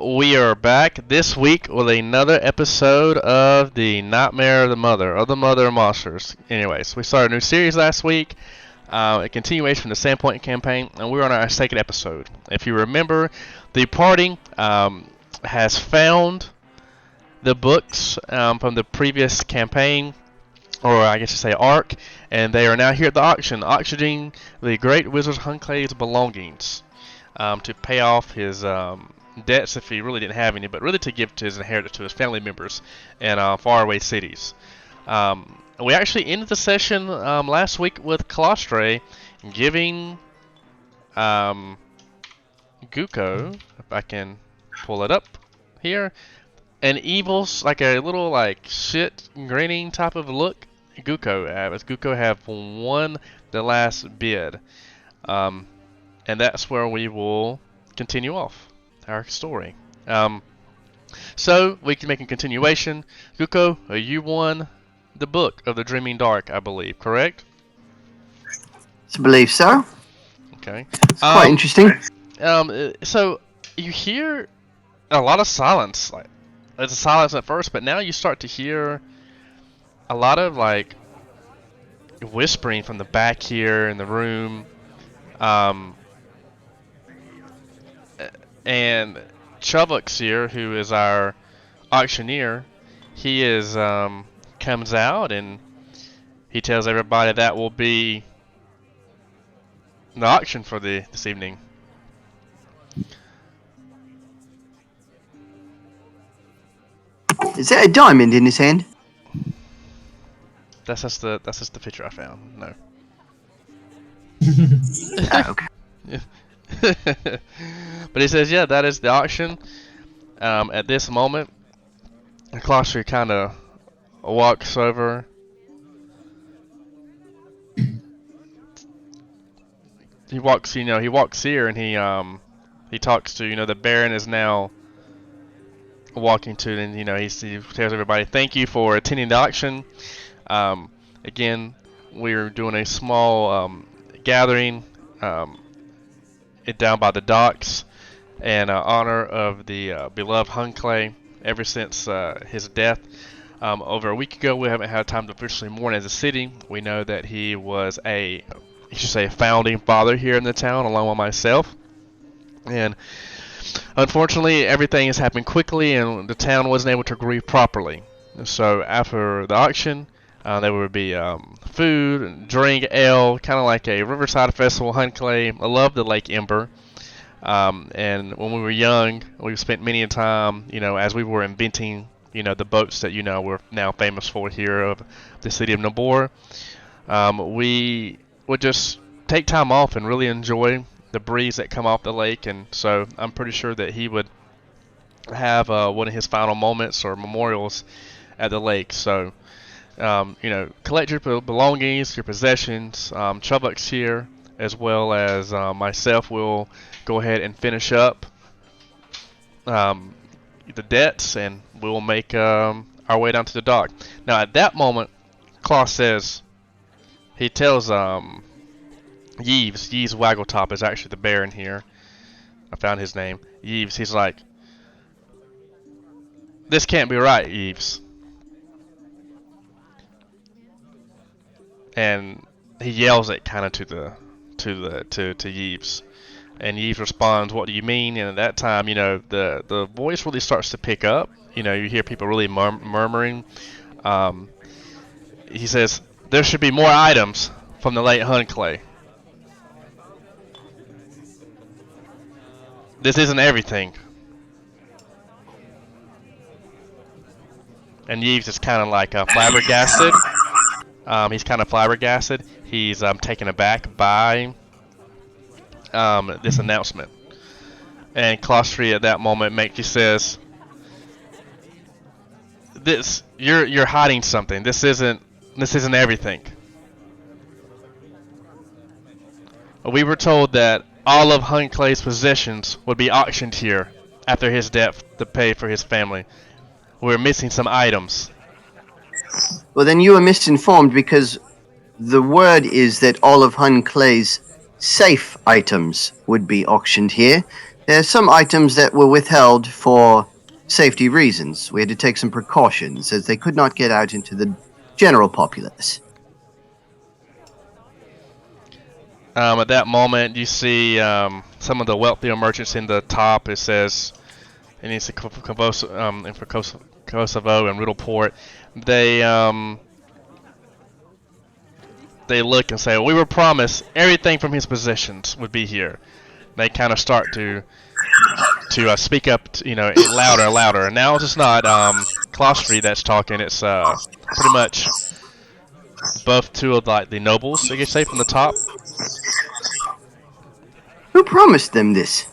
We are back this week with another episode of the Nightmare of the Mother, of the Mother of Monsters. Anyways, we started a new series last week, a continuation from the Sandpoint campaign, and we're on our second episode. If you remember, the party has found the books from the previous campaign, or I guess you say arc, and they are now here at the auction, auctioning the Great Wizard Hunclave's belongings to pay off his debts if he really didn't have any, but really to give to his inheritance to his family members in faraway cities. We actually ended the session last week with Colostre giving Guko, if I can pull it up here, an evil, like a little like shit grinning type of look. Guko have won the last bid, and that's where we will continue off our story. So we can make a continuation. Guko, you won the book of the Dreaming Dark, I believe, correct? I believe so. Okay. It's quite interesting. So you hear a lot of silence. Like there's a silence at first, but now you start to hear a lot of like whispering from the back here in the room. And Chubbuck's here, who is our auctioneer, he is comes out and he tells everybody that will be the auction for this evening. Is that a diamond in his hand? That's just the picture I found. No. Okay. But he says, yeah, that is the auction. At this moment, Colostre kind of walks over. He walks here and he talks to, the Baron is now walking to, and he tells everybody, thank you for attending the auction. Again, we're doing a small gathering down by the docks in honor of the beloved Hunclay. Ever since his death over a week ago, we haven't had time to officially mourn as a city. We know that he was a founding father here in the town, along with myself. And unfortunately, everything has happened quickly, and the town wasn't able to grieve properly. So after the auction, there would be food, drink, ale, kind of like a Riverside Festival. Hunclay loved the Lake Ember. And when we were young, we spent many a time, as we were inventing, the boats that, we're now famous for here of the city of Nabor. We would just take time off and really enjoy the breeze that come off the lake. And so I'm pretty sure that he would have one of his final moments or memorials at the lake. So, collect your belongings, your possessions. Chubbuck's here, as well as myself will go ahead and finish up the debts, and we'll make our way down to the dock. Now, at that moment, Klaus says, he tells Yves Waggletop is actually the Baron here. I found his name. Yves, he's like, this can't be right, Yves. And he yells it kind of to Yves. And Yves responds, what do you mean? And at that time, the voice really starts to pick up. You hear people really murmuring. He says, there should be more items from the late Hunclay. This isn't everything. And Yves is kind of like flabbergasted. He's kind of flabbergasted. He's taken aback by this announcement. And Colostre at that moment he says, "This you're hiding something. This isn't everything. We were told that all of Hunclay's possessions would be auctioned here after his death to pay for his family. We're missing some items." Well, then you were misinformed, because the word is that all of Hunclay's safe items would be auctioned here. There are some items that were withheld for safety reasons. We had to take some precautions as they could not get out into the general populace. At that moment, you see some of the wealthier merchants in the top. It says, and it's for Kosovo and Riddleport. They look and say, "We were promised everything from his possessions would be here." They kind of start to speak up, louder and louder. And now it's just not Clostry that's talking. It's pretty much both two of the nobles, you could say, from the top. Who promised them this?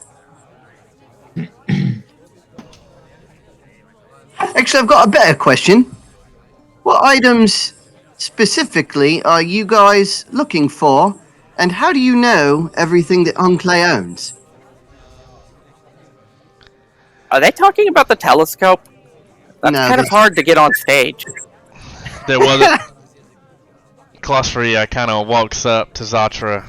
Actually, I've got a better question. What items specifically are you guys looking for, and how do you know everything that Unclay owns? Are they talking about the telescope? That's kind of hard to get on stage. There wasn't. Clostry kind of walks up to Zatra,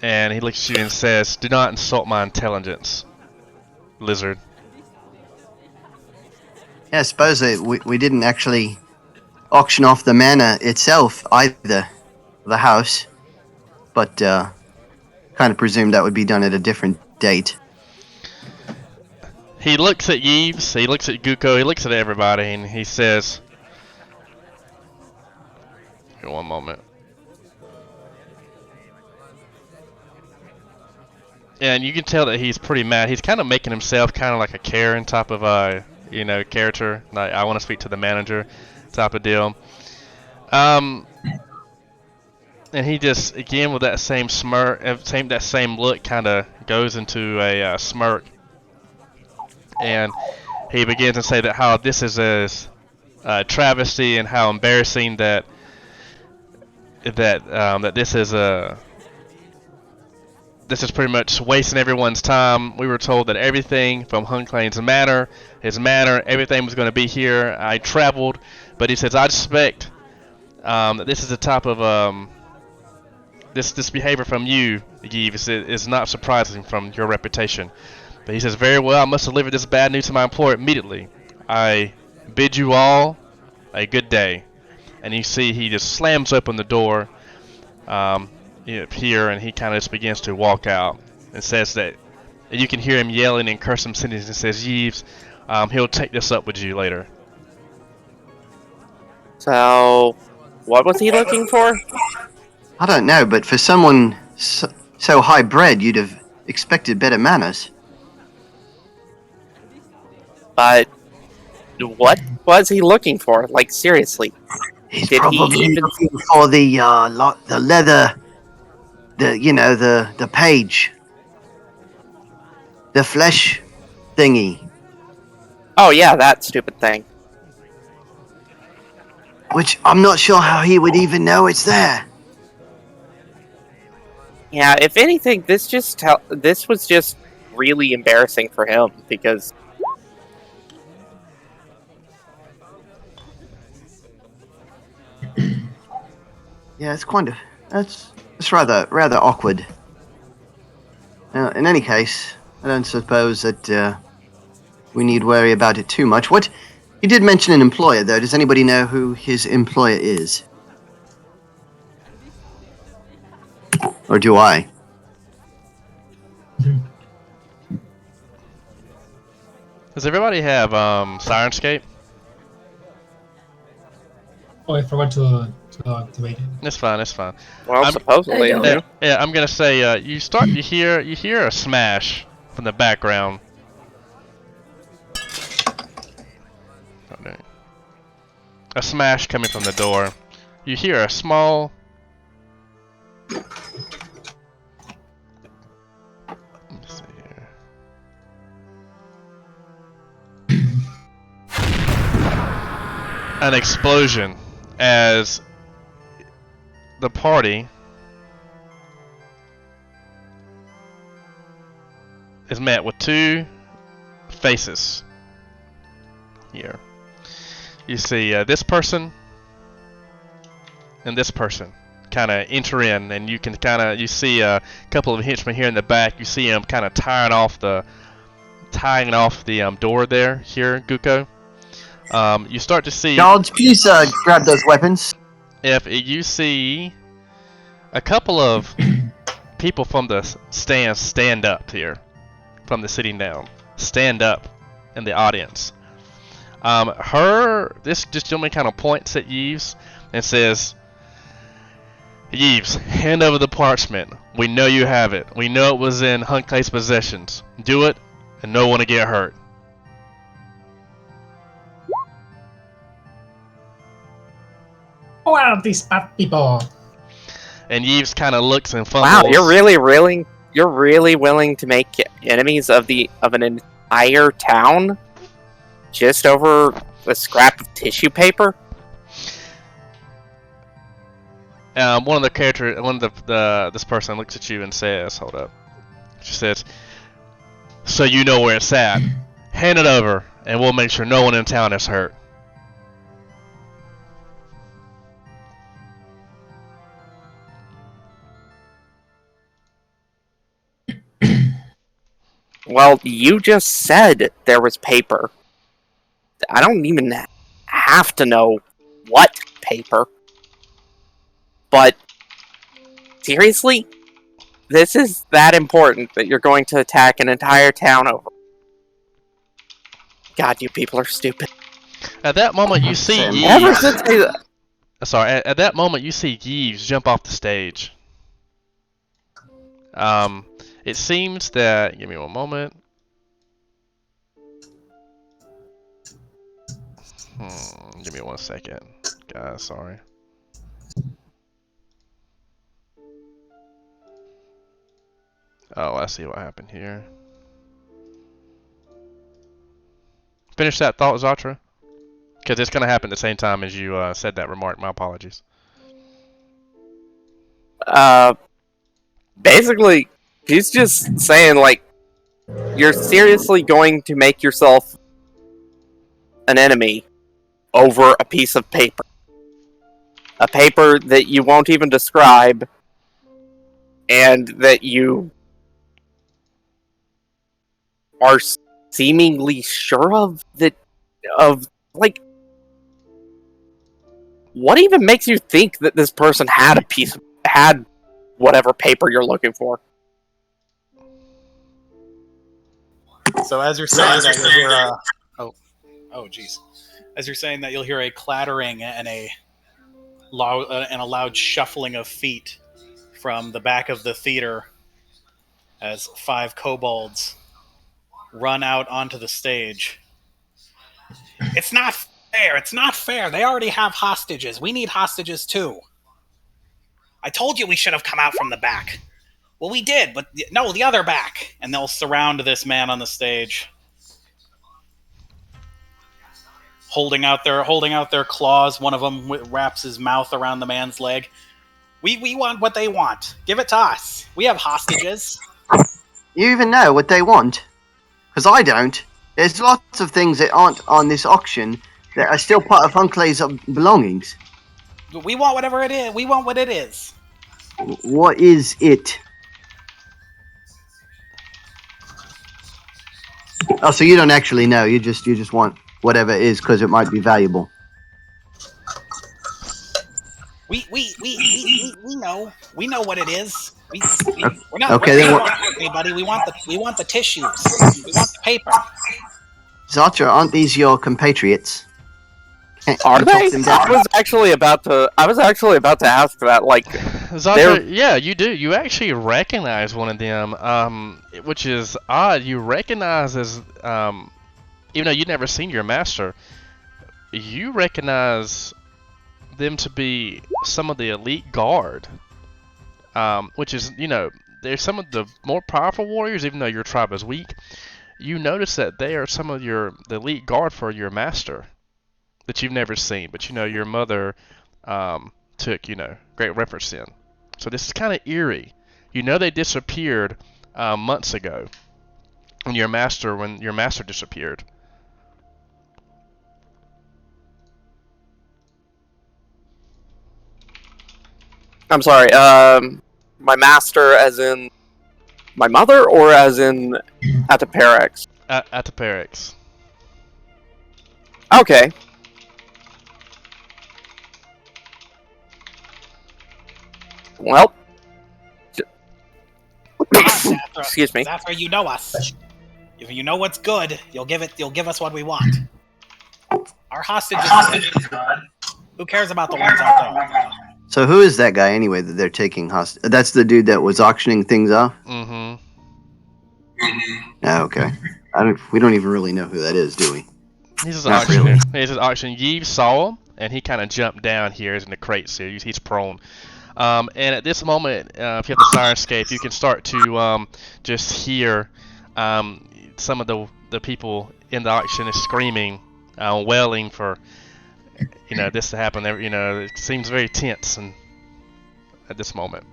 and he looks at you and says, "Do not insult my intelligence, lizard." Yeah, I suppose we didn't actually auction off the manor itself either, the house, but kind of presumed that would be done at a different date. He looks at Yves, he looks at Guko, he looks at everybody, and he says, here, one moment. And you can tell that he's pretty mad. He's kind of making himself kind of like a Karen type of character. Like, I want to speak to the manager type of deal. And he just, again, with that same smirk, that same look, kind of goes into a smirk. And he begins to say that how this is a travesty and how embarrassing that this is pretty much wasting everyone's time. We were told that everything from Hunclane's manor, his manor, everything was going to be here. I traveled, but he says I suspect that this is the type of this behavior from you, Yves, is not surprising from your reputation. But he says, very well, I must deliver this bad news to my employer immediately. I bid you all a good day. And you see he just slams open the door here, and he kind of just begins to walk out and says that, and you can hear him yelling and cursing sentences, and says, Yves, he'll take this up with you later. So, what was he looking for? I don't know, but for someone so high-bred, you'd have expected better manners. But what was he looking for? Like, seriously. He's probably looking for the leather, the page. The flesh thingy. Oh yeah, that stupid thing. Which I'm not sure how he would even know it's there. Yeah, if anything, this was just really embarrassing for him, because yeah, it's it's rather awkward. In any case, I don't suppose that we need worry about it too much. What? He did mention an employer, though. Does anybody know who his employer is? Or do I? Does everybody have Sirenscape? Oh, I forgot to make it. It's fine. It's fine. well, supposedly. Yeah, I'm gonna say you hear a smash from the background. A smash coming from the door. You hear a small. Let me see here. An explosion as the party is met with two faces here. You see this person and this person kind of enter in, and you can you see a couple of henchmen here in the back. You see them kind of tying off the tying off the door there here, Guko, you start to see Guards, please grab those weapons. if you see a couple of people from the stand up here, from the sitting down, stand up in the audience. This gentleman kind of points at Yves and says, Yves, hand over the parchment. We know you have it. We know it was in Hunclay's possessions. Do it, and no one will get hurt. Who are these bad people? And Yves kind of looks and fumbles. Wow, you're really willing to make enemies of an entire town just over a scrap of tissue paper? One of this person looks at you and says, "Hold up." She says, "So you know where it's at. Hand it over, and we'll make sure no one in town is hurt." Well, you just said there was paper. I don't even have to know what paper. But, seriously? This is that important that you're going to attack an entire town over? God, you people are stupid. At that moment, you see Ever Yves. since At that moment, you see Yves jump off the stage. It seems that. Give me one moment. Give me 1 second, guys. Sorry. Oh, I see what happened here. Finish that thought, Zatra. Because it's going to happen at the same time as you said that remark. My apologies. Basically, he's just saying, like, you're seriously going to make yourself an enemy over a piece of paper. A paper that you won't even describe, and that you are seemingly sure of like, what even makes you think that this person had whatever paper you're looking for? So as you're saying that, you'll hear oh jeez. As you're saying that, you'll hear a clattering and a loud shuffling of feet from the back of the theater as 5 kobolds run out onto the stage. It's not fair. It's not fair. They already have hostages. We need hostages too. I told you we should have come out from the back. Well, we did, but no, the other back. And they'll surround this man on the stage, holding out their claws. One of them wraps his mouth around the man's leg. We want what they want. Give it to us. We have hostages. You even know what they want? Because I don't. There's lots of things that aren't on this auction that are still part of Hunclay's belongings. We want whatever it is. We want what it is. What is it? Oh, so you don't actually know. You just want whatever it is because it might be valuable. We know. We know what it is. We're not okay, then anybody. We want the tissues. We want the paper. Zatra, aren't these your compatriots? Are they? I was actually about to ask that. Like, Zatra, yeah, you do. You actually recognize one of them, which is odd. You recognize as, even though you've never seen your master, you recognize them to be some of the elite guard, which is, they're some of the more powerful warriors. Even though your tribe is weak, you notice that they are some of the elite guard for your master that you've never seen, but your mother took great reference in. So this is kind of eerie. They disappeared months ago when your master disappeared. I'm sorry. My master, as in my mother, or as in Ataperex? At the barracks. Okay. Well. Excuse me. That's where you know us. If you know what's good, you'll give us what we want. Our hostage is good. Who cares about the ones out there? So who is that guy anyway that they're taking hostage? That's the dude that was auctioning things off? Mm-hmm. Oh, okay. We don't even really know who that is, do we? He's just an Not auctioneer. really. He's an auctioneer. Yves saw him, and he kind of jumped down here in the crates here. He's prone. And at this moment, if you have the Sirenscape, you can start to just hear some of the people in the auction is screaming, wailing for this to happen. It seems very tense and at this moment.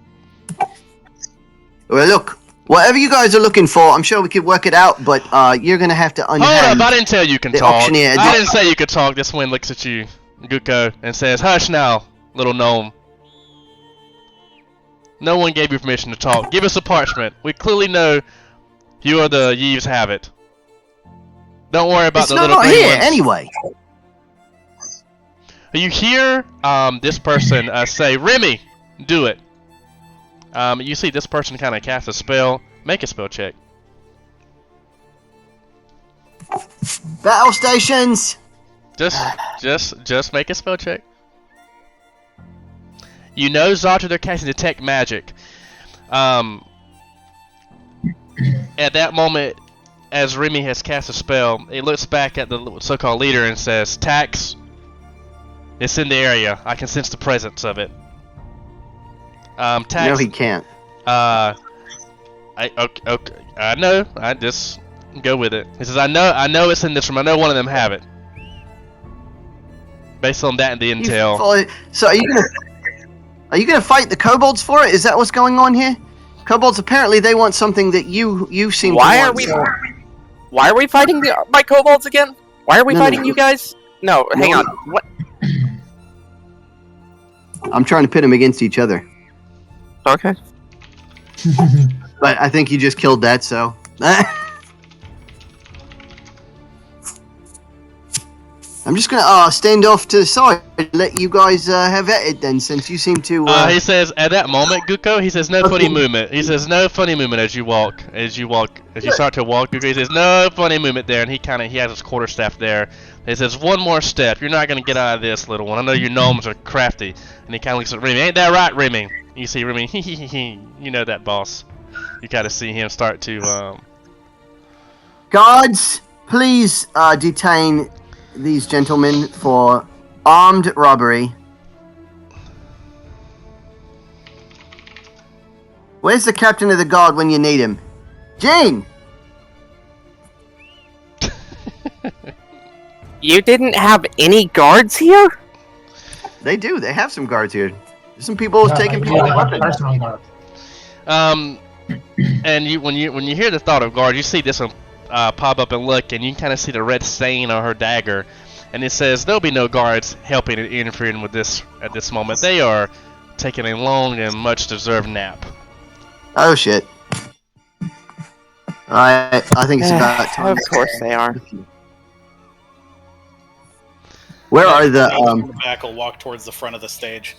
Well, look, whatever you guys are looking for, I'm sure we could work it out, but you're going to have to Hold unhand up, I didn't tell you can the talk. auctioneer. I didn't say you could talk. This one looks at you, Guko, and says, "Hush now, little gnome. No one gave you permission to talk. Give us a parchment. We clearly know you are the Yves Have-It. Don't worry about It's the not little green here, ones." anyway. You hear this person say, "Remy, do it." You see this person kind of cast a spell. Make a spell check. Battle stations! Just make a spell check. You know Zartan, they're casting Detect Magic. At that moment, as Remy has cast a spell, he looks back at the so-called leader and says, "Tax, it's in the area. I can sense the presence of it." Tax. No, he can't. Okay, I know. I just go with it. He says, "I know it's in this room. I know one of them have it." Based on that and the intel. So are you gonna fight the kobolds for it? Is that what's going on here? Kobolds apparently they want something that you seem to want. Why are we fighting my kobolds again? Why are we No, fighting no. you guys? No, hang on. What? I'm trying to pit them against each other. Okay. But I think you just killed that, so. I'm just gonna stand off to the side, let you guys have at it then, since you seem to. He says at that moment, Guko. He says no funny movement. He says no funny movement as you walk. As you start to walk, Guko. He says no funny movement there, and he has his quarterstaff there. He says one more step. You're not gonna get out of this, little one. I know your gnomes are crafty. And he kind of looks at Remy. Ain't that right, Remy? You see Remy. You know that, boss. You kind of see him start to. Guards, please detain these gentlemen for armed robbery. Where's the captain of the guard when you need him? Jane! You didn't have any guards here? They do. They have some guards here. There's some people who's taking people's weapons. Personal guard. And when you hear the thought of guard, you see this one pop up and look, and you can kind of see the red stain on her dagger, and it says there'll be no guards helping and interfering with this at this moment. They are taking a long and much deserved nap. Oh shit. I think it's about time. Of course they are. Where are the The back will walk towards the front of the stage.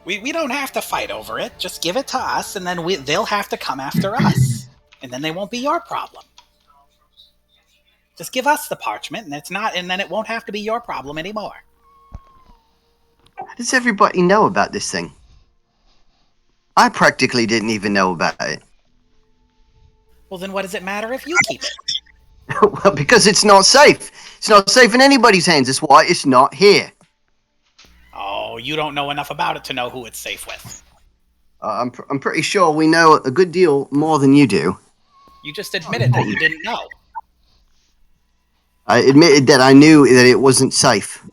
We don't have to fight over it. Just give it to us, and then they'll have to come after us, and then they won't be your problem. Just give us the parchment, and then it won't have to be your problem anymore. How does everybody know about this thing? I practically didn't even know about it. Well, then what does it matter if you keep it? Well, because it's not safe. It's not safe in anybody's hands. That's why it's not here. Oh, you don't know enough about it to know who it's safe with. I'm pretty sure we know a good deal more than you do. You just admitted that you didn't know. I admitted that I knew that it wasn't safe.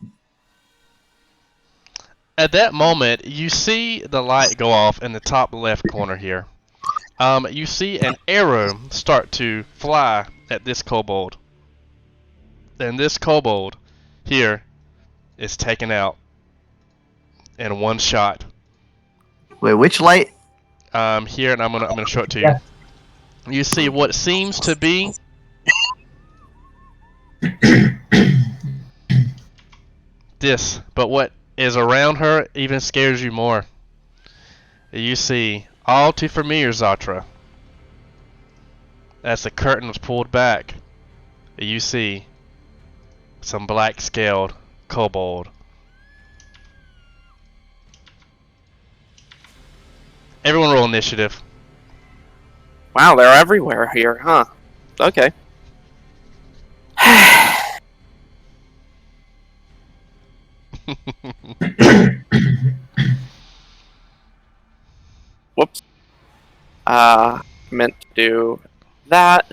At that moment, you see the light go off in the top left corner here. You see an arrow start to fly at this kobold. And this kobold here is taken out in one shot. Wait, which light? Here, and I'm gonna show it to you. You see what seems to be this, but what is around her even scares you more. You see, all too familiar Zatra. As the curtain was pulled back, you see some black-scaled kobold. Everyone roll initiative. Wow, they're everywhere here, huh? Okay. Whoops. Meant to do that.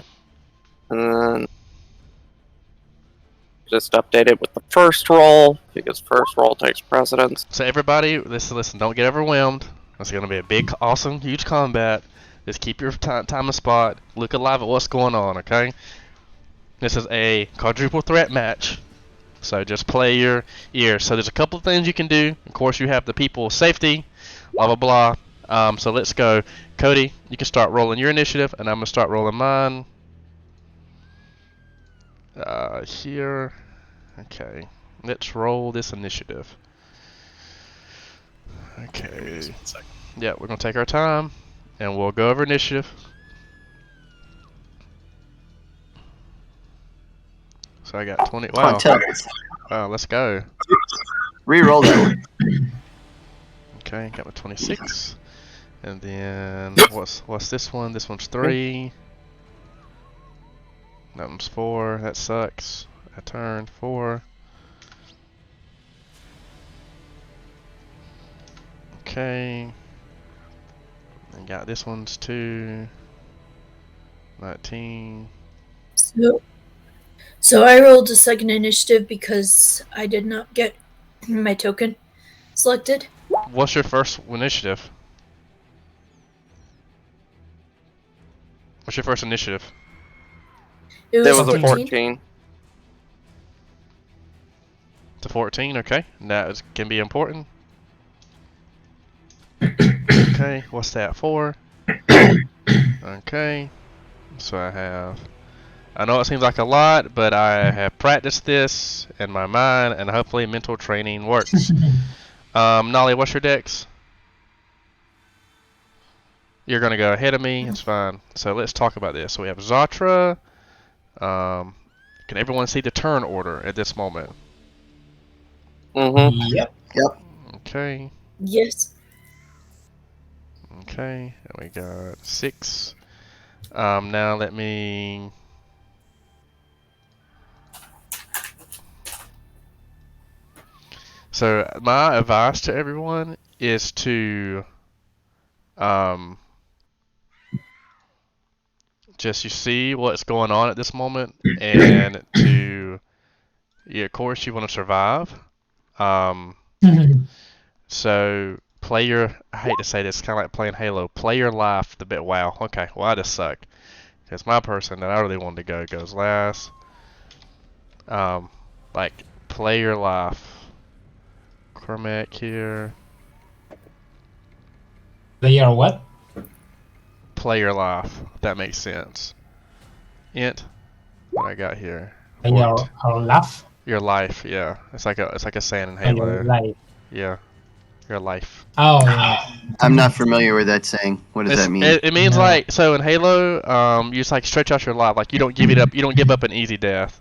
And then just update it with the first roll, because first roll takes precedence. So everybody, listen, don't get overwhelmed. It's going to be a big, awesome, huge combat. Just keep your time and spot. Look alive at what's going on, okay? This is a quadruple threat match. So just play your ear. So there's a couple of things you can do. Of course, you have the people safety, blah, blah, blah. So let's go. Cody, you can start rolling your initiative, and I'm going to start rolling mine. Here. Okay. Let's roll this initiative. Okay. Just 1 second. Yeah, we're going to take our time, and we'll go over initiative. So I got 20. Come on, Wow. tell us. Wow, let's go. Re-roll that one. Okay, got my 26. And then what's this one? This one's 3. That one's 4. That sucks. I turned 4. Okay. And got this one's 2. 19. So I rolled a second initiative because I did not get my token selected. What's your first initiative? What's your first initiative? It There was a 14. 14. To 14, okay. That can be important. Okay, what's that for? Okay. So I know it seems like a lot, but I have practiced this in my mind, and hopefully mental training works. Nolly, what's your dex? You're going to go ahead of me, it's fine. So let's talk about this. So we have Zatra. Can everyone see the turn order at this moment? Mm-hmm. Yep. Okay. Yes. Okay, and we got 6. Now let me... So my advice to everyone is to just you see what's going on at this moment, and to of course you want to survive. So play your, I hate to say this, kind of like playing Halo, play your life the bit. Wow, okay, well I just suck because my person that I really wanted to go goes last. Like play your life. Cormac here. They are what? Play your life. If that makes sense. Int. What I got here? They are laugh. Your life. Yeah. It's like a saying in They are Halo. life. Yeah. Your life. Oh, yeah. I'm not familiar with that saying. What does that mean? It means No. like, so in Halo, you just like stretch out your life. Like you don't give it up. You don't give up an easy death.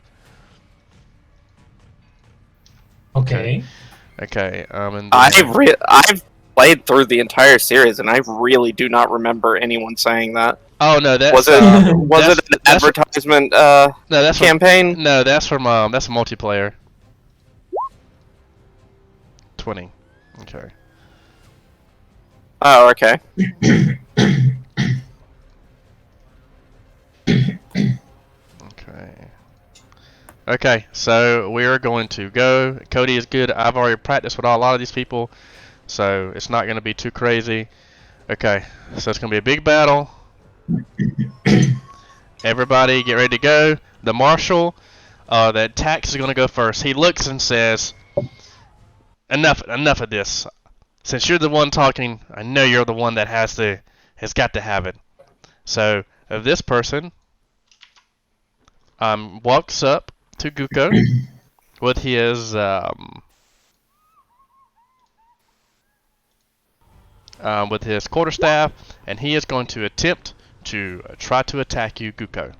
Okay. Okay. And I've played through the entire series, and I really do not remember anyone saying that. oh no, that's Was it that's- an that's- advertisement no, that's from, campaign? no, that's from that's multiplayer. 20. Okay. Oh, okay. Okay. Okay, so we are going to go. Cody is good. I've already practiced with a lot of these people, so it's not going to be too crazy. Okay, so it's going to be a big battle. Everybody get ready to go. The marshal, the tax is going to go first. He looks and says, enough of this. Since you're the one talking, I know you're the one that has got to have it. So, this person walks up to Guko with his with his quarterstaff, and he is going to attempt to try to attack you, Guko.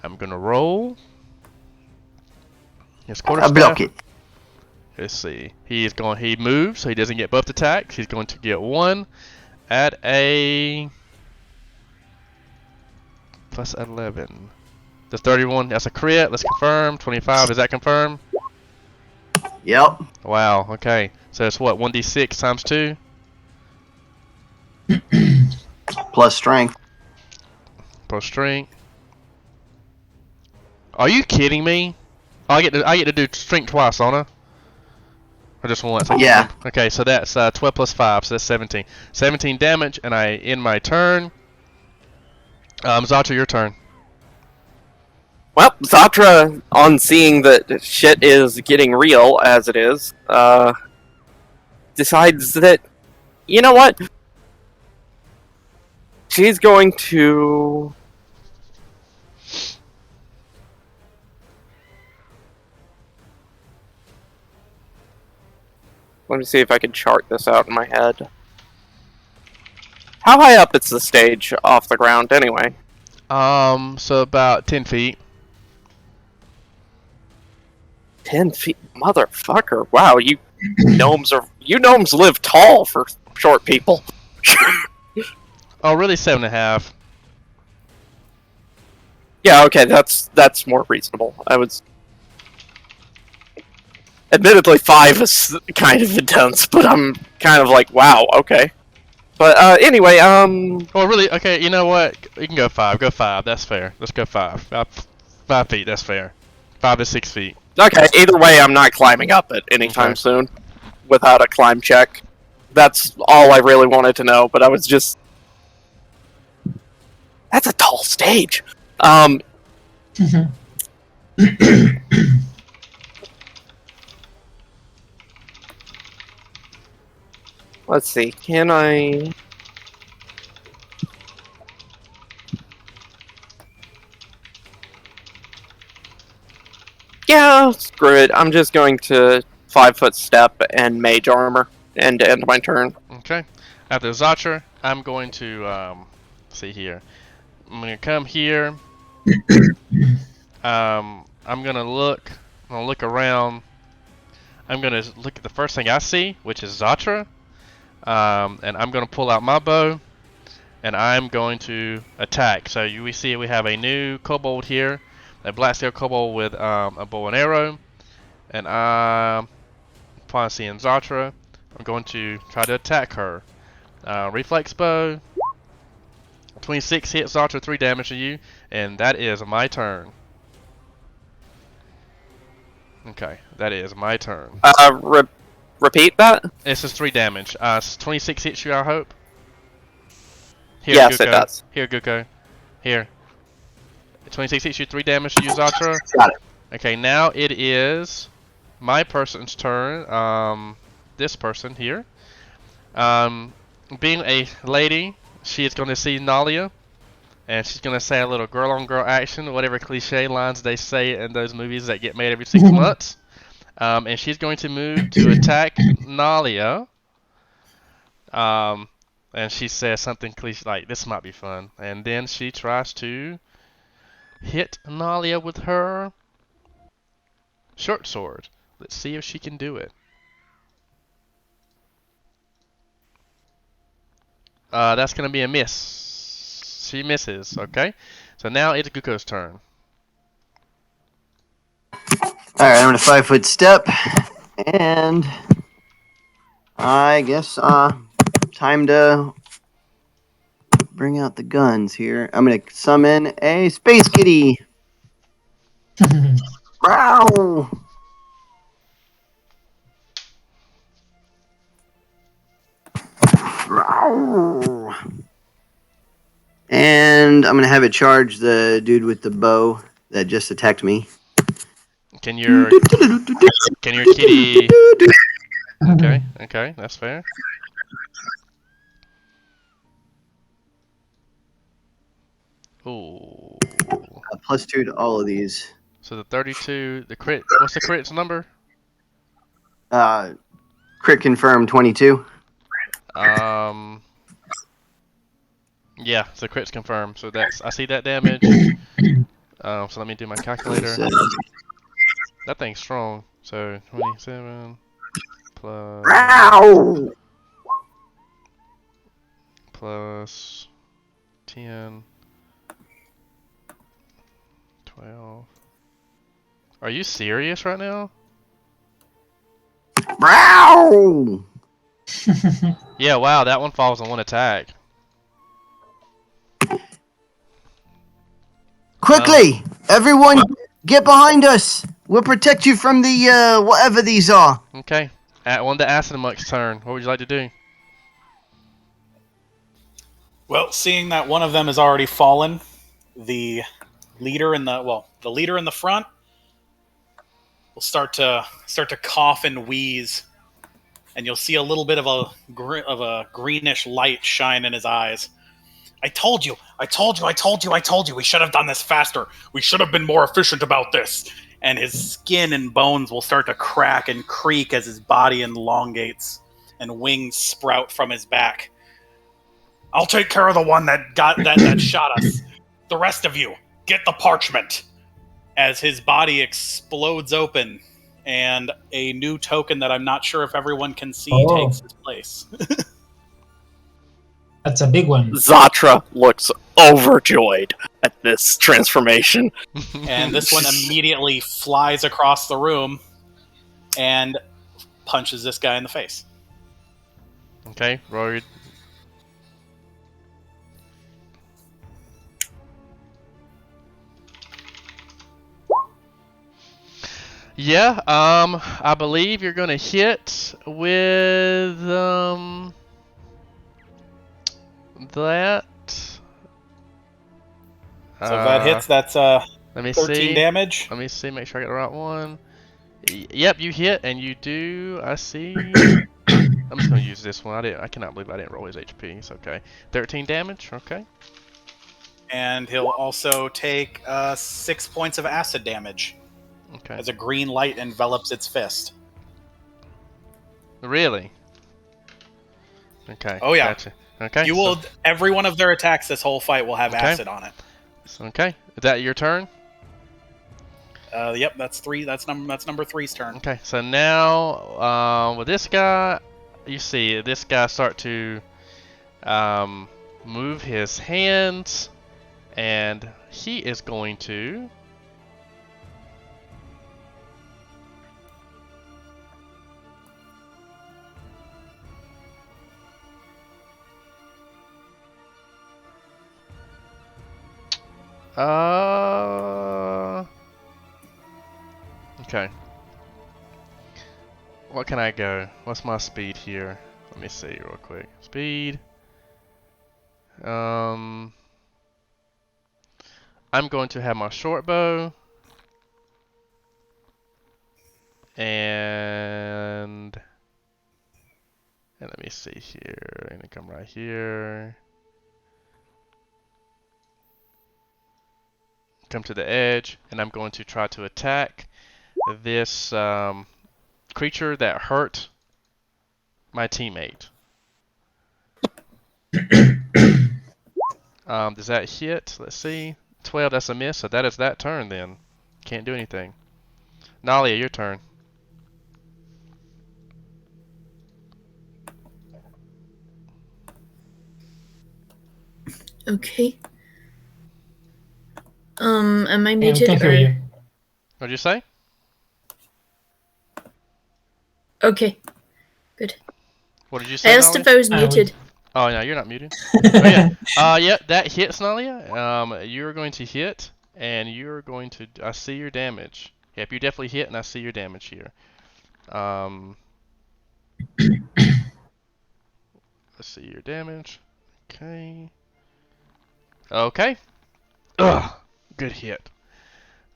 I'm gonna roll his I quarterstaff. block it. Let's see. He moves, so he doesn't get buffed attacks. He's going to get 1 at a plus 11. The 31. That's a crit. Let's confirm. 25. Is that confirmed? Yep. Wow. Okay. So it's what? 1d6 times 2. Plus strength. Plus strength. Are you kidding me? Oh, I get to do strength twice, don't I? Or just once? Yeah. Okay, so that's 12 plus 5, so that's 17. 17 damage, and I end my turn. Zatra, your turn. Well, Zatra, on seeing that shit is getting real as it is, decides that, you know what? She's going to... Let me see if I can chart this out in my head. How high up is the stage off the ground, anyway? So about 10 feet. 10 feet? Motherfucker. Wow, you gnomes live tall for short people. Oh, really 7.5. Yeah, okay, that's more reasonable. I was... Admittedly, 5 is kind of intense, but I'm kind of like, wow, okay. But, anyway, Well, really, okay, you know what? You can go 5. Go 5. That's fair. Let's go 5. 5 feet, that's fair. 5 to 6 feet. Okay, either way, I'm not climbing up it anytime Okay. soon without a climb check. That's all I really wanted to know, but I was just... That's a tall stage! Let's see, can I... Yeah, screw it. I'm just going to 5-foot step and mage armor and end my turn. Okay. After Zatra, I'm going to, see here. I'm going to come here. I'm going to look around. I'm going to look at the first thing I see, which is Zatra. And I'm going to pull out my bow, and I'm going to attack. So we see we have a new kobold here, a Blacksteel kobold with a bow and arrow, and upon seeing Zatra, I'm going to try to attack her. Reflex bow, 26 hits Zatra, 3 damage to you, and that is my turn. Okay, that is my turn. Repeat that? This is 3 damage. 26 hits you, I hope. Here, Yes, Guko. it does. Here, Guko. Here. 26 hits you, 3 damage to you, Zatra. Got it. Okay, now it is my person's turn. This person here. Being a lady, she is going to see Nalia, and she's going to say a little girl-on-girl action, whatever cliche lines they say in those movies that get made every 6 months. And she's going to move to attack Nalia. And she says something cliche like, "This might be fun." And then she tries to hit Nalia with her short sword. Let's see if she can do it. That's going to be a miss. She misses, okay? So now it's Guko's turn. Alright, I'm gonna 5-foot step, and I guess, time to bring out the guns here. I'm gonna summon a Space Kitty! Wow! Wow! And I'm gonna have it charge the dude with the bow that just attacked me. Can your kitty... Okay, that's fair. Ooh. +2 to all of these. So the 32, the crit, what's the crit's number? Crit confirmed 22. Yeah, so crit's confirmed. So that's I see that damage. So let me do my calculator. That thing's strong. So 27 Ow! plus 10, 12. Are you serious right now? Ow! Yeah, wow, that one falls on one attack. Quickly, everyone, get behind us. We'll protect you from the whatever these are. Okay. At one to Asimuk's turn. What would you like to do? Well, seeing that one of them has already fallen, the leader in the front will start to cough and wheeze, and you'll see a little bit of a greenish light shine in his eyes. I told you. We should have done this faster. We should have been more efficient about this. And his skin and bones will start to crack and creak as his body elongates and wings sprout from his back. I'll take care of the one that shot us. The rest of you, get the parchment. As his body explodes open, and a new token that I'm not sure if everyone can see takes his place. That's a big one. Zatra looks overjoyed at this transformation. And this one immediately flies across the room and punches this guy in the face. Okay, roll your... Yeah, I believe you're gonna hit with, that. So if that hits, that's let me 13 see. damage. Let me see, make sure I get the right one. Yep, you hit, and you do, I see. I'm just gonna use this one. I cannot believe I didn't roll his HP. It's okay. 13 damage, okay. And he'll also take 6 points of acid damage Okay. as a green light envelops its fist. Really? Okay. Oh, yeah. Gotcha. Okay. You will. Every one of their attacks this whole fight will have Okay. acid on it. Okay. Is that your turn? Yep, that's 3. That's number 3's turn. Okay. So now, with this guy, you see this guy start to move his hands, and he is going to. Okay. What can I go? What's my speed here? Let me see real quick. Speed. I'm going to have my short bow. And let me see here. I'm gonna come right here. Come to the edge, and I'm going to try to attack this creature that hurt my teammate. Does that hit? Let's see. 12, that's a miss, so that is that turn then. Can't do anything. Nalia, your turn. Okay. Am I Yeah, we muted can hear or? you. What'd you say? Okay, good. What did you I say, asked Nalia? if I was I muted. Oh, no, you're not muted. Oh, yeah. Yeah, that hits, Nalia. You're going to hit, and you're going to... I see your damage. Yep, you definitely hit, and I see your damage here. Let's see your damage. Okay. Okay. Ugh. Good hit.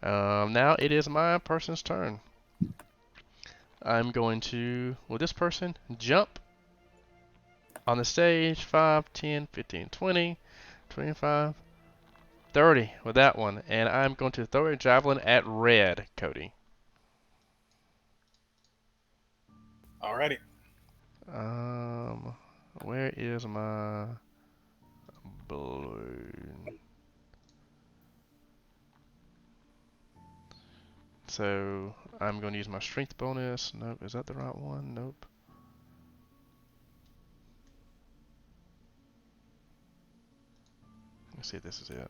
Now it is my person's turn. I'm going to... Will this person jump on the stage? 5, 10, 15, 20, 25, 30 with that one. And I'm going to throw a javelin at red, Cody. Alrighty. Where is my balloon? So I'm going to use my strength bonus. Nope, is that the right one? Nope. Let's see if this is it.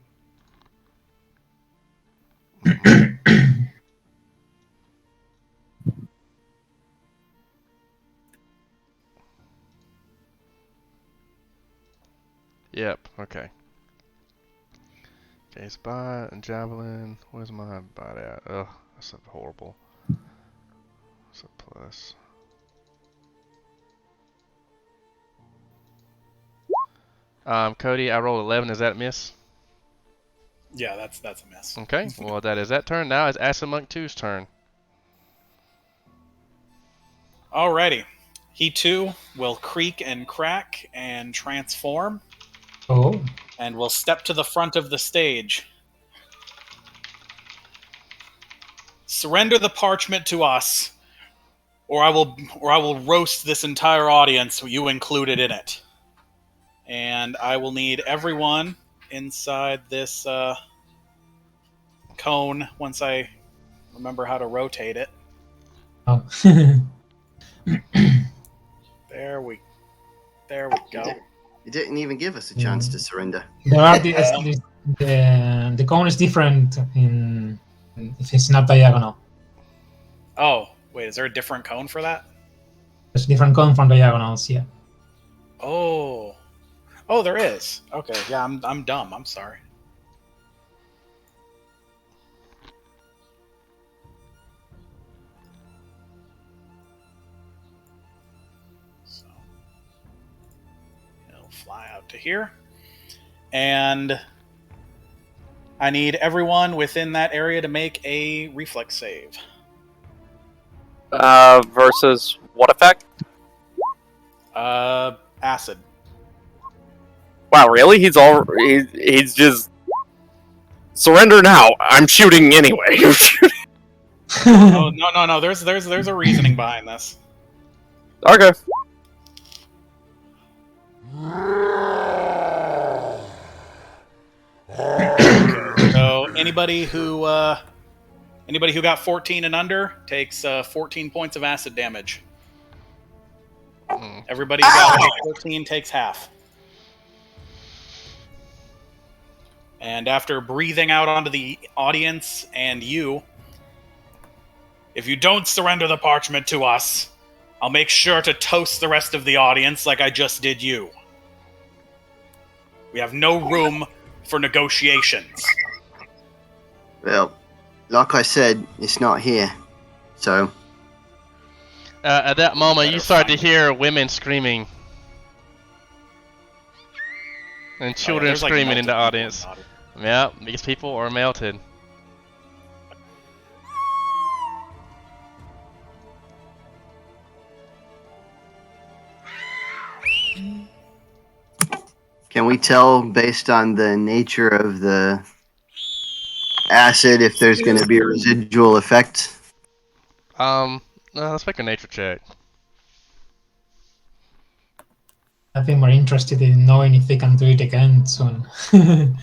Yep, okay. Okay, spot and javelin. Where's my bot at? Ugh, that's horrible. What's a plus? Cody, I rolled 11. Is that a miss? Yeah, that's a miss. Okay, well that is that turn. Now it's Acid Monk 2's turn. Alrighty. He too will creak and crack and transform, Oh, and will step to the front of the stage. Surrender the parchment to us, or I will roast this entire audience, you included in it. And I will need everyone inside this cone once I remember how to rotate it. oh. There we go. You didn't even give us a chance to surrender. There are the cone is different if it's not diagonal. Oh, wait, is there a different cone for that? There's different cone from diagonals, yeah. Oh, there is. Okay, yeah, I'm dumb. I'm sorry. So it'll fly out to here, and I need everyone within that area to make a reflex save. Versus what effect? Acid. Wow, really? He's just surrender now. I'm shooting anyway. Oh no. There's a reasoning behind this. Okay. So anybody who got 14 and under takes 14 points of acid damage. Everybody who got 14 takes half. And after breathing out onto the audience and you, if you don't surrender the parchment to us, I'll make sure to toast the rest of the audience like I just did you. We have no room for negotiations. Well, like I said, it's not here. So, At that moment, you start to hear women screaming and children there's, like, screaming in the melted audience. people in the audience. Yeah, these people are melted. can we tell based on the nature of the acid if there's going to be a residual effect? No, let's make a nature check. I'd be more interested in knowing if they can do it again soon. It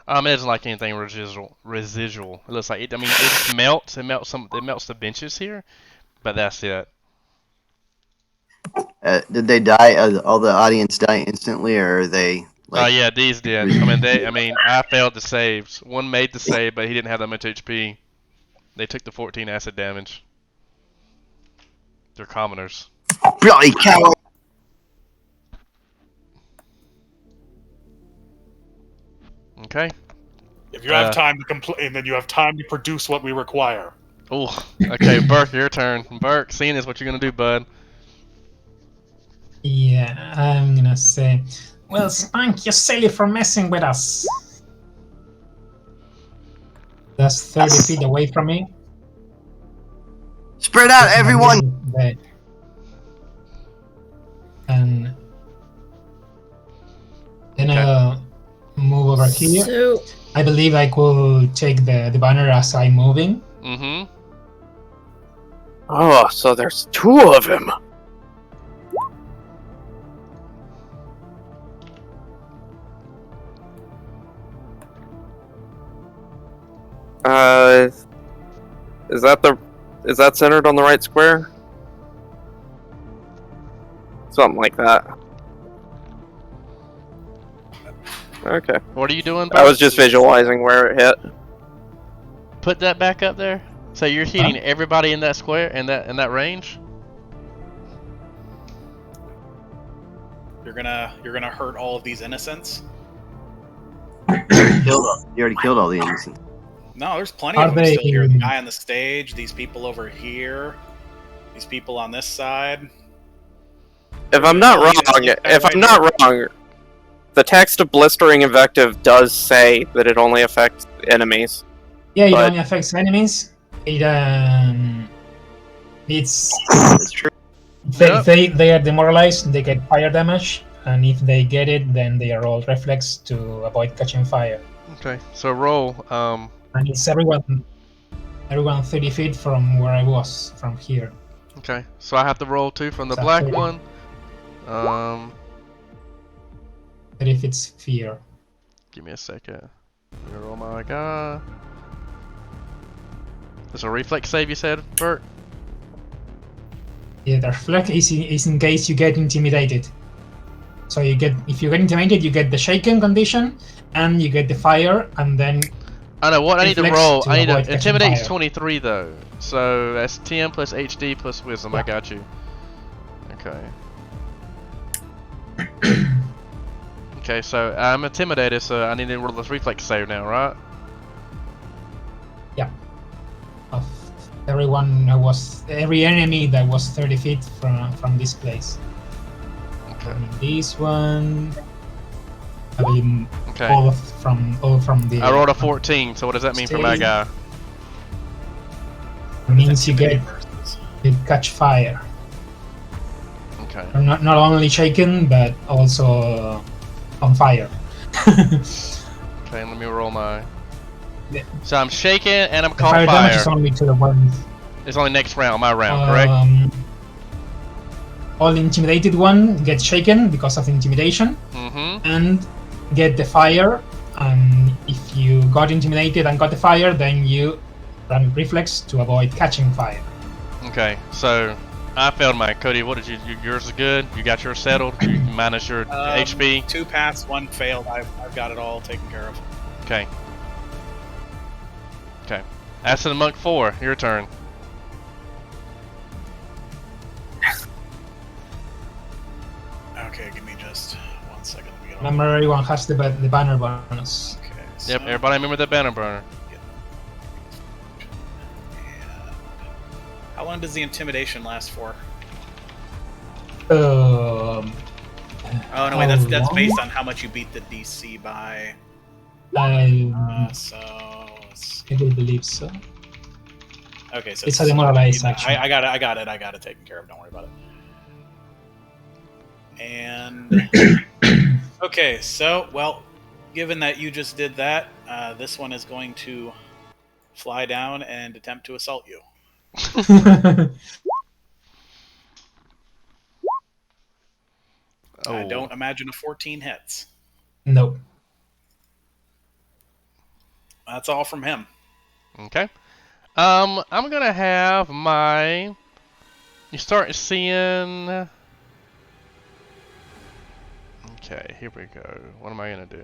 doesn't like anything residual. It looks like it. I mean, it just melts. It melts the benches here, but that's it. Did they die? All the audience die instantly, or are they? Oh yeah, these did. I mean, I failed the saves. One made the save, but he didn't have that much HP. They took the 14 acid damage. They're commoners. Bloody coward! Okay. If you have time to complain, then you have time to produce what we require. Oh, okay, Burke, your turn. Burke, seeing is what you're gonna do, bud. Yeah, I'm gonna say, well, Spunk, you're silly for messing with us. That's 30 feet away from me. Spread out, everyone! And then I'll move over here. So, I believe I could take the banner as I'm moving. Mm-hmm. Oh, so there's two of him. Is that centered on the right square? Something like that. Okay. What are you doing, I Bert? was just visualizing where it hit. Put that back up there. So you're hitting everybody in that square, in that range? You're gonna hurt all of these innocents? You already killed all the innocents. No, there's plenty Are of them they- still here. The guy on the stage, these people over here, these people on this side. If I'm not wrong, the text of Blistering Invective does say that it only affects enemies. Yeah, it But- only affects enemies. It's That's true. Yep. they are demoralized. They get fire damage, and if they get it, then they are all reflex to avoid catching fire. Okay, so roll. And it's everyone 30 feet from where I was, from here. Okay, so I have to roll two from the So black 30. one. 30 feet sphere. Give me a second. Let me roll my guy. There's a reflex save, you said, Bert? Yeah, the reflex is in case you get intimidated. So if you get intimidated, you get the shaken condition, and you get the fire, and then I know what I need to Reflex roll. to I need avoid to catching intimidate's fire. 23 though, so that's 10 plus HD plus wisdom. I Yeah. got you. Okay. Okay, so I'm intimidated, so I need to roll this reflex save now, right? of every enemy that was 30 feet from this place. Okay. And this one, I believe Okay. all from the. I rolled a 14. So what does that mean for my Save. guy? Means you get Versus- you catch fire. Okay. You're not only shaken but also on fire. Okay, let me roll my. Yeah. So I'm shaking and I'm The caught fire damage fire. is only to the one. It's only next round, my round, correct? All intimidated one gets shaken because of intimidation Mm-hmm. and get the fire. And if you got intimidated and got the fire, then you run reflex to avoid catching fire. Okay, so I failed mine. Cody, what did you? Yours is good. You got yours settled. You minus your HP. 2 passed, 1 failed. I've got it all taken care of. Okay. Okay. Acid Monk 4, your turn. Okay, give me just 1 second. Let me get on. Remember, everyone has the banner bonus. Okay. Yep, so- everybody remember the banner burner. How long does the intimidation last for? Um, Oh no, wait, that's long? based on how much you beat the DC by. I So let's- I do believe so. okay, so It's a demoralized action. I got it taken care of. Don't worry about it. And okay, so well, given that you just did that, this one is going to fly down and attempt to assault you. Oh. I don't imagine a 14 hits. Nope. That's all from him. Okay. I'm gonna have my. You start seeing. Okay, here we go. What am I gonna do?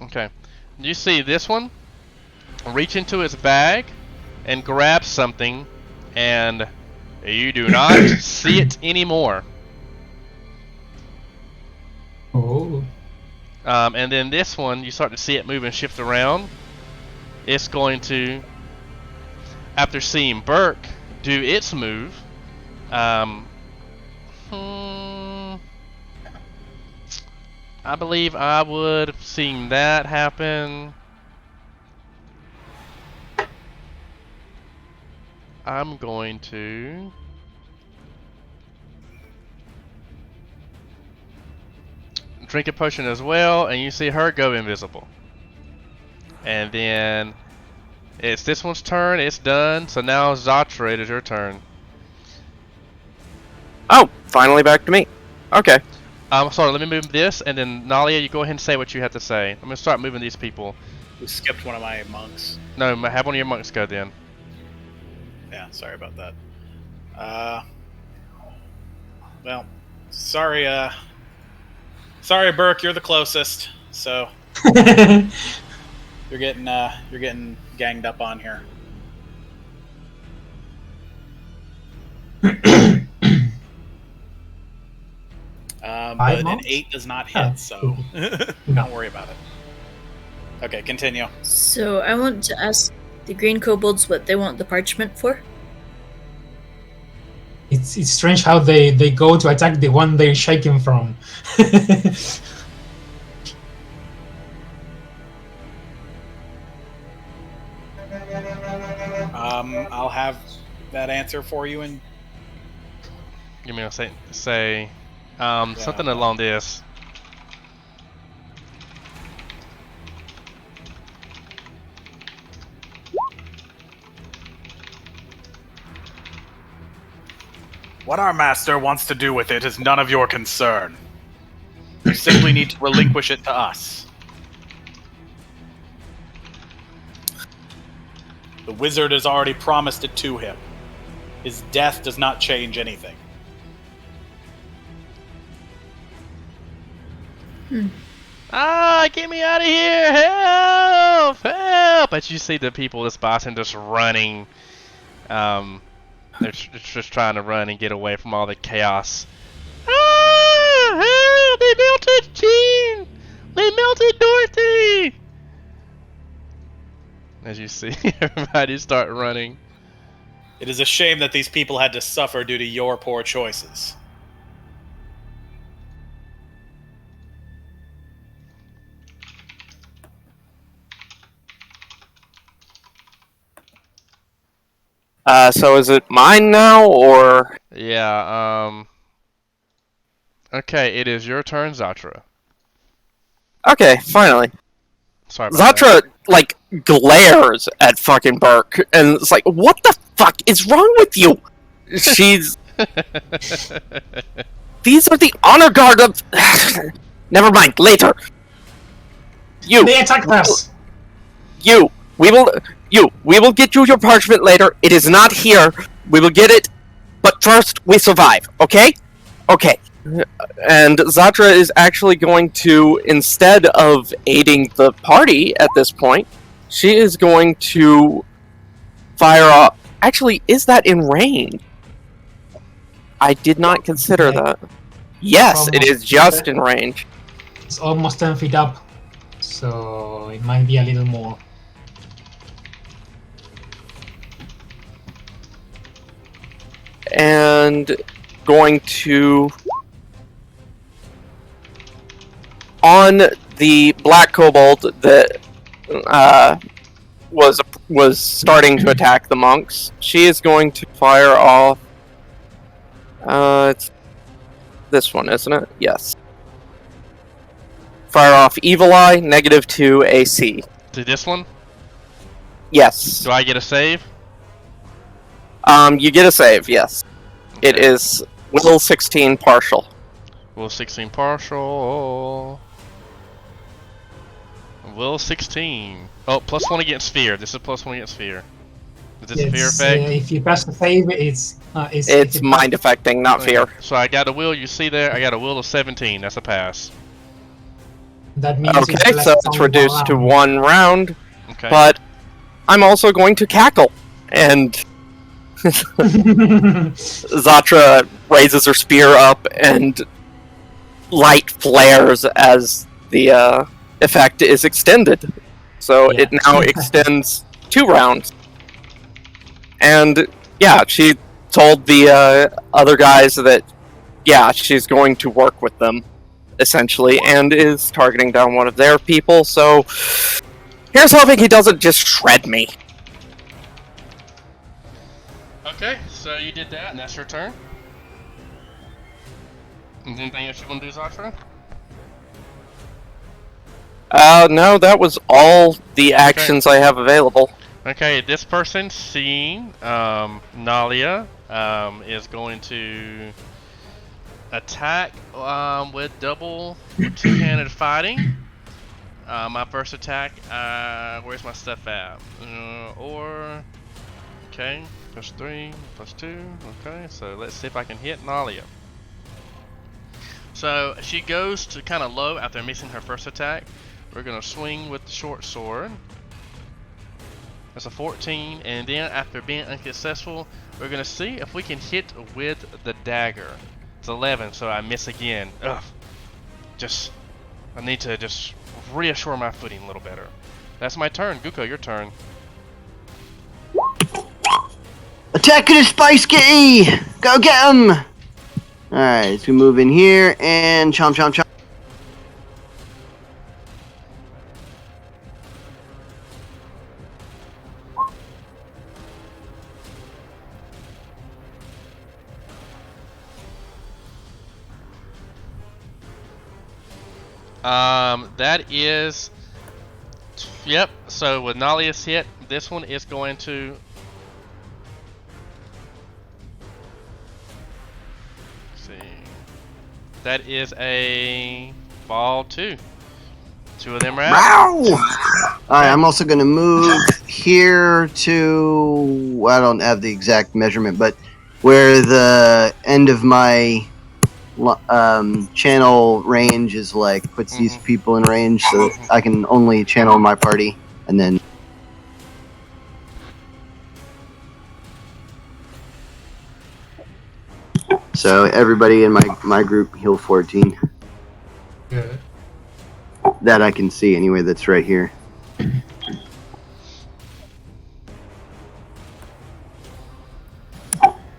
Okay. You see this one? Reach into his bag and grab something, and you do not see it anymore. Oh. And then this one, you start to see it move and shift around. It's going to, after seeing Burke do its move, I believe I would have seen that happen. I'm going to... drink a potion as well, and you see her go invisible. And then it's this one's turn, it's done, so now Zatra, it is your turn. Oh, finally back to me. Okay. Sorry, let me move this, and then Nalia, you go ahead and say what you have to say. I'm gonna start moving these people. You skipped one of my monks. No, have one of your monks go then. Yeah, sorry about that. Well, sorry, sorry, Burke, you're the closest, so you're getting ganged up on here. But an 8 does not hit, so don't worry about it. Okay, continue. So I want to ask the green kobolds what they want the parchment for. It's strange how they go to attack the one they're shaking from. I'll have that answer for you in... Give me a say something along this. What our master wants to do with it is none of your concern. You simply need to relinquish it to us. The wizard has already promised it to him. His death does not change anything. Ah, get me out of here! Help! Help! But you see the people that's bossing just running. They're just trying to run and get away from all the chaos. Ah! Help! They melted Jean! They melted Dorothy! As you see, everybody start running. It is a shame that these people had to suffer due to your poor choices. So is it mine now, or? Yeah, okay, it is your turn, Zatra. Okay, finally. Sorry about Zatra, like, glares at fucking Burke, and it's like, what the fuck is wrong with you? She's... that. These are the honor guard of... Never mind, later. They attacked us! We will get you your parchment later. It is not here. We will get it, but first we survive, okay? Okay. And Zatra is actually going to, instead of aiding the party at this point, she is going to fire off... Actually, is that in range? I did not consider that. Yes, it is just in range. It's almost 10 feet up, so it might be a little more. And going to... On the black kobold that was starting to attack the monks, she is going to fire off... it's this one, isn't it? Yes. Fire off Evil Eye, -2 AC. To this one? Yes. Do I get a save? You get a save, yes. Okay. It is Will 16 partial. Will 16 partial. Will 16. Oh, +1 against fear. This is +1 against fear. Is this a fear effect? If you pass the save, it's It's mind affecting, not fear. So I got a will, you see there, I got a will of 17. That's a pass. That means Okay, so it's only reduced to one 1 round, Okay. but I'm also going to cackle. And round. Zatra raises her spear up, and light flares as the effect is extended. So Yeah. it now extends 2 rounds. And yeah, she told the other guys that, yeah, she's going to work with them essentially, and is targeting down one of their people, so here's hoping he doesn't just shred me. Okay, so you did that, and that's your turn. Anything else you want to do, Zatra? No, that was all the actions I have available. Okay, this person, seeing Nalia, is going to attack with double two-handed fighting. My first attack, where's my stuff at? Okay, +3, +2, okay, so let's see if I can hit Nalia. So she goes to kind of low after missing her first attack. We're going to swing with the short sword. That's a 14, and then after being unsuccessful, we're going to see if we can hit with the dagger. It's 11, so I miss again. Ugh. I need to just reassure my footing a little better. That's my turn. Guko, your turn. Attack of the Spice Kitty! Go get him! Alright, so we move in here and chomp chomp chomp. That is, yep, so with Nalia's hit, this one is going to, let's see, that is a ball 2. 2 of them are out. Wow! Alright, I'm also gonna move here to, I don't have the exact measurement, but where the end of my channel range is like puts these people in range, so I can only channel my party, and then so everybody in my group heal 14 Good. that I can see anyway. That's right here.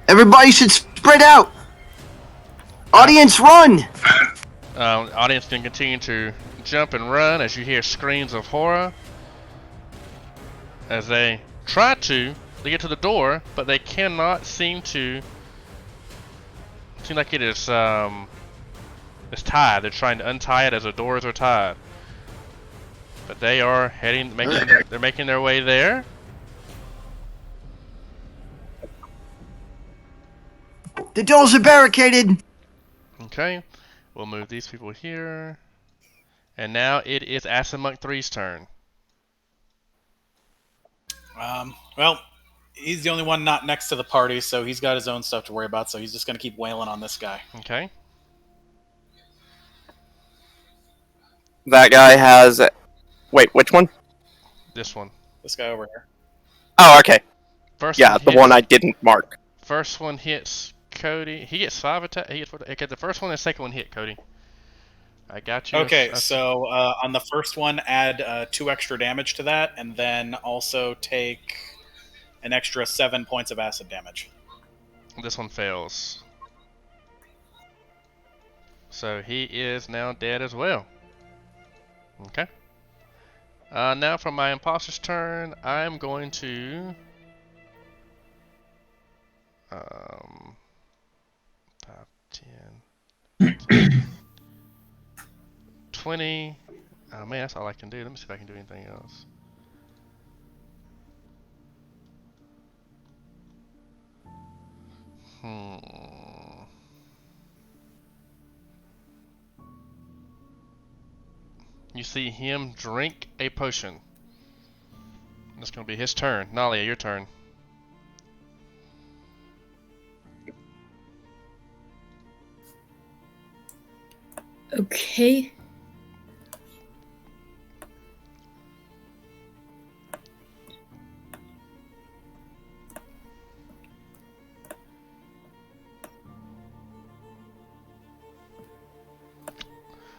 Everybody should spread out. Audience, run! Audience can continue to jump and run as you hear screams of horror as they try to get to the door, but they cannot seem to. Seem like it is it's tied. They're trying to untie it as the doors are tied, but they are they're making their way there. The doors are barricaded. Okay, we'll move these people here. And now it is Acid Monk 3's turn. Well, he's the only one not next to the party, so he's got his own stuff to worry about, so he's just going to keep wailing on this guy. Okay. That guy has... Wait, which one? This one. This guy over here. Oh, okay. First Yeah, one the hits, one I didn't mark. First one hits Cody. He gets 5 attack. He gets okay. The first one and the second one hit Cody. I got you. Okay, so on the first one, add 2 extra damage to that, and then also take an extra 7 points of acid damage. This one fails. So he is now dead as well. Okay. Now for my imposter's turn, I'm going to 5, 10, 20. Oh man, that's all I can do. Let me see if I can do anything else. You see him drink a potion. It's going to be his turn. Nalia, your turn. Okay.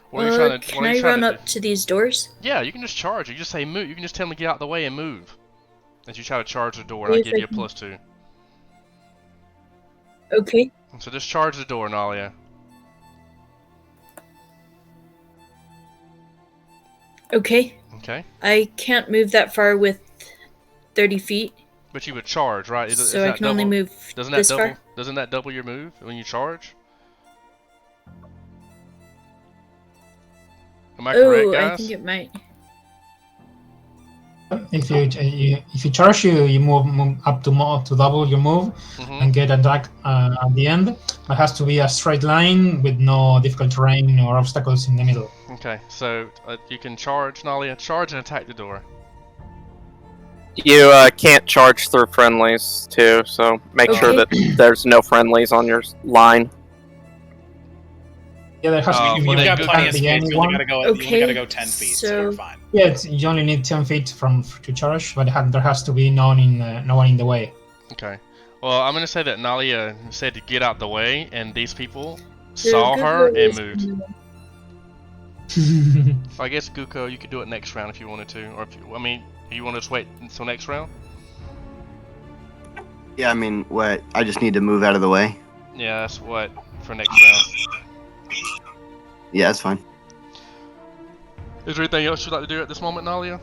What are you trying to? Can I run up to these doors? Yeah, you can just charge. You just say move. You can just tell him to get out of the way and move. As you try to charge the door, and I give you a +2. Okay. So just charge the door, Nalia. Okay. Okay. I can't move that far with 30 feet, But you would charge, right? so I can only move Doesn't that this double? far. Doesn't that double your move when you charge? Am I correct, Oh, I guys? think it might. If you charge, you move up to double your move Mm-hmm. and get a drag at the end. It has to be a straight line with no difficult terrain or obstacles in the middle. Okay, so you can charge, Nalia, charge and attack the door. You can't charge through friendlies too, so make sure Okay. that there's no friendlies on your line. Yeah, there has Oh, to You've be. well, got then plenty of the space. end You one. only gotta go 10 feet, so you're fine. Yeah, you only need 10 feet to charge, but there has to be no one in the way. Okay. Well, I'm gonna say that Nalia said to get out the way, and these people So saw her Google and is- moved. So I guess Guko, you could do it next round if you wanted to, or you want to just wait until next round? Yeah, I mean, what? I just need to move out of the way. Yeah, that's what for next round. Yeah, that's fine. Is there anything else you'd like to do at this moment, Nalia?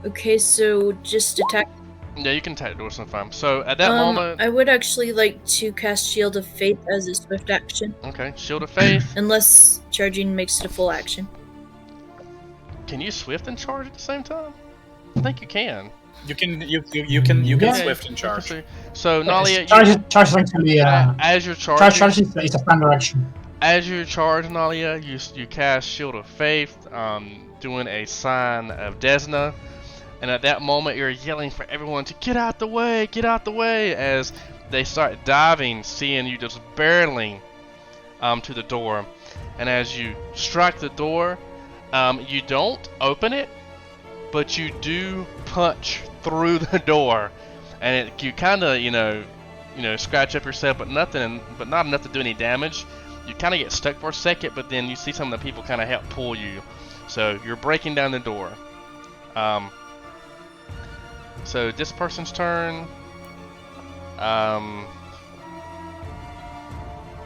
Okay, so just attack. Yeah, you can attack the door sometime. So at that moment, I would actually like to cast Shield of Faith as a swift action, okay, Shield of Faith. unless charging makes it a full action. Can you swift and charge at the same time? I think you can. You can Yeah. swift and charge. So Nalia, Charge is actually as you're charging, charge is a standard action. as you charge, Nalia, you cast Shield of Faith, doing a sign of Desna, and at that moment you're yelling for everyone to get out the way, as they start diving, seeing you just barreling to the door, and as you strike the door, you don't open it, but you do punch through the door, and you kind of scratch up yourself, but not enough to do any damage. You kind of get stuck for a second, but then you see some of the people kind of help pull you, so you're breaking down the door. So this person's turn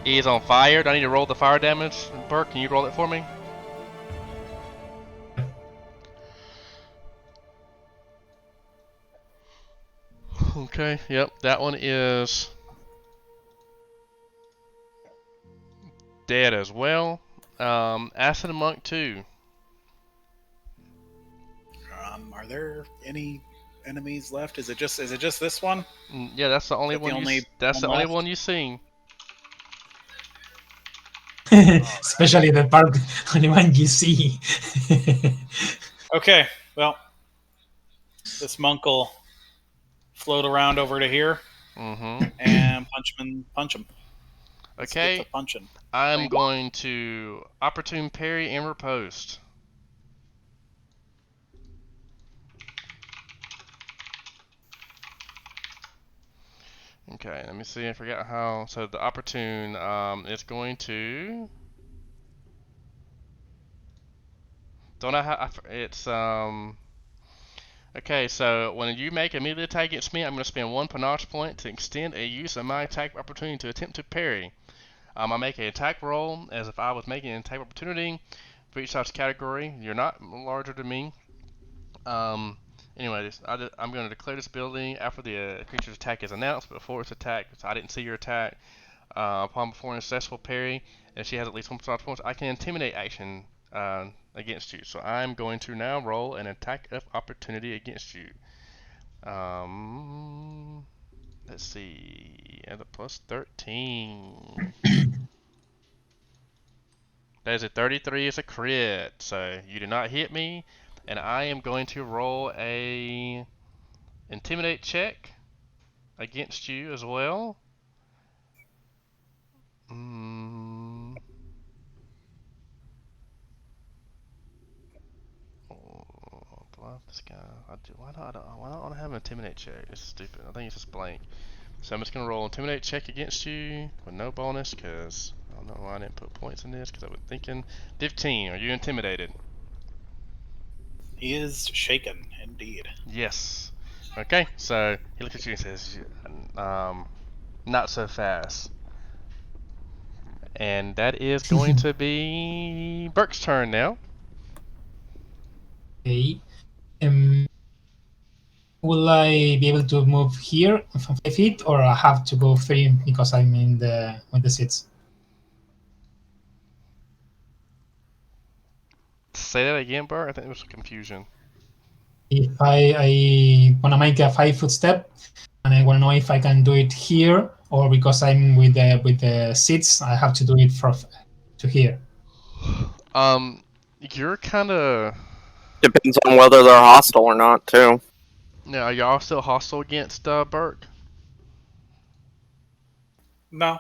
is on fire. Do I need to roll the fire damage? Burke, can you roll it for me? Okay, yep, that one is dead as well. Acid Monk 2. Are there any enemies left? Is it just this one? Yeah, that's the only Is that the one. only That's the one only left? one you've seen. Especially the part only one you see. Okay, well, this monk will float around over to here Mm-hmm. and punch him. Let's get Okay, to punching. I'm going to opportune parry and riposte. Okay, let me see. I forgot how. So the opportune is going to. Don't I have? It's Okay, so when you make a melee attack against me, I'm going to spend 1 panache point to extend a use of my attack opportunity to attempt to parry. I make an attack roll as if I was making an attack opportunity for each type's category. You're not larger than me. Anyway, I'm going to declare this ability after the creature's attack is announced, but before its attack, so I didn't see your attack. Upon performing a successful parry, and she has at least 1 panache points, I can intimidate action against you. So I'm going to now roll an attack of opportunity against you. Let's see, at a plus 13. That is a 33 is a crit, so you did not hit me, and I am going to roll a intimidate check against you as well. This guy. Why not want to have an intimidate check? It's stupid. I think it's just blank. So I'm just gonna roll intimidate check against you with no bonus because I don't know why I didn't put points in this because I was thinking 15. Are you intimidated? He is shaken, indeed. Yes. Okay. So he looks at you and says, "Not so fast." And that is going to be Burke's turn now. Okay. Will I be able to move here from 5 feet, or I have to go 3 because I'm in the with the seats? Say that again, Bert. I think there was some confusion. If I want to make a 5-foot step, and I want to know if I can do it here, or because I'm with the seats, I have to do it from to here. You're kind of. Depends on whether they're hostile or not, too. Now, are y'all still hostile against Burke? No,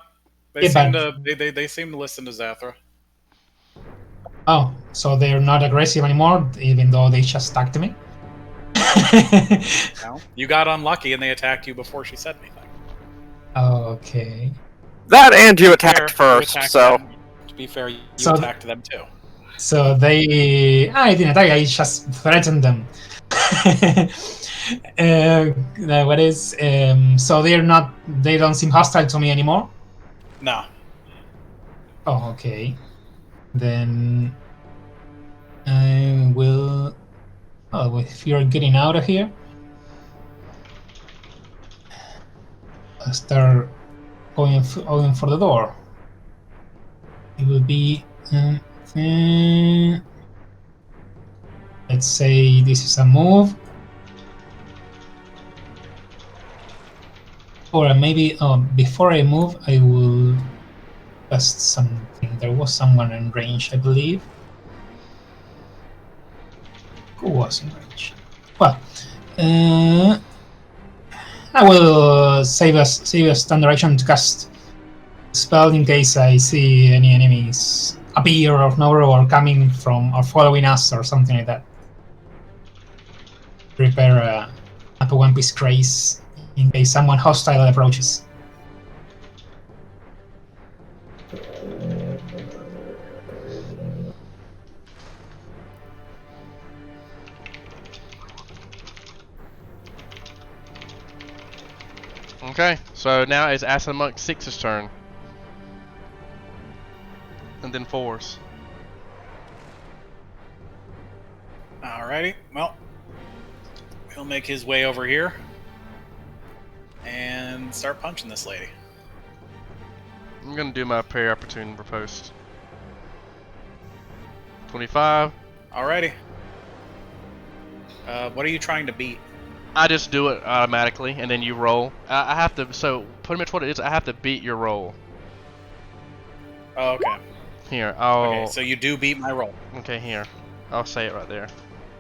they Yeah, seem but- to they seem to listen to Zathra. Oh, so they're not aggressive anymore, even though they just attacked me. No, you got unlucky and they attacked you before she said anything. Okay. That and you attacked Fair, you first, attacked so... them. To be fair, you So- attacked them too. So I didn't attack. I just threatened them. What is? So they're not. They don't seem hostile to me anymore. No. Oh, okay. Then I will. Oh, if you're getting out of here, I'll start going for the door. It will be. Let's say this is a move. Or maybe before I move, I will test something. There was someone in range, I believe. Who was in range? Well, I will save a standard action to cast a spell in case I see any enemies appear or nowhere or coming from or following us or something like that. Prepare a One Piece Grace in case someone hostile approaches. Okay, so now it's Acid Monk 6's turn. And then 4's. Alrighty. Well, he'll make his way over here and start punching this lady. I'm gonna do my parry opportunity riposte. 25. Alrighty. What are you trying to beat? I just do it automatically, and then you roll. I have to, so pretty much what it is, I have to beat your roll. Oh, okay. Here, I'll... Okay, so you do beat my roll. Okay, here. I'll say it right there.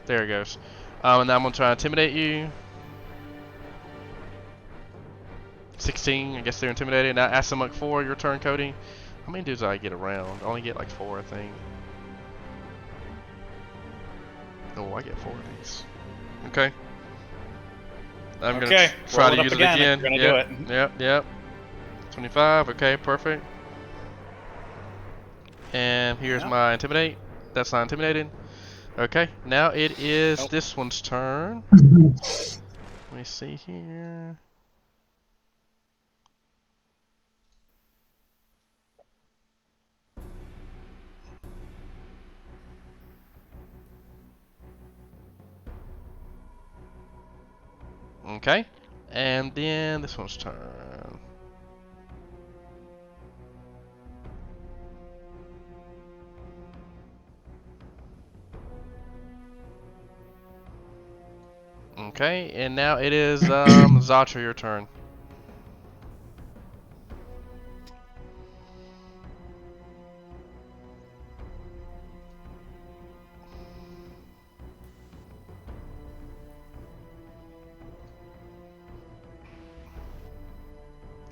There it goes. And now I'm gonna try to intimidate you. 16, I guess they're intimidated. Now Acid Monk 4, your turn, Cody. How many dudes do I get around? I only get like 4, I think. Oh, I get 4 of these. Okay. I'm Okay, gonna try roll to it use up it again again. if you're gonna do it. Yep. 25, okay, perfect. And here's Yeah. my intimidate. That's not intimidated. Okay, now it is Nope. this one's turn. Let me see here. Okay, and then this one's turn. Okay, and now it is Zatra, your turn.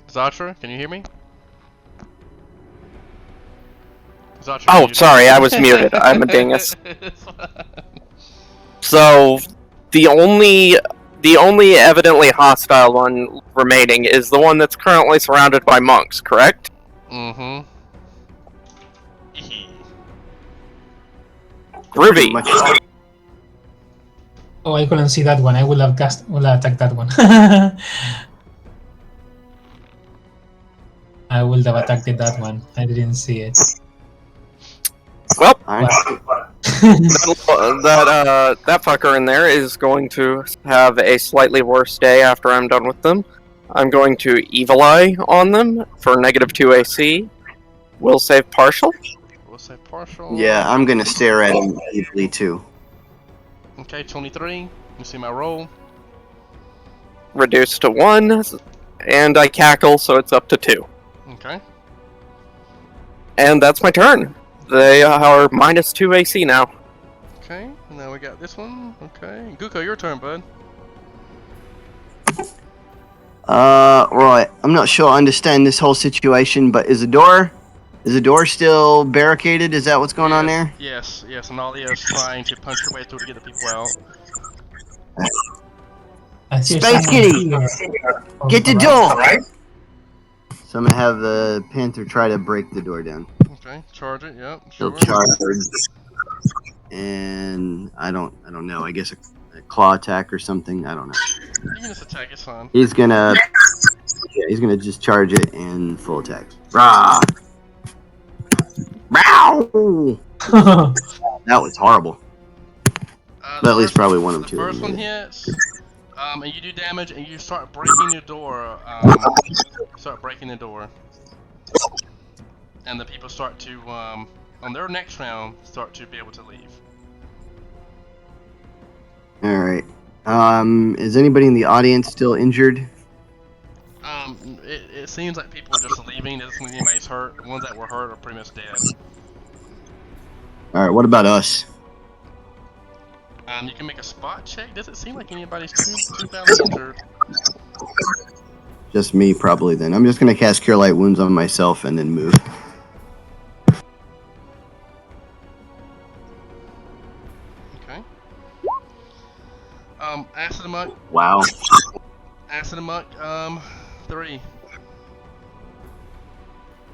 Zatra, can you hear me? Zatra, Oh, you- sorry, I was muted. I'm a dingus. So, the only evidently hostile one remaining is the one that's currently surrounded by monks, correct? Mm-hmm. Pretty Groovy. much. Oh, I couldn't see that one. I will have attacked that one. I would have attacked that one. I didn't see it. Well, Alright. that fucker in there is going to have a slightly worse day after I'm done with them. I'm going to Evil Eye on them for -2 AC. Will save partial. We'll say partial. Yeah, I'm gonna stare at him evilly too. Okay, 23. You see my roll. Reduced to 1, and I cackle, so it's up to 2. Okay. And that's my turn. They are -2 AC now. Okay, and now we got this one. Okay. Guko, your turn, bud. Right. I'm not sure I understand this whole situation, but is the door still barricaded? Is that what's going on there? Yes, and Alia is trying to punch her way through to get the people out. I see Space someone Kitty! here. Get the Alright. door! So I'm gonna have the Panther try to break the door down. Okay, charge it. Yep, He'll sure. charge. And I don't know. I guess a claw attack or something. I don't know. You can just attack. It's fine. He's gonna just charge it and full attack. Rah! Bow! That was horrible. But at least probably one of them The two. first one hits, and you do damage, and you start breaking your door. Start breaking the door, and the people start to, on their next round, start to be able to leave. All right. Is anybody in the audience still injured? It seems like people are just leaving. Doesn't seem like anybody's hurt. The ones that were hurt are pretty much dead. All right. What about us? You can make a spot check. Does it seem like anybody's too badly injured? Just me, probably. Then I'm just gonna cast Cure Light Wounds on myself and then move. Okay. Acid Amok. Wow. Acid Amok. 3.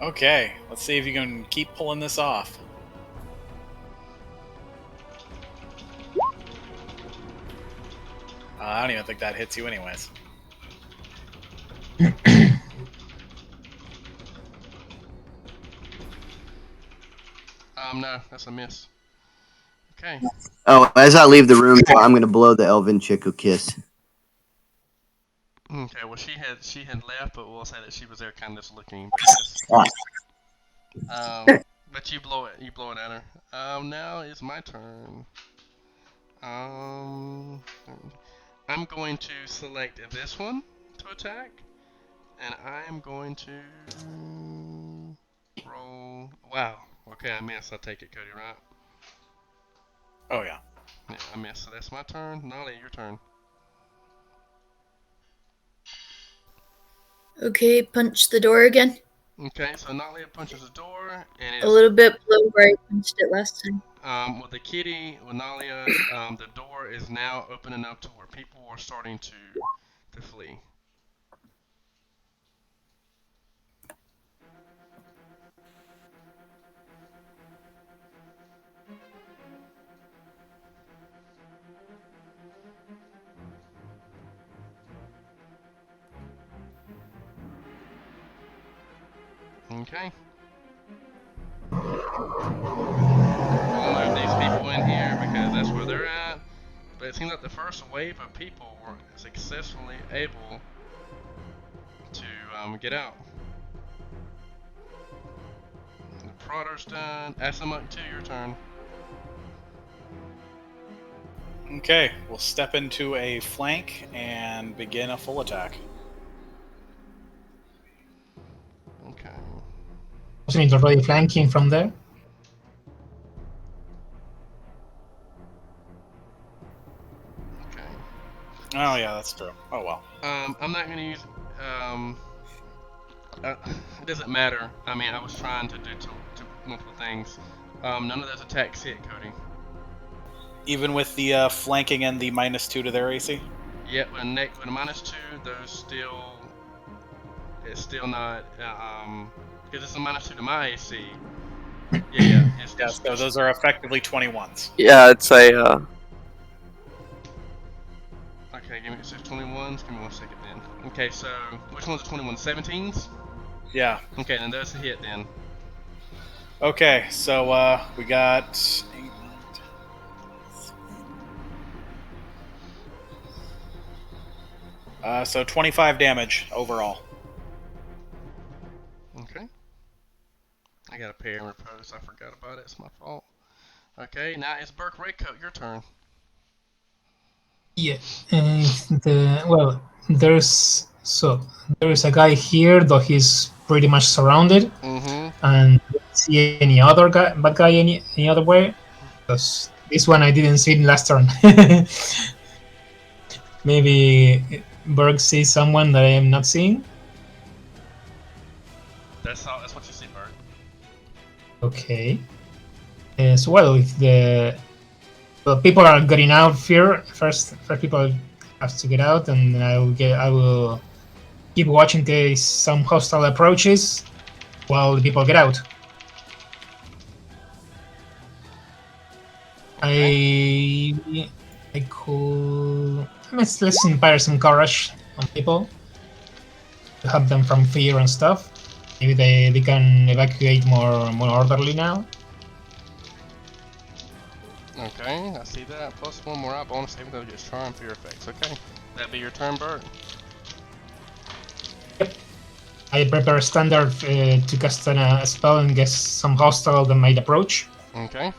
Okay, let's see if you can keep pulling this off. I don't even think that hits you anyways. No, that's a miss. Okay. Oh, as I leave the room, I'm gonna blow the Elven chick a kiss. Okay. Well, she had left, but we'll say that she was there, kind of just looking. But you blow it at her. Now it's my turn. I'm going to select this one to attack, and I am going to roll. Wow. Okay, I missed. I'll take it, Cody. Right? Oh yeah. Yeah, I missed. So that's my turn. Nolly, your turn. Okay, punch the door again. Okay, so Nolly punches the door, and it's A little bit below where I punched it last time. with the kitty, with Nalia, the door is now open enough to where people are starting to flee. Okay. We'll move these people in here because that's where they're at. But it seems like the first wave of people were successfully able to get out. The Prodder's done. Asimuk 2, your turn. Okay, we'll step into a flank and begin a full attack. Okay. Wasn't it already flanking from there? Okay. Oh yeah, that's true. Oh well. I'm not gonna use. It doesn't matter. I mean, I was trying to do two multiple things. None of those attacks hit, Cody. Even with the flanking and the -2 to their AC? Yep, with a -2, those still. It's still not. Because it's a -2 to my AC. Yeah. Yeah, so those are effectively 21s. Yeah, it's a. Okay, give me 21s. Give me 1 second then. Okay, so which one's the 21? 17s? Yeah. Okay, then those hit then. Okay, so we got 8, 9, 10, So 25 damage overall. Okay. I got a pair in repose. I forgot about it. It's my fault. Okay, now it's Burke Redcoat. Your turn. Yeah. There's a guy here, though he's pretty much surrounded, Mm-hmm. and don't see any other guy, bad guy any other way. Because this one I didn't see last turn. Maybe Berg sees someone that I am not seeing. That's what you see, Burke. Okay. So well, if the people are getting out here first people have to get out, and I will keep watching in case some hostile approaches while the people get out. I could let's inspire some courage on people to help them from fear and stuff. Maybe they can evacuate more orderly now. Okay, I see that. Plus one more out bonus saving throw against charm fear effects. Okay, that'd be your turn, Burke. I prepare a standard to cast a spell and guess some hostile that might approach. Okay.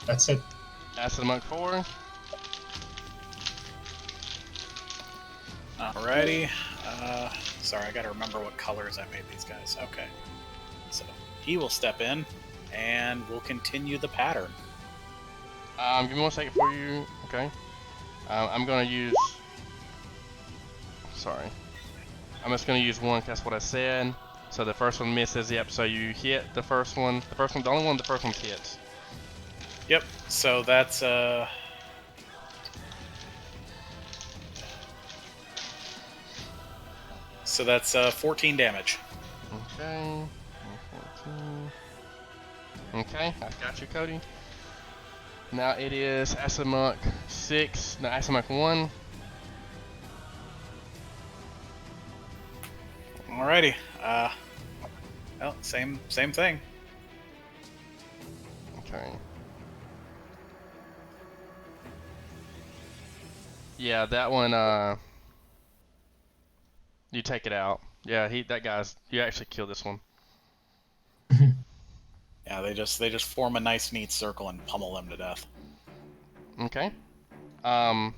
That's it. Acid Monk 4. Alrighty. Sorry, I gotta remember what colors I made these guys. Okay. So he will step in, and we'll continue the pattern. Give me 1 second for you. Okay. I'm gonna use. Sorry. I'm just gonna use one. That's what I said. So the first one misses. Yep. So you hit the first one. The only one. The first one hits. Yep. So that's So that's 14 damage. Okay. 14. Okay, I got you, Cody. Now it is Acid Monk 6. No, Acid Monk 1. Alrighty. Well, same thing. Okay. Yeah, that one. You take it out. Yeah, you actually killed this one. Yeah, they just form a nice, neat circle and pummel them to death. Okay. At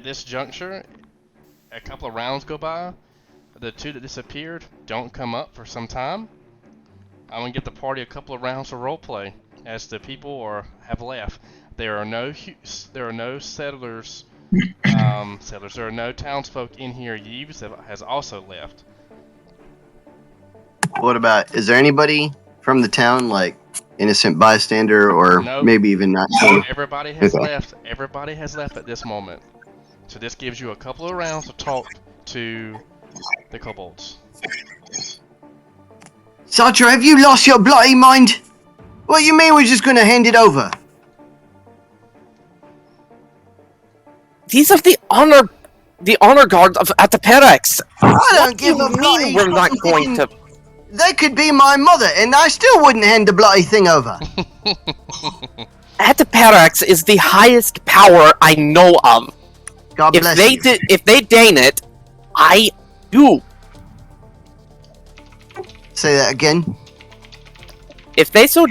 this juncture, a couple of rounds go by. The two that disappeared don't come up for some time. I'm gonna give the party a couple of rounds of roleplay as the people have left. There are no settlers. There are no townsfolk in here. Yves has also left. What about? Is there anybody from the town, like innocent bystander, or Nope. maybe even not? So, Everybody has Okay. left. Everybody has left at this moment. So this gives you a couple of rounds to talk to the kobolds. Sartre, have you lost your bloody mind? What do you mean we're just gonna hand it over? These are the honor guard at the Perex. I What don't do you give a mean bloody we're not fucking going to? They could be my mother, and I still wouldn't hand the bloody thing over. At the Perex is the highest power I know of. God bless you. If they deign it, I do. Say that again. If they so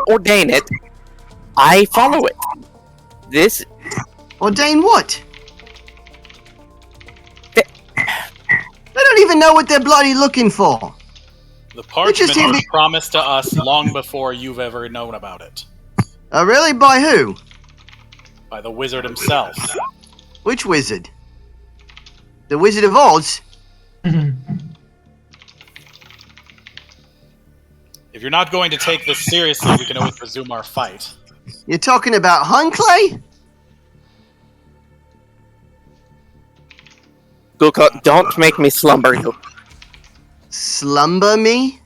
ordain it, I follow it. This Ordain what? Th- They don't even know what they're bloody looking for. The just parchment hear was me- promised to us long before you've ever known about it. Really? By who? By the wizard himself. Which wizard? The Wizard of Oz? If you're not going to take this seriously, we can always resume our fight. You're talking about Hunclay? Gulka, don't make me slumber you. Slumber me?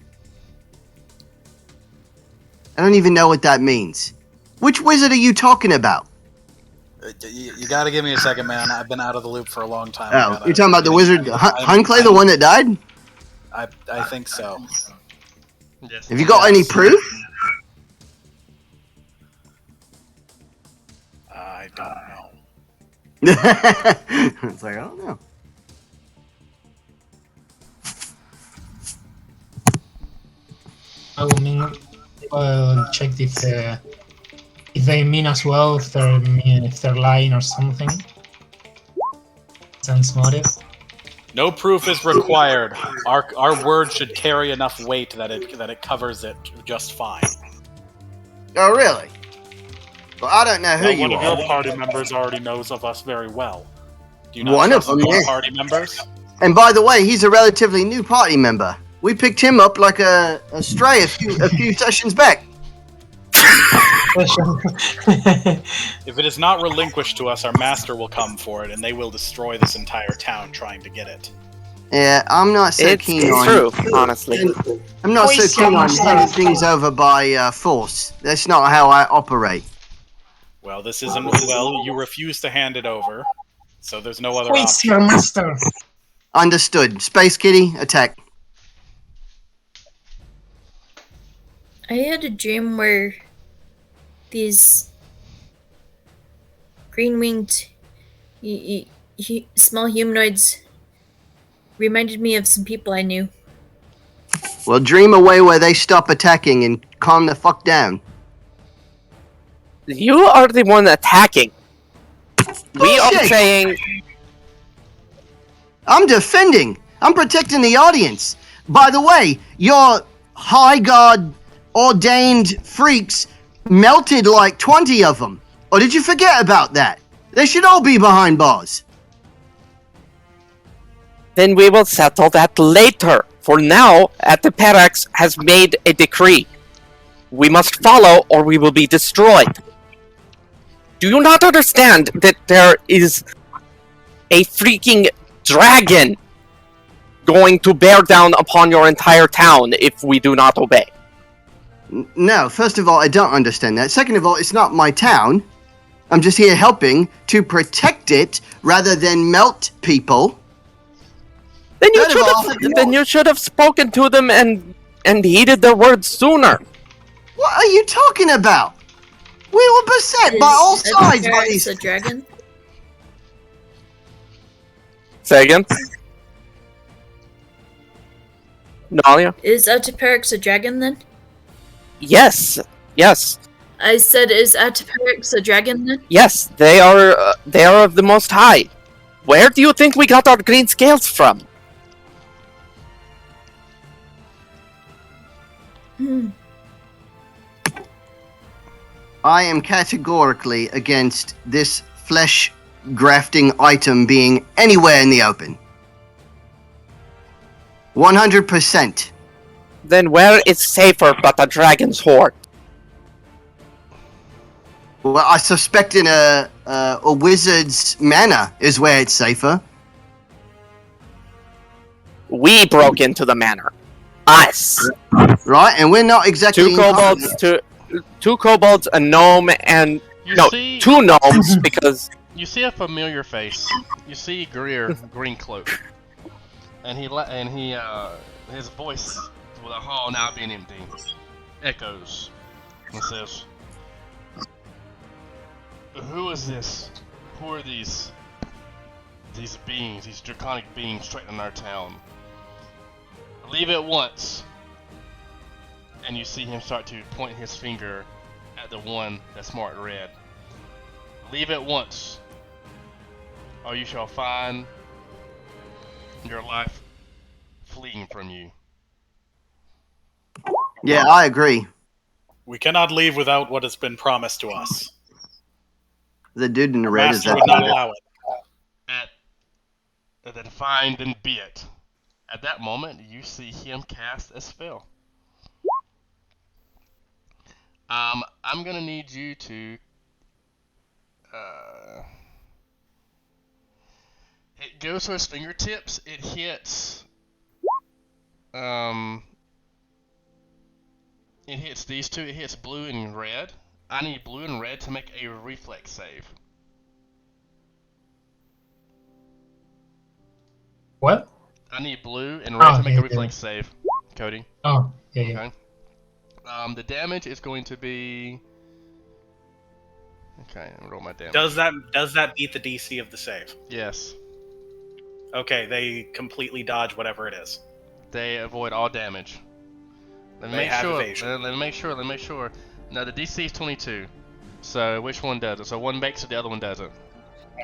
I don't even know what that means. Which wizard are you talking about? You gotta give me a second, man. I've been out of the loop for a long time. Oh, you're talking about the wizard Hunclay, the one that died? I think so. Yes. Have you got any proof? I don't know. It's like, I don't know. I will mean, well, check if they mean as well, if they're lying or something. Sense motive. No proof is required. Our word should carry enough weight that it covers it just fine. Oh, really? Well, I don't know who Well, you one of are. your party members already knows of us very well. Do you not One of trust them, your yeah. party members? And by the way, he's a relatively new party member. We picked him up like a stray a few sessions back. If it is not relinquished to us, our master will come for it, and they will destroy this entire town trying to get it. Yeah, I'm not so It's keen on. true, honestly. I'm not so Voice keen on master. handing things over by force. That's not how I operate. Well, this isn't. Well, you refuse to hand it over, so there's no other Wait, option. your master. Understood. Space Kitty, attack. I had a dream where these green-winged small humanoids reminded me of some people I knew. Well, dream away where they stop attacking and calm the fuck down. You are the one attacking. We are Bullshit! saying I'm defending. I'm protecting the audience. By the way, your high god ordained freaks melted like 20 of them. Or did you forget about that? They should all be behind bars. then we will settle that later. For now, Atiperax has made a decree. We must follow or we will be destroyed. Do you not understand that there is a freaking dragon going to bear down upon your entire town if we do not obey? No, first of all, I don't understand that. Second of all, it's not my town. I'm just here helping to protect it rather than melt people. Then you Third of should all, have. Then you should have spoken to them and heeded their words sooner. What are you talking about? We were beset by all sides by these. A dragon? Say again. Nalia? Is Ataperix a dragon then? Yes. Yes. I said, is Ataperix a dragon then? Yes. They are of the Most High. Where do you think we got our green scales from? I am categorically against this flesh grafting item being anywhere in the open. 100%. Then where is safer but a dragon's hoard? Well, I suspect in a wizard's manor is where it's safer. We broke into the manor. Us. Right? And we're not exactly... Two kobolds, a gnome, and... See, two gnomes, because... You see a familiar face. You see Greer, Greencloak, and his voice, with the hall now being empty, echoes and says, "Who is this? Who are these beings, these draconic beings threatening our town? Leave at once." And you see him start to point his finger at the one that's marked red. "Leave at once, or you shall find your life fleeing from you." Yeah, I agree. We cannot leave without what has been promised to us. The dude in the The red is master that. would not allow it. Then find and be it. At that moment, you see him cast a spell. I'm gonna need you to. It goes to his fingertips. It hits. It hits these two. It hits blue and red. I need blue and red to make a reflex save. What? I need blue and red Oh, to make yeah, a reflex save, Cody. Oh, yeah, yeah. Okay. The damage is going to be Okay, roll my damage. Does that beat the DC of the save? Yes. Okay, they completely dodge whatever it is. They avoid all damage. Let me They make have sure. evasion. Let me make sure. No, the DC is 22. So which one does it? So one makes it, the other one doesn't.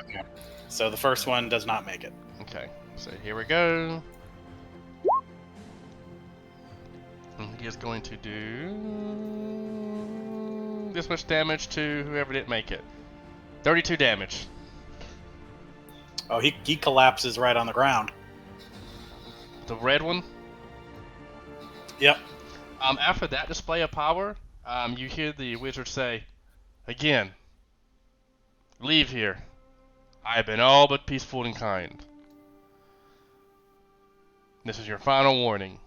Okay. So the first one does not make it. Okay. So here we go. And he is going to do this much damage to whoever didn't make it. 32 damage. Oh, he collapses right on the ground. The red one. Yep. After that display of power, you hear the wizard say, again, leave here. I have been all but peaceful and kind. This is your final warning.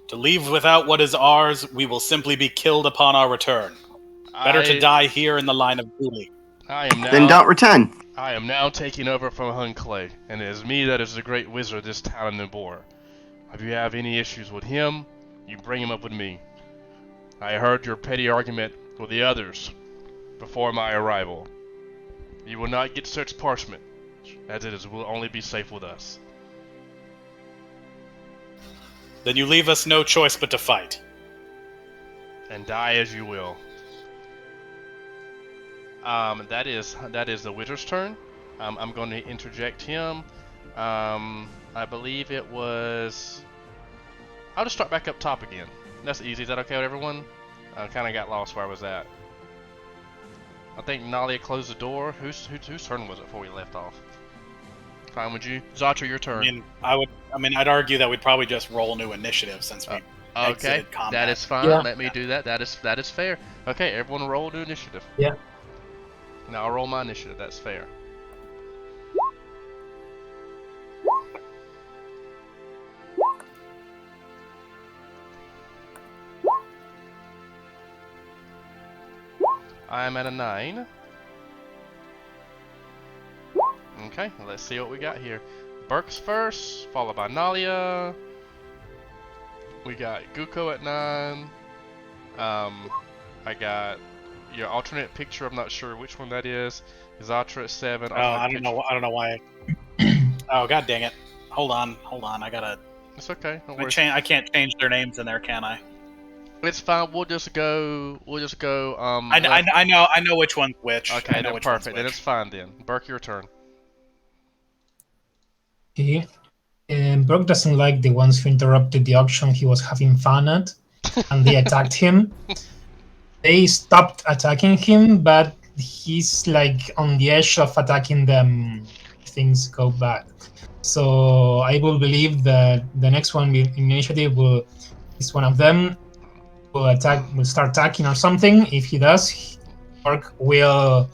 To leave without what is ours, we will simply be killed upon our return. Better to die here in the line of duty. I am now. Then don't return. I am now taking over from Hun Clay, and it is me that is the great wizard of this town in Nabor. If you have any issues with him, you bring him up with me. I heard your petty argument with the others before my arrival. You will not get such punishment, as it will only be safe with us. Then you leave us no choice but to fight. And die as you will. That is the wizard's turn. I'm going to interject him. I believe it was. I'll just start back up top again. That's easy. Is that okay with everyone? I kind of got lost where I was at. I think Nalia closed the door. Whose turn was it before we left off? Fine with you, Zatra, your turn. I'd argue that we'd probably just roll new initiative since we Okay, exited combat. that is fine. Yeah. Let me do that. That is fair. Okay, everyone roll new initiative. Yeah. Now I'll roll my initiative. That's fair. I am at a 9. Okay, let's see what we got here. Burke's first, followed by Nalia. We got Guko at 9. I got your alternate picture. I'm not sure which one that is. Zatra at 7. Oh, I don't know why. Oh, god dang it! Hold on. I gotta. It's okay. Don't worry. I can't change their names in there, can I? It's fine. We'll just go. I know which one's which. Okay, I know then which one's perfect. Then which. it's fine then. Burke, your turn. Okay. Brooke doesn't like the ones who interrupted the auction he was having fun at, and they attacked him. They stopped attacking him, but he's like on the edge of attacking them if things go bad. So I will believe that the next one in initiative is one of them will start attacking or something. If he does, Brooke will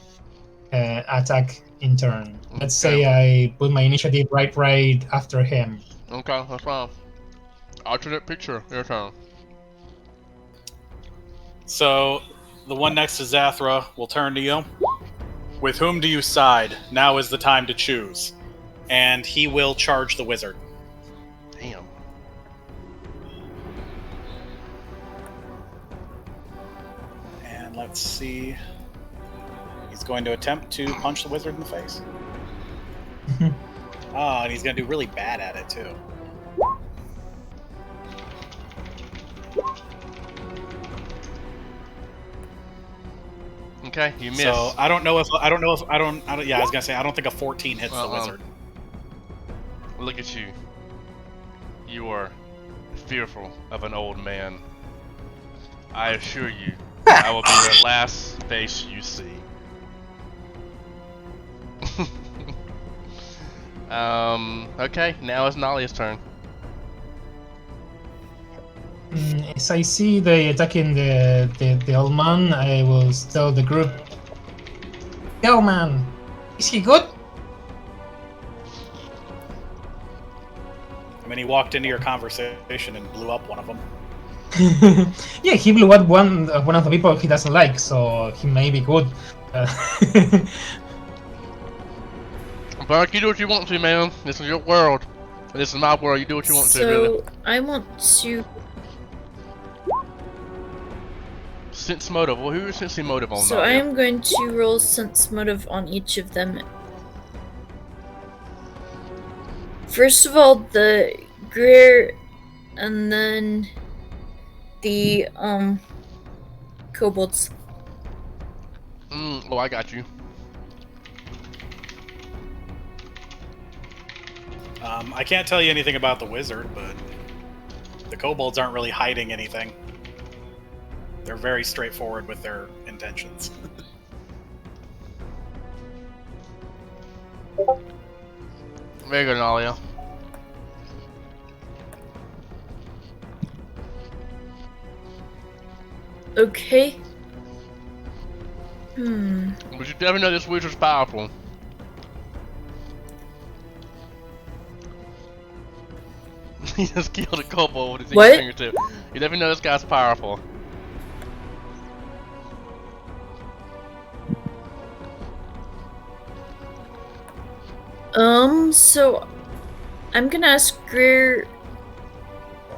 attack in turn. Let's say I put my initiative right after him. Okay, that's fine. Alternate picture, your turn. So, the one next to Zathra will turn to you. With whom do you side? Now is the time to choose. And he will charge the wizard. Damn. And let's see. He's going to attempt to punch the wizard in the face. Oh, and he's going to do really bad at it, too. Okay, you miss. So I don't know if yeah, I was gonna say I don't think a 14 hits the wizard. Look at you. You are fearful of an old man. I assure you, I will be the last face you see. Okay, now it's Nalia's turn. As I see they attacking the old man, I will tell the group, "The old man, is he good?" I mean, he walked into your conversation and blew up one of them. Yeah, he blew up one of the people he doesn't like, so he may be good. Burke, you do what you want to, man. This is your world. This is my world. You do what you want to, really. So I want to Sense motive. Well, who are sensing motive on? So I Nadia? am going to roll sense motive on each of them. First of all, the Greer, and then the kobolds. Oh, I got you. I can't tell you anything about the wizard, but the kobolds aren't really hiding anything. They're very straightforward with their intentions. Very good, Nalia. Okay. But you never know this wizard's powerful. He just killed a kobold with his What? fingertip. You never know this guy's powerful. So I'm gonna ask Greer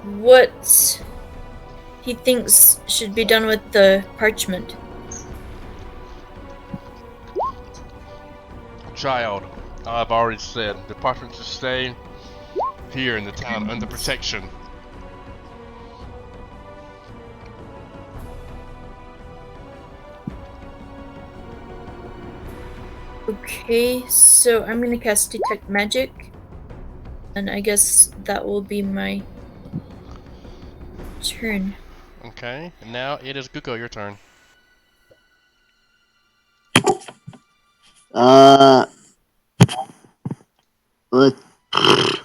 what he thinks should be done with the parchment. Child, I've already said the parchment should stay here in the town under protection. Okay, so I'm gonna cast Detect Magic, and I guess that will be my turn. Okay, and now it is Guko, your turn.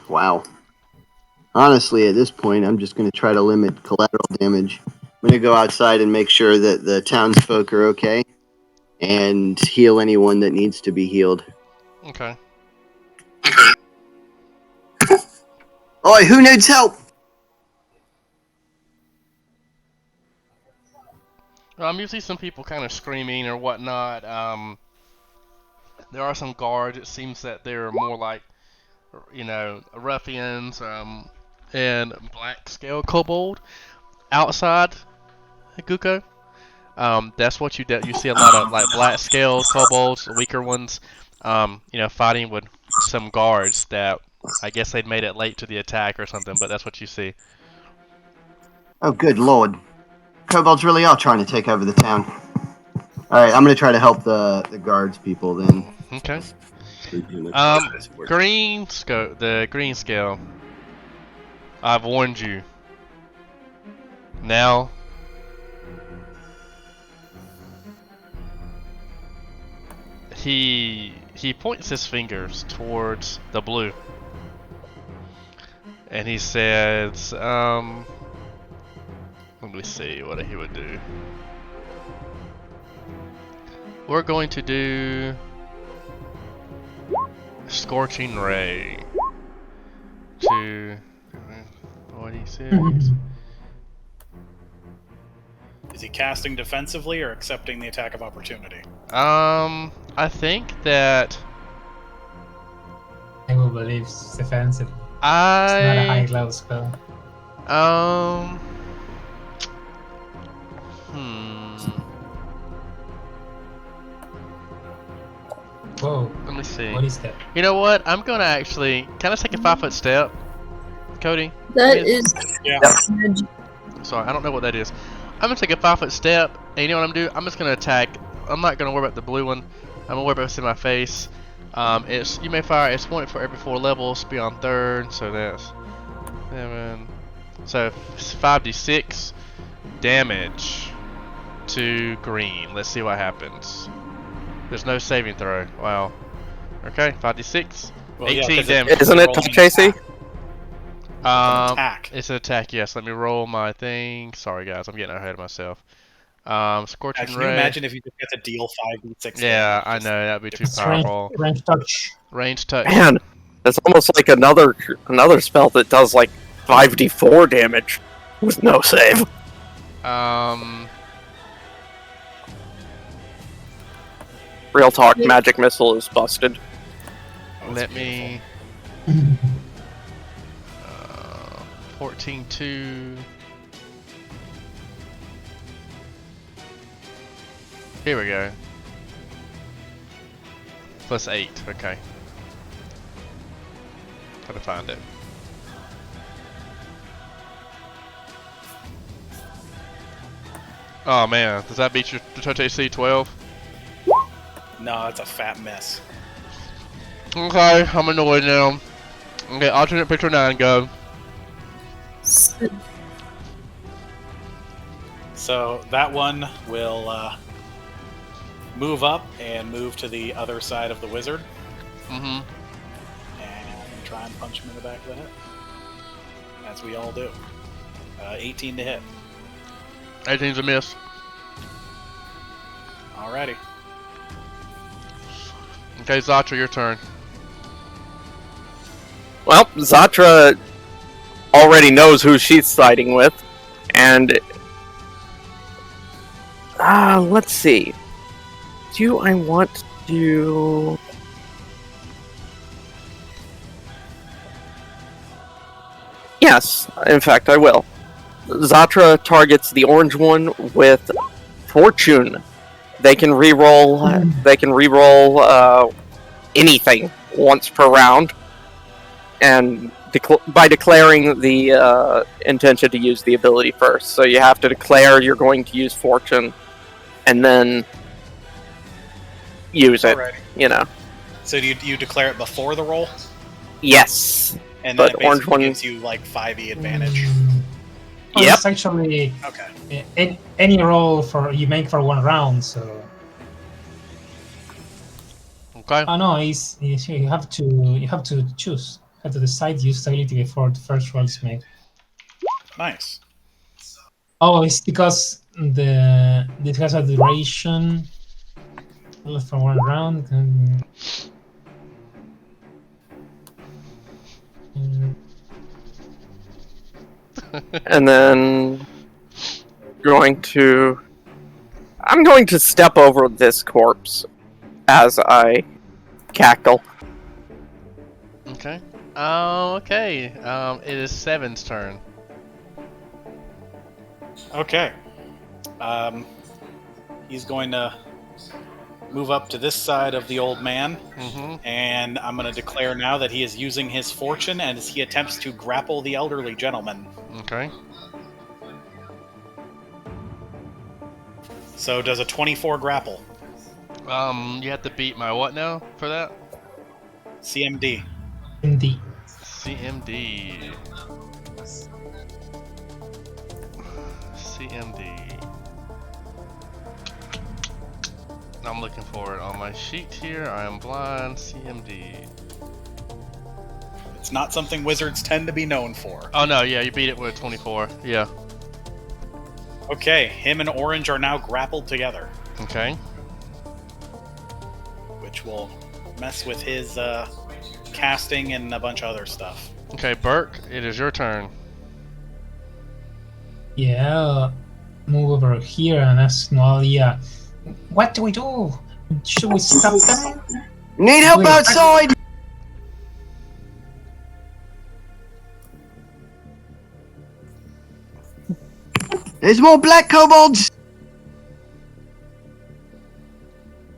Wow. Honestly, at this point, I'm just going to try to limit collateral damage. I'm going to go outside and make sure that the townsfolk are okay, and heal anyone that needs to be healed. Okay. Oi, who needs help? You see some people kind of screaming or whatnot. There are some guards. It seems that they're more like, ruffians, and black scale kobold outside Guko. That's what you see a lot of, like black scale kobolds, weaker ones, fighting with some guards that I guess they'd made it late to the attack or something, but that's what you see. Oh, good lord. Kobolds really are trying to take over the town. Alright, I'm going to try to help the guards people then. Okay. The green scale. I've warned you. Now, he points his fingers towards the blue, and he says, let me see what he would do. We're going to do Scorching Ray to 46. Is he casting defensively or accepting the attack of opportunity? I think that I will believe it's defensive. It's not a high level spell. Whoa. Let me see. What is that? You know what? I'm gonna actually. Can I take a 5-foot step, Cody? That is Yeah. magic. Sorry, I don't know what that is. I'm gonna take a 5-foot step, and you know what I'm gonna do? I'm just gonna attack. I'm not gonna worry about the blue one. I'm gonna worry about what's in my face. You may fire. It's one for every 4 levels. Be on 3rd, so that's 7. So 5d6 damage to green. Let's see what happens. There's no saving throw. Wow. Okay, 5d6. Well, yeah, 18 'cause damage. Isn't it rolling touch AC? attack. It's an attack, yes. Let me roll my thing. Sorry, guys, I'm getting ahead of myself. Scorching Can you Ray. imagine if you just get to deal 5d6 Yeah, damage? I Just- know that'd be too it's powerful. Range touch. Range touch. Man, it's almost like another spell that does like 5d4 damage with no save. Real talk, magic missile is busted. Let me. 14-2. Here we go. Plus 8, okay. Gotta find it. Oh man, does that beat your touch AC 12? No, it's a fat miss. Okay, I'm annoyed now. Okay, alternate picture 9, go. So, So that one will move up and move to the other side of the wizard. Mm-hmm. And try and punch him in the back of the head. As we all do. 18 to hit. 18's a miss. Alrighty. Okay, Zatra, your turn. Well, Zatra already knows who she's siding with, and let's see. Do I want to? Yes, in fact, I will. Zatra targets the orange one with Fortune. They can reroll. They can reroll anything once per round, and by declaring the intention to use the ability first. So you have to declare you're going to use Fortune, and then use it. Alrighty. You know. So do you declare it before the roll? Yes. And then But it orange basically one- gives you like 5e advantage. Well, Yep. It's actually Okay. any roll for you make for one round. So Okay. oh no, you have to choose. You have to decide use ability before the first roll is made. Nice. Oh, it's because this has a duration for one round. And then I'm going to step over this corpse as I cackle. Okay. Okay. It is 7's turn. Okay. He's going to move up to this side of the old man, Mm-hmm. and I'm going to declare now that he is using his fortune as he attempts to grapple the elderly gentleman. Okay. So does a 24 grapple. You have to beat my what now for that? CMD. Indeed. CMD. CMD. I'm looking for it on my sheet here. I am blind. CMD. It's not something wizards tend to be known for. Oh no, yeah, you beat it with 24. Yeah. Okay, him and Orange are now grappled together, Okay. which will mess with his casting and a bunch of other stuff. Okay, Burke, it is your turn. Yeah, move over here and ask Noalia, what do we do? Should we stop them? Need help Wait, outside! There's more black kobolds!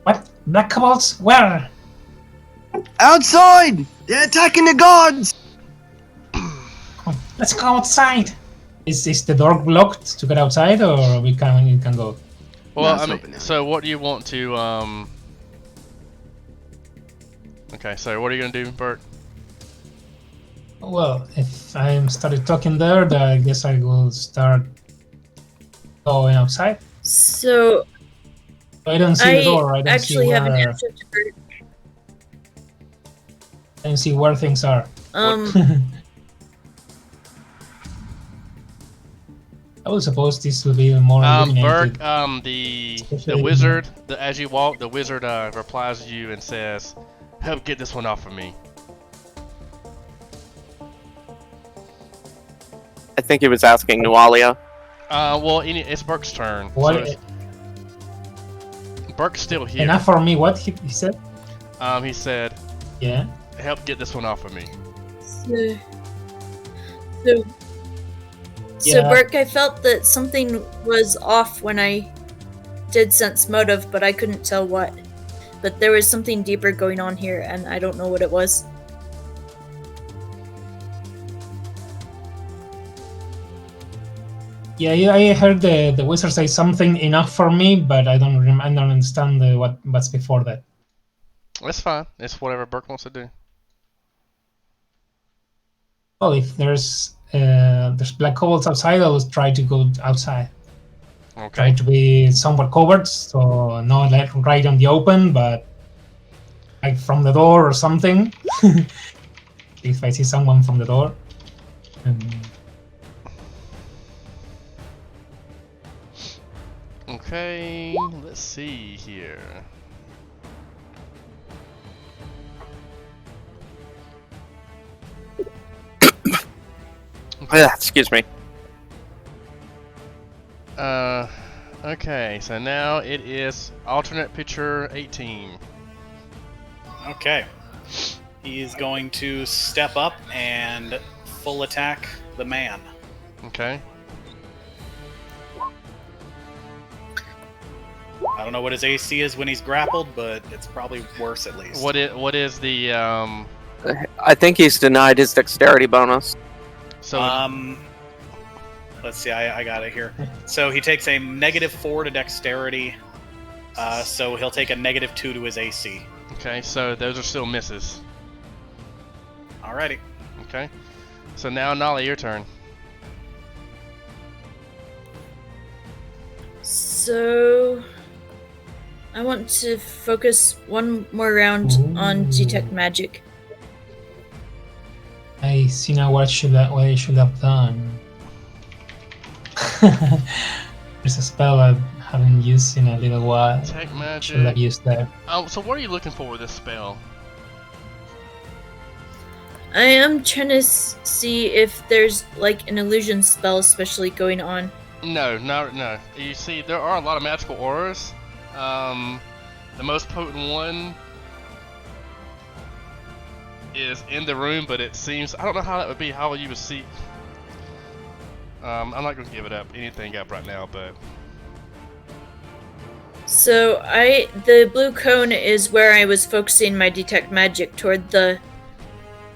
What? Black kobolds? Where? Outside! They're attacking the guards! Come on, let's go outside. Is the door blocked to get outside, or we can go? Well, it's I mean, open now. so what do you want to, Okay, so what are you gonna do, Bert? Well, if I started talking there, then I guess I will start going outside. so I don't see the I door. I don't actually see have an where. answer to Bert. I don't see where things are. I would suppose this will be more illuminated. Burke, the Especially- wizard, as you walk, the wizard replies to you and says, "Help get this one off of me." I think he was asking Nualia. Well, it's Burke's turn. What? So Burke's still here. Enough for me. What he said? He said, Yeah. "Help get this one off of me." So Yeah. Burke, I felt that something was off when I did sense motive, but I couldn't tell what. But there was something deeper going on here, and I don't know what it was. Yeah, I heard the wizard say something enough for me, but I don't understand what's before that. That's fine. It's whatever Burke wants to do. Well, if there's black kobolds outside, I'll try to go outside. Okay. Try to be somewhat covered, so not like right on the open, but like from the door or something. If I see someone from the door. Okay, let's see here. Excuse me. Okay, so now it is alternate picture 18. Okay. He's going to step up and full attack the man. Okay. I don't know what his AC is when he's grappled, but it's probably worse at least. What is the I think he's denied his dexterity bonus. so Let's see, I got it here. So he takes a -4 to dexterity, so he'll take a -2 to his AC. okay, so those are still misses. Alrighty. Okay. So now Nolly, your turn. So I want to focus one more round on detect magic. I see now what I should have done. There's a spell I haven't used in a little while. Detect Should have magic. used that. So what are you looking for with this spell? I am trying to see if there's like an illusion spell especially going on. No. You see, there are a lot of magical auras. The most potent one is in the room, but it seems, I don't know how that would be, how you would see. I'm not going to give it up anything up right now, but So the blue cone is where I was focusing my detect magic toward the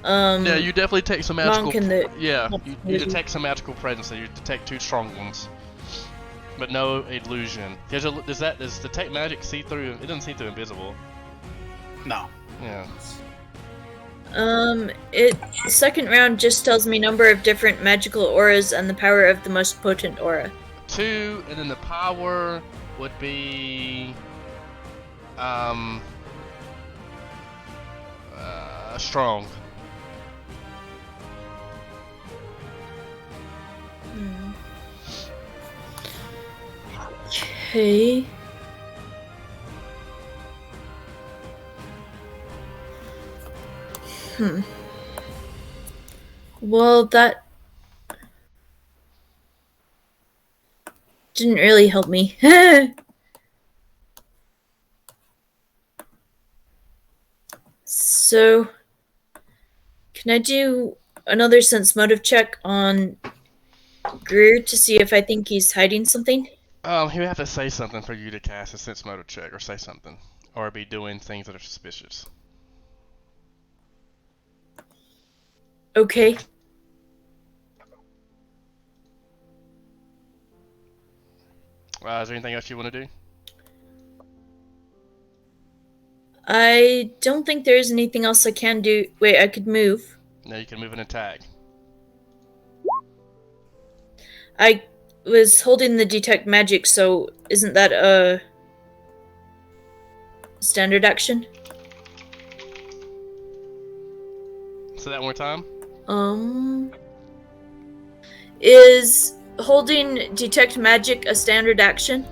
yeah, you definitely take some magical. monk and the you detect some magical presence. So you detect 2 strong ones, but no illusion. Does detect magic see through? It doesn't see through invisible. No. Yeah. Second round just tells me number of different magical auras and the power of the most potent aura. 2, and then the power would be strong. Okay. Well, that didn't really help me. So, can I do another sense motive check on Greer to see if I think he's hiding something? He would have to say something for you to cast a sense motive check, or say something, or be doing things that are suspicious. Okay. Is there anything else you want to do? I don't think there's anything else I can do. Wait, I could move. No, you can move and attack. I was holding the detect magic, so isn't that a standard action? Say that one more time. Is holding detect magic a standard action?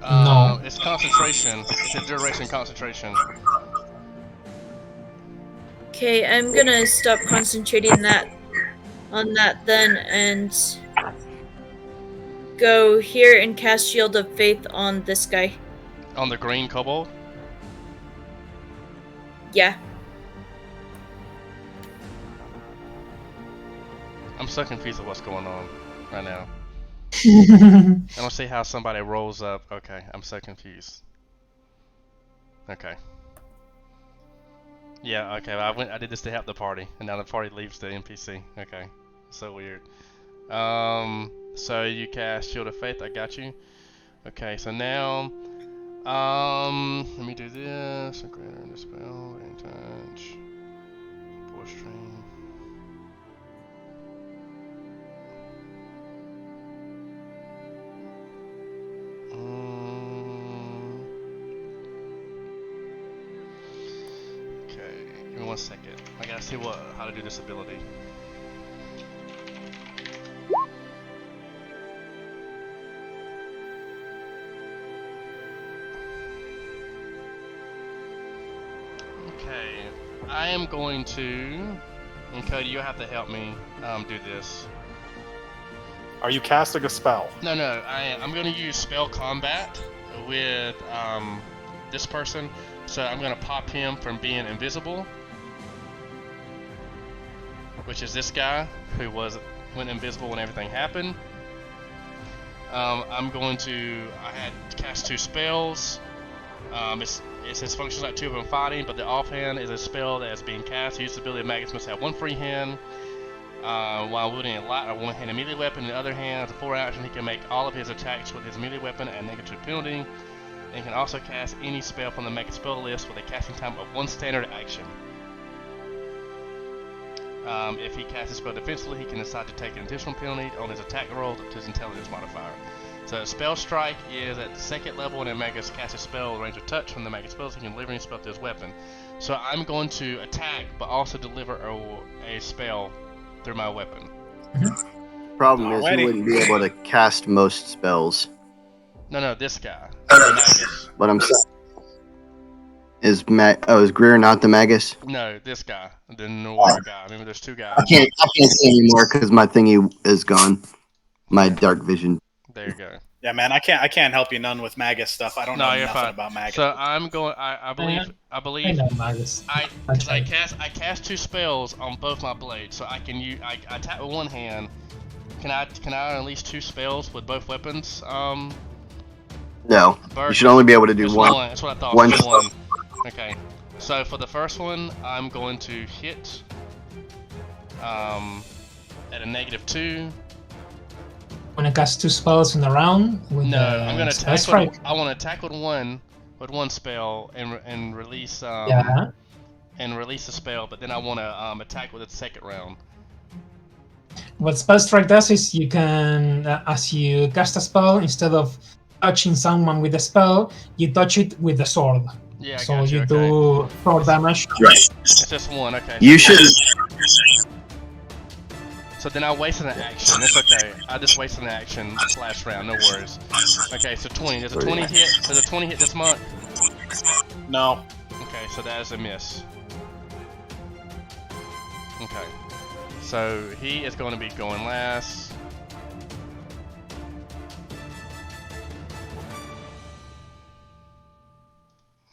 No. It's concentration. It's a duration concentration. Okay, I'm gonna stop concentrating on that then, and go here and cast Shield of Faith on this guy. On the green kobold? Yeah. I'm so confused with what's going on right now. I don't see how somebody rolls up. Okay, I'm so confused. Okay. Yeah, okay, I did this to help the party, and now the party leaves the NPC. Okay. So weird. So you cast Shield of Faith, I got you. Okay, so now, let me do this. A greater dispel, rain touch, force stream. Okay, give me 1 second. I gotta see how to do this ability. Okay, I am going to, and Cody, you have to help me do this. Are you casting a spell? No, I'm going to use spell combat with this person, so I'm going to pop him from being invisible, which is this guy who went invisible when everything happened. I had cast 2 spells. It says functions like 2 of them fighting, but the offhand is a spell that is being cast. Use the ability of Magus must have 1 free hand. While wielding a light or one-handed melee weapon, in the other hand, as a 4 action, he can make all of his attacks with his melee weapon at negative penalty, and can also cast any spell from the Magus spell list with a casting time of 1 standard action. If he casts a spell defensively, he can decide to take an additional penalty on his attack rolls up to his intelligence modifier. So Spell Strike is at the 2nd level, and then Magus casts a spell with range of touch from the Magus spells. He can deliver any spell to his weapon. So I'm going to attack, but also deliver a spell through my weapon. Problem is, Alrighty. you wouldn't be able to cast most spells. No, this guy. The Magus. But I'm saying, is Greer not the Magus? No, this guy. The Noir guy. Remember, there's 2 guys. I can't see anymore because my thingy is gone. My dark vision. There you go. Yeah, man, I can't help you none with Magus stuff. I don't know you're nothing fine. about Magus. So I'm going. I believe. I know Magus. I cast 2 spells on both my blades, so I can use. I attack with one hand. Can I unleash 2 spells with both weapons? No, Bert, you should only be able to do just one. That's what I thought. One Just spell. one. Okay. So for the first one, I'm going to hit at a -2. When I cast 2 spells in a round with No, the I'm gonna spell attack. strike. I want to attack with one spell and release Yeah. and release the spell, but then I want to attack with the 2nd round. What spell strike does is you can, as you cast a spell, instead of touching someone with the spell, you touch it with the sword. Yeah, I So got you okay. do 4 damage. It's just 1. Okay. You should. So then I wasted an action. It's okay. I just wasted an action last round. No worries. Okay, so 20. There's a 20 hit. There's a 20 hit this month. No. Okay, so that is a miss. Okay. So he is going to be going last.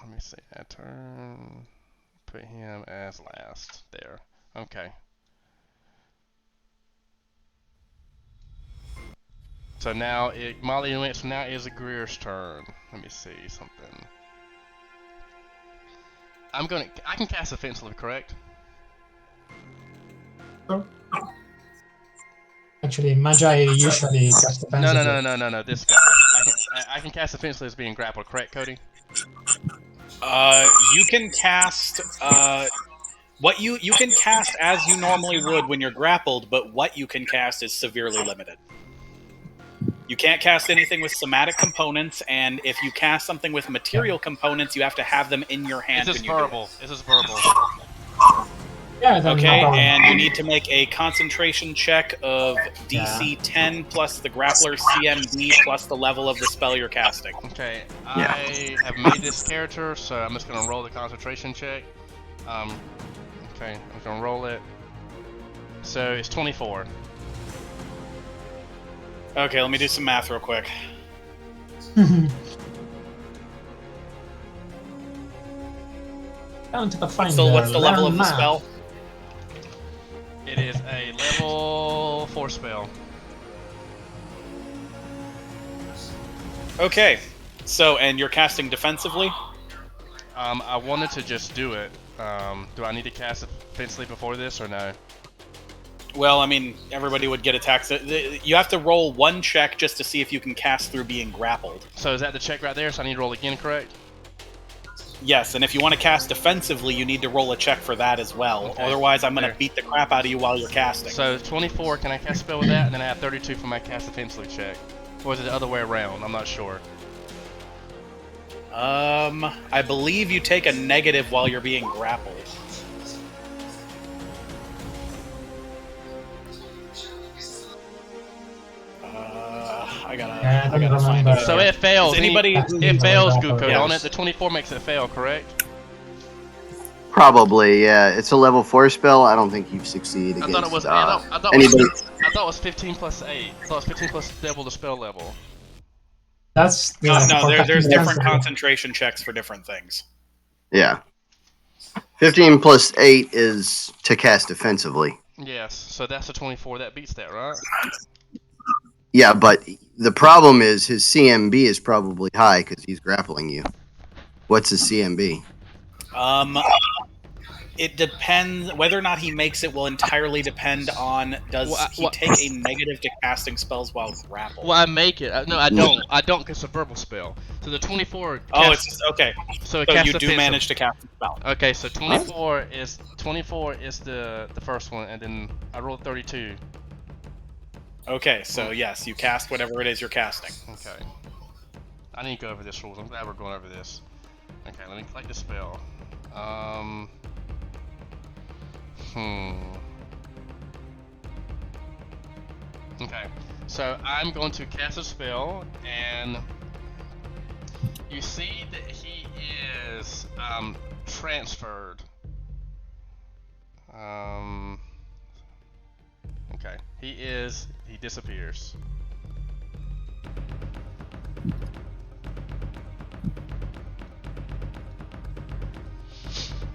Let me see. That turn. Put him as last. There. Okay. So now Molly went. So now is Greer's turn. Let me see something. I can cast offensively, correct? Actually, Magi usually cast defensively. No. This guy. I can cast offensively as being grappled, correct, Cody? You can cast what you can cast as you normally would when you're grappled, but what you can cast is severely limited. You can't cast anything with somatic components, and if you cast something with material components, you have to have them in your hand. This is when you do verbal. This is verbal. Yeah, then Okay, no problem. and you need to make a concentration check of DC 10 plus the grappler's CMD plus the level of the spell you're casting. Okay, Yeah. I have made this character, so I'm just gonna roll the concentration check. Okay, I'm gonna roll it. So it's 24. Okay, let me do some math real quick. Down to the find What's the level of the map. spell? It is a level 4 spell. Okay. So, and you're casting defensively? I wanted to just do it. Do I need to cast offensively before this or no? Well, I mean, everybody would get attacks. You have to roll one check just to see if you can cast through being grappled. So is that the check right there? So I need to roll again, correct? Yes, and if you want to cast defensively, you need to roll a check for that as well. Okay. Otherwise, I'm going There. to beat the crap out of you while you're casting. So 24, can I cast a spell with that? And then I have 32 for my cast offensively check. Or is it the other way around? I'm not sure. I believe you take a negative while you're being grappled. I Yeah, I gotta don't find remember. it. So it fails. Does anybody- It fails, Guko, Yeah. don't it? The 24 makes it fail, correct? Probably, yeah. It's a level 4 spell. I don't think you've succeeded I against thought it was. I thought anybody. I thought it was 15 plus 8. I thought it was 15 plus double the spell level. That's the There's for different casting concentration checks for different things. Yeah. 15 plus 8 is to cast defensively. Yes. So that's the 24. That beats that, right? Yeah, but the problem is his CMB is probably high because he's grappling you. What's his CMB? It depends. Whether or not he makes it will entirely depend on does he take a negative to casting spells while grappled. Well, I make it. No, I don't. I don't because it's a verbal spell. So the 24. Oh, it's okay. So it So casts you do offensive. manage to cast the spell. Okay, so 24 is the first one, and then I rolled 32. Okay, so yes, you cast whatever it is you're casting. Okay. I need to go over this rules. I'm glad we're going over this. Okay, let me collect the spell. Okay, so I'm going to cast a spell, and you see that he is transferred. Okay, he disappears.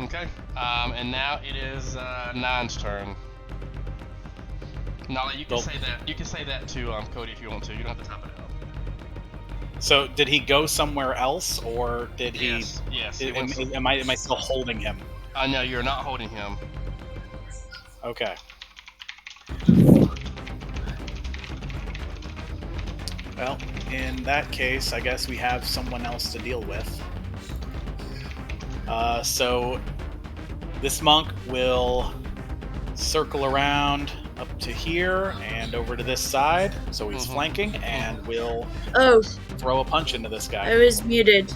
Okay, and now it is Nine's turn. Nala, you can say that. You can say that to Cody if you want to. You don't have to type it out. So did he go somewhere else, or did he? Yes. Yes. he went some- Am I still holding him? No, you're not holding him. Okay. Well, in that case, I guess we have someone else to deal with. So this monk will circle around up to here and over to this side, so he's flanking, and will Oh, throw a punch into this I guy. was muted.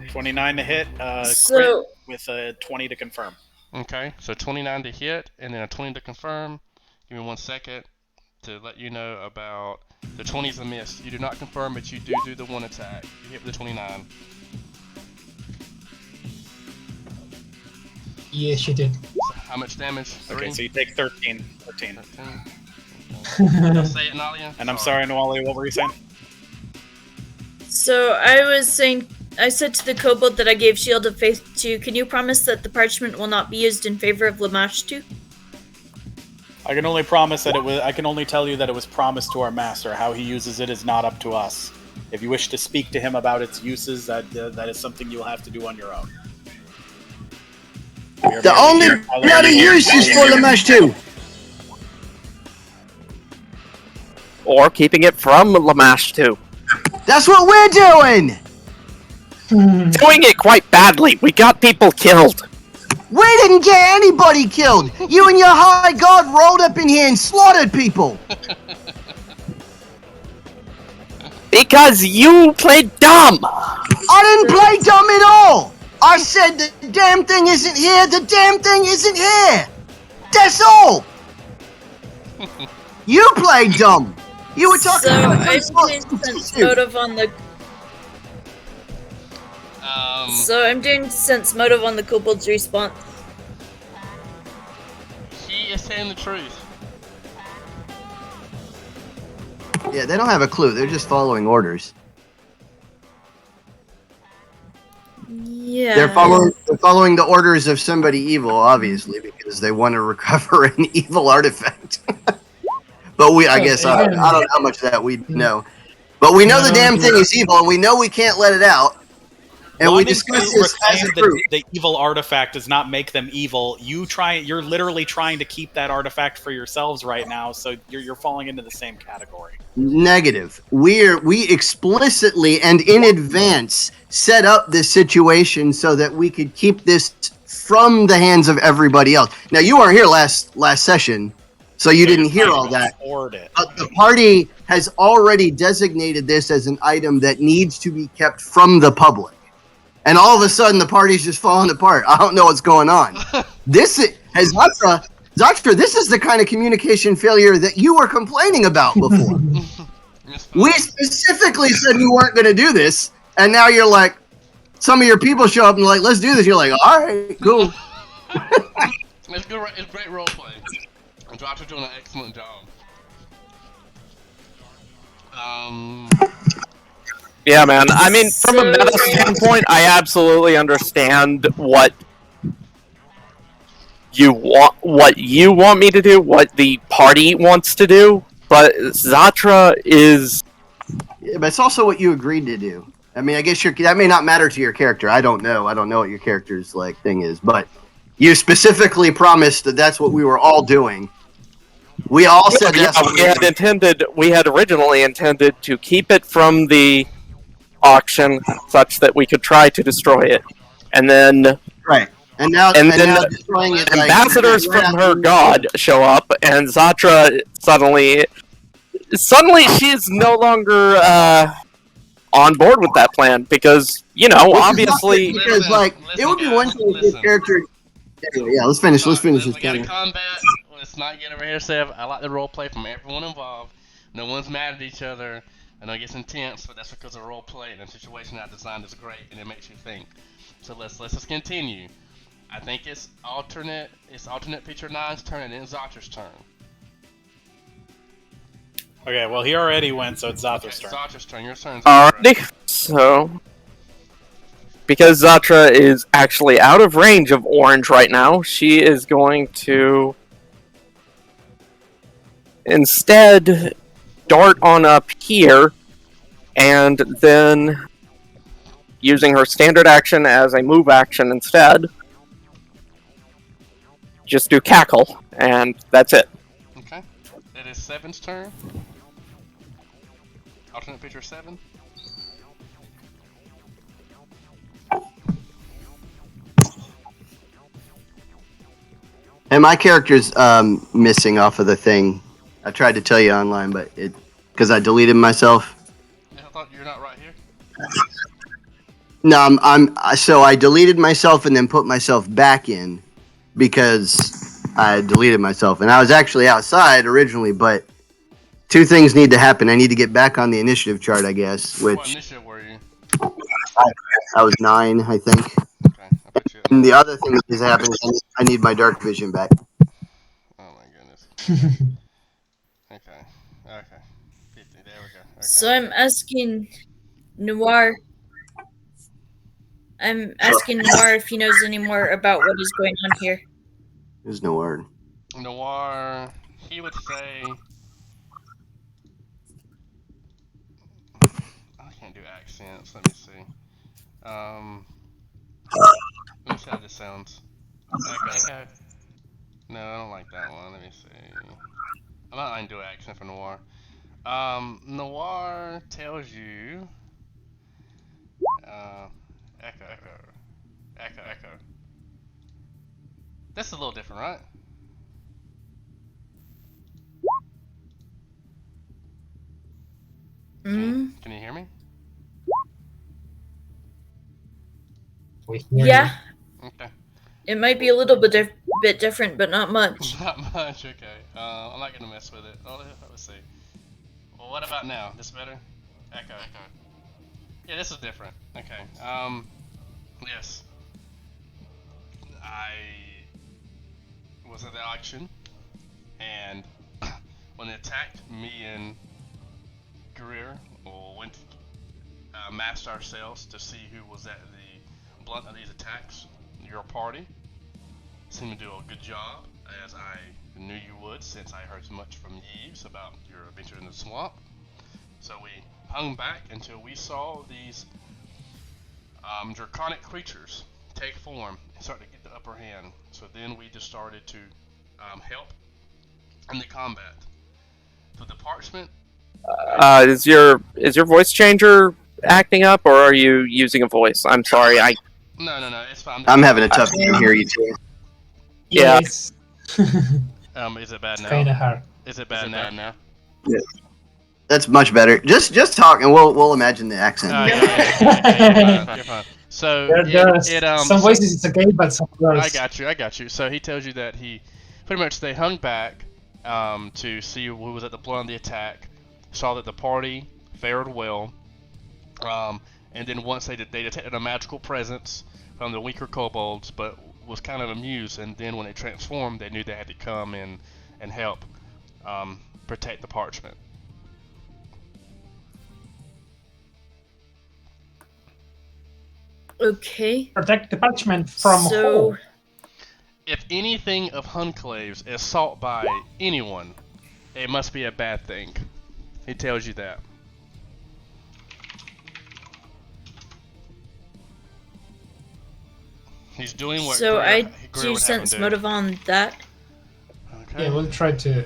29 to hit, So- crit with a 20 to confirm. Okay, so 29 to hit, and then a 20 to confirm. Give me 1 second to let you know about the 20's a miss. You do not confirm, but you do the one attack. You hit with the 29. Yes, you did. So how much damage? 3? Okay, so you take 13. 13. 13. Okay. Don't say it, Nalia. And I'm sorry, Nwali, what were you saying? So I was saying, I said to the kobold that I gave Shield of Faith to, can you promise that the parchment will not be used in favor of Lamashtu? I can only promise that it was. I can only tell you that it was promised to our master. How he uses it is not up to us. If you wish to speak to him about its uses, that is something you'll have to do on your own. We are The merely only here following bloody the use is for Lamashtu. Or keeping it from Lamashtu. That's what we're doing. Doing it quite badly. We got people killed. We didn't get anybody killed. You and your high god rolled up in here and slaughtered people. Because you played dumb. I didn't play dumb at all. I said the damn thing isn't here. The damn thing isn't here. That's all. You played dumb. You were talking So about I some didn't sort sense of- motive on the. So I'm doing sense motive on the kobold's response. He is saying the truth. Yeah, they don't have a clue. They're just following orders. Yeah. They're following the orders of somebody evil, obviously, because they want to recover an evil artifact. But I don't know how much of that we know. But we know the damn thing is evil, and we know we can't let it out. And we Wanting discussed to this as a reclaim group. the evil artifact does not make them evil. You're literally trying to keep that artifact for yourselves right now, so you're falling into the same category. Negative. We explicitly and in advance set up this situation so that we could keep this from the hands of everybody else. Now, you weren't here last session, so you didn't hear all that. But the party has already designated this as an item that needs to be kept from the public. And all of a sudden, the party's just falling apart. I don't know what's going on. This has Zatra, this is the kind of communication failure that you were complaining about before. We specifically said we weren't going to do this, and now you're like, some of your people show up and like, let's do this. You're like, all right, cool. It's good. It's great role play. Zatra's doing an excellent job. Yeah, man. I mean, from a meta standpoint, I absolutely understand what you want me to do, what the party wants to do, but Zatra is... Yeah, but it's also what you agreed to do. I mean, I guess that may not matter to your character. I don't know. I don't know what your character's thing is, but you specifically promised that that's what we were all doing. We all said that's what we had originally intended to keep it from the auction such that we could try to destroy it, and then and now destroying it, ambassadors from her god show up, and Zatra suddenly she's no longer on board with that plan because obviously because it would be one thing if your character. Anyway, yeah, let's finish this. We got a combat. Let's not get over here, Sev. I like the role play from everyone involved. No one's mad at each other. I know it gets intense, but that's because of role play and the situation I designed is great and it makes you think. So let's just continue. I think it's alternate Feature 9's turn and then Zatra's turn. Okay, well he already went, so it's Zatra's turn. Zatra's turn. Your turn's alrighty. So because Zatra is actually out of range of orange right now, she is going to instead dart on up here, and then using her standard action as a move action instead, just do cackle, and that's it. Okay. It is 7's turn. Alternate Feature 7. And my character's missing off of the thing. I tried to tell you online, but because I deleted myself. Yeah, I thought you're not right here. No, so I deleted myself and then put myself back in because I deleted myself, and I was actually outside originally. But two things need to happen. I need to get back on the initiative chart, I guess. Which what initiative were you? I was 9, I think. Okay, I bet you. And the other thing that is happening is I need my dark vision back. Oh my goodness. Okay. 50. There we go. Okay. So I'm asking Noir. If he knows any more about what is going on here. There's no word. Noir, he would say... I can't do accents. Let me see. Let me see how this sounds. Okay. No, I don't like that one. Let me see. I'm not going to do an accent for Noir. Noir tells you... Echo. This is a little different, right? Can you hear me? Yeah. Okay. It might be a little bit different, but not much. Not much, okay. I'm not gonna mess with it. Oh, let's see. Well, what about now? This better? Echo. Yeah, this is different. Okay. Yes. I was at the auction, and when they attacked me and Greer, went to massed ourselves to see who was at the blunt of these attacks. Your party seemed to do a good job, as I knew you would, since I heard so much from Yves about your adventure in the swamp. So we hung back until we saw these draconic creatures take form and start to get the upper hand. So then we just started to help in the combat. So the parchment. Is your voice changer acting up, or are you using a voice? I'm sorry. No, it's fine. I'm having a tough time hearing you too. Yeah. Yes. Is it bad now? Kind of hard. Is it bad now? That's much better. Just talk, and we'll imagine the accent. Yeah, you're fine. So Some voices it's okay, but some others. I got you. So he tells you that he pretty much they hung back to see who was at the point of the attack, saw that the party fared well, and then once they detected a magical presence from the weaker kobolds, but was kind of amused, and then when they transformed, they knew they had to come in and help protect the parchment. Okay. Protect the parchment from So- who? If anything of Hunclaves is sought by anyone, it must be a bad thing. He tells you that. He's doing what So Greer I Greer do would have him sense do. motive on that. Okay. Yeah, we'll try to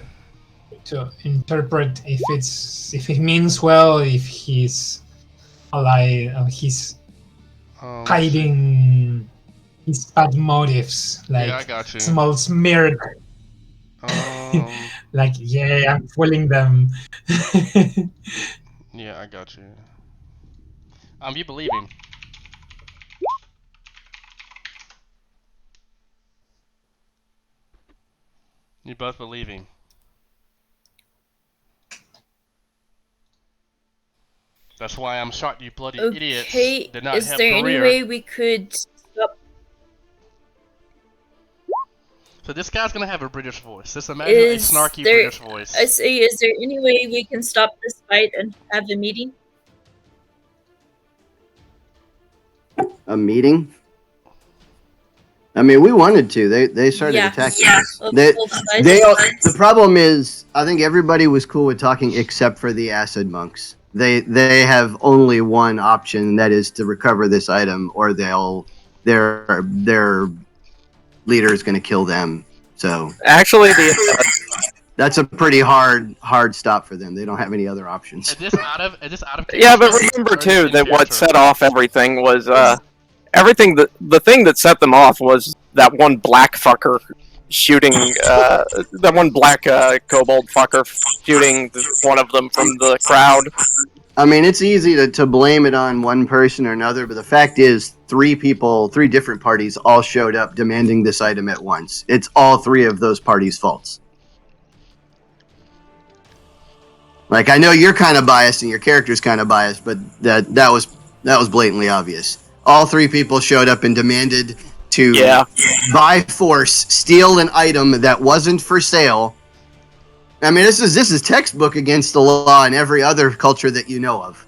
interpret if it means well, if he's he's hiding his bad motives, like yeah, I got you. small smeared, like yeah, I'm fooling them. Yeah, I got you. You believe him. You both believe him. That's why I'm shocked you bloody idiots Okay, did not is help there any Greer. way we could stop? So this guy's gonna have a British voice. Just imagine a Is snarky there- British voice. I say, is there any way we can stop this fight and have a meeting? A meeting? I mean, we wanted to. They started Yeah. attacking Yeah. us. Of They, both sides. the problem is, I think everybody was cool with talking except for the acid monks. They have only one option, and that is to recover this item, or their leader is going to kill them. So Actually, that's a pretty hard stop for them. They don't have any other options. Is this out of yeah, but character, remember or is too it that in what character? set off everything was everything. The thing that set them off was that one black fucker shooting that one black kobold fucker shooting one of them from the crowd. I mean, it's easy to blame it on one person or another, but the fact is, three different parties all showed up demanding this item at once. It's all three of those parties' faults. Like, I know you're kind of biased and your character's kind of biased, but that was blatantly obvious. All three people showed up and demanded to, by force, steal an item that wasn't for sale. I mean, this is textbook against the law in every other culture that you know of.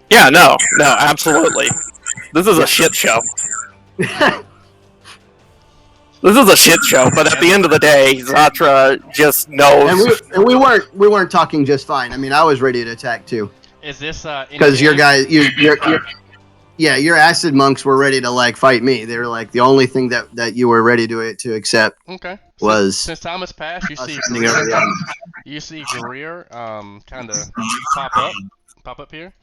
Yeah, no, absolutely. This is a shit show. This is a shit show, but at the end of the day, Zatra just knows. And we weren't talking just fine. I mean, I was ready to attack too. Is this Because your guys, your acid monks were ready to like fight me. They were like the only thing that you were ready to accept. Okay. Was since time has passed, you us see sending over the item. you see Greer kind of pop up here,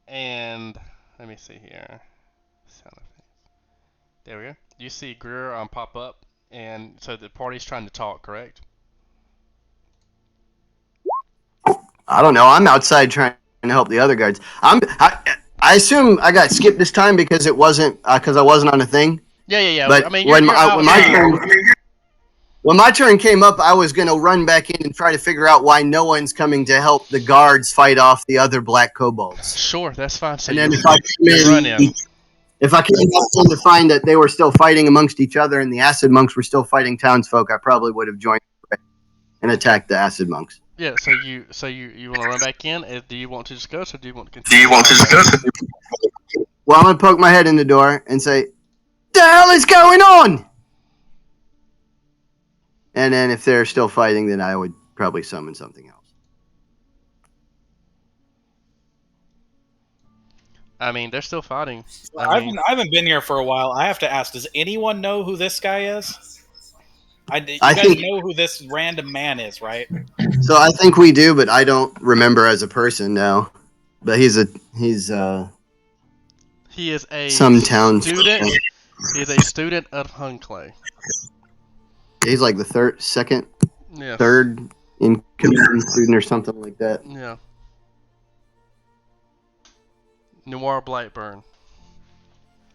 and let me see here. Sound effects. There we go. You see Greer pop up, and so the party's trying to talk, correct? I don't know. I'm outside trying to help the other guards. I assume I got skipped this time because it wasn't because I wasn't on a thing. Yeah. But I mean, when you're out when my turn came up, I was gonna run back in and try to figure out why no one's coming to help the guards fight off the other black kobolds. Sure, that's fine. So And then you if I run in. If I came up to find that they were still fighting amongst each other and the acid monks were still fighting townsfolk, I probably would have joined and attacked the acid monks. Yeah, so you want to run back in? Do you want to discuss, or do you want to continue? Well, I'm gonna poke my head in the door and say, "The hell is going on?" And then if they're still fighting, then I would probably summon something else. I mean, they're still fighting. I mean, I haven't been here for a while. I have to ask: does anyone know who this guy is? You I guys think know who this random man is, right? so. I think we do, but I don't remember as a person now. But he's he is a some town. student. He is a student of Hunclay. He's like the second, Yes. third in command student or something like that. Yeah. Noir Blackburn.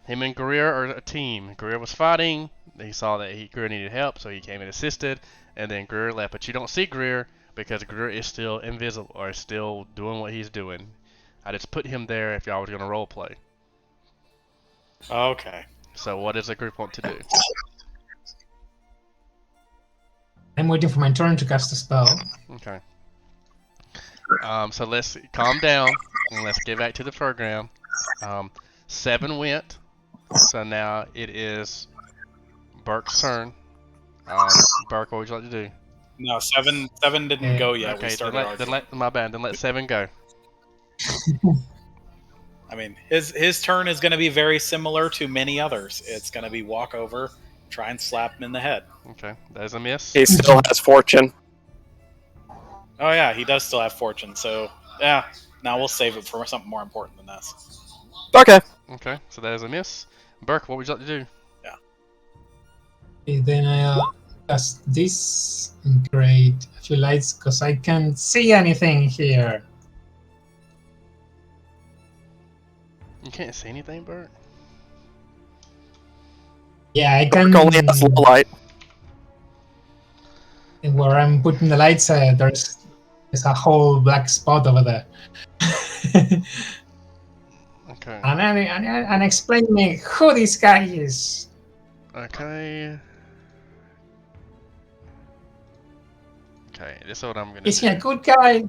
Him and Greer are a team. Greer was fighting. He saw that Greer needed help, so he came and assisted. And then Greer left. But you don't see Greer because Greer is still invisible or still doing what he's doing. I just put him there if y'all was going to role play. Okay. So what does the group want to do? I'm waiting for my turn to cast a spell. Okay. So let's calm down and let's get back to the program. 7 went, so now it is Burke's turn. Burke, what would you like to do? No, seven didn't go yet. We Okay, started arguing. my bad. Then let 7 go. I mean, his turn is going to be very similar to many others. It's going to be walk over, try and slap him in the head. Okay, that is a miss. He still has fortune. Oh yeah, he does still have fortune. So yeah, now we'll save it for something more important than this. Okay. Okay, so that is a miss. Burke, what would you like to do? Okay, then I cast this. Great. A few lights because I can't see anything here. You can't see anything, Burke? Yeah, I can. Only has low light. Where I'm putting the lights, there's a whole black spot over there. Okay. and explain me who this guy is. Okay. Okay, this is what I'm gonna Is do. he a good guy?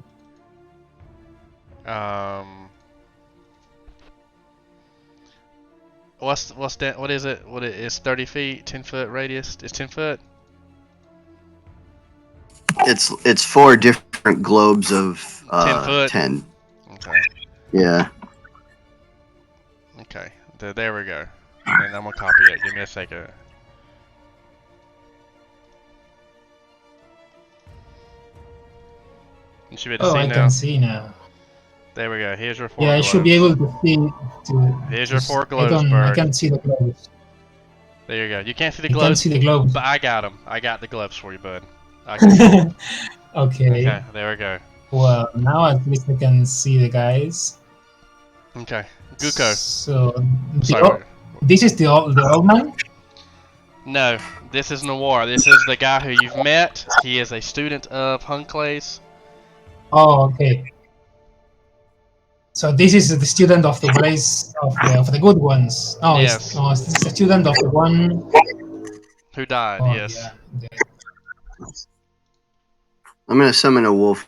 What's that? What is it? What it is? 30 feet, 10-foot radius. It's 10 foot. It's 4 different globes of 10 foot. 10. Okay. Yeah. Okay. There we go. And I'm gonna copy it. Give me a second. You should be able to Oh, see I now. can see now. There we go. Here's your 4 Yeah, I globes. should be able to see. Here's your 4 I globes, I Bird. can't see the gloves. There you go. You can't see the I can't gloves, see the gloves. but I got them. I got the gloves for you, bud. I can. Okay. Okay, there we go. Well, now at least I can see the guys. Okay. Guko. So Sorry. this is the old man. No, this is Noir. This is the guy who you've met. He is a student of Hunclay's. Oh, okay. So this is the student of the place of the good ones. Oh, Yes. this is a student of the one. Who died, Oh, yes. yeah. I'm gonna summon a wolf.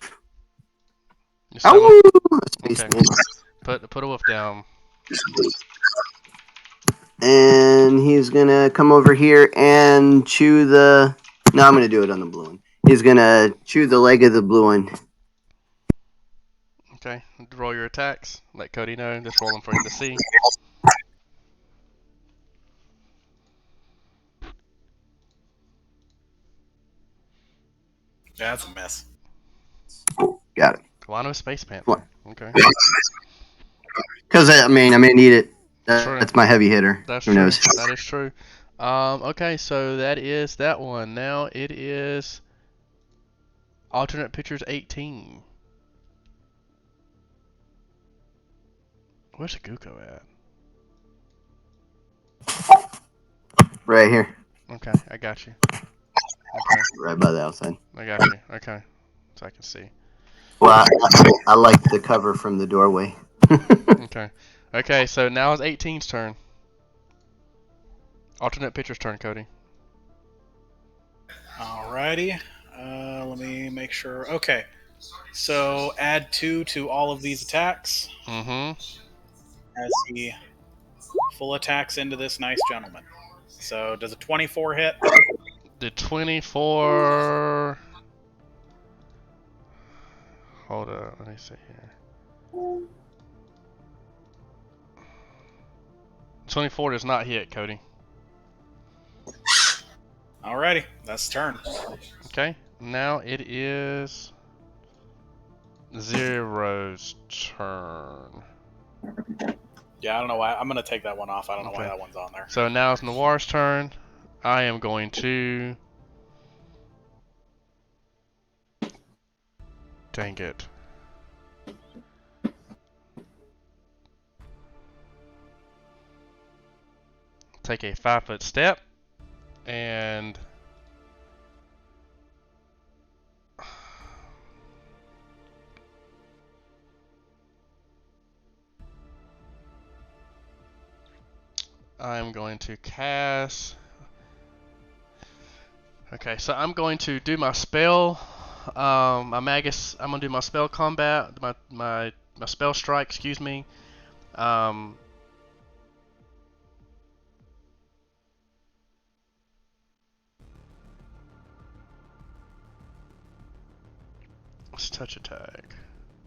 You summon- Ow! Space Okay. man. Put a wolf down. And he's gonna come over here and chew the. No, I'm gonna do it on the blue one. He's gonna chew the leg of the blue one. Okay. Roll your attacks. Let Cody know. Just roll them for him to see. Yeah, that's a mess. Got it. Wano Space Panther. What? Okay. Because I may need it. True. That's my heavy hitter. That's Who true. knows? That is true. Okay, so that is that one. Now it is alternate pictures 18. Where's the Guko at? Right here, Okay, I got you. Okay, right by the outside. I got you. Okay, so I can see. Well, I like the cover from the doorway. Okay. Okay, so now it's 18's turn. Alternate pitcher's turn, Cody. Alrighty. Let me make sure. Okay. So add 2 to all of these attacks Mm-hmm. as he full attacks into this nice gentleman. So does a 24 hit? The 24... Hold up, let me see here. 24 does not hit, Cody. Alrighty, that's turn. Okay, now it is Zero's turn. Yeah, I don't know why. I'm gonna take that one off. I don't know why Okay. that one's on there. So now it's Noir's turn. I am going to... Dang it. Take a 5-foot step and I'm going to cast. Okay, so I'm going to do my spell. My Magus. I'm gonna do my spell combat. My spell strike. Excuse me. Let's touch attack.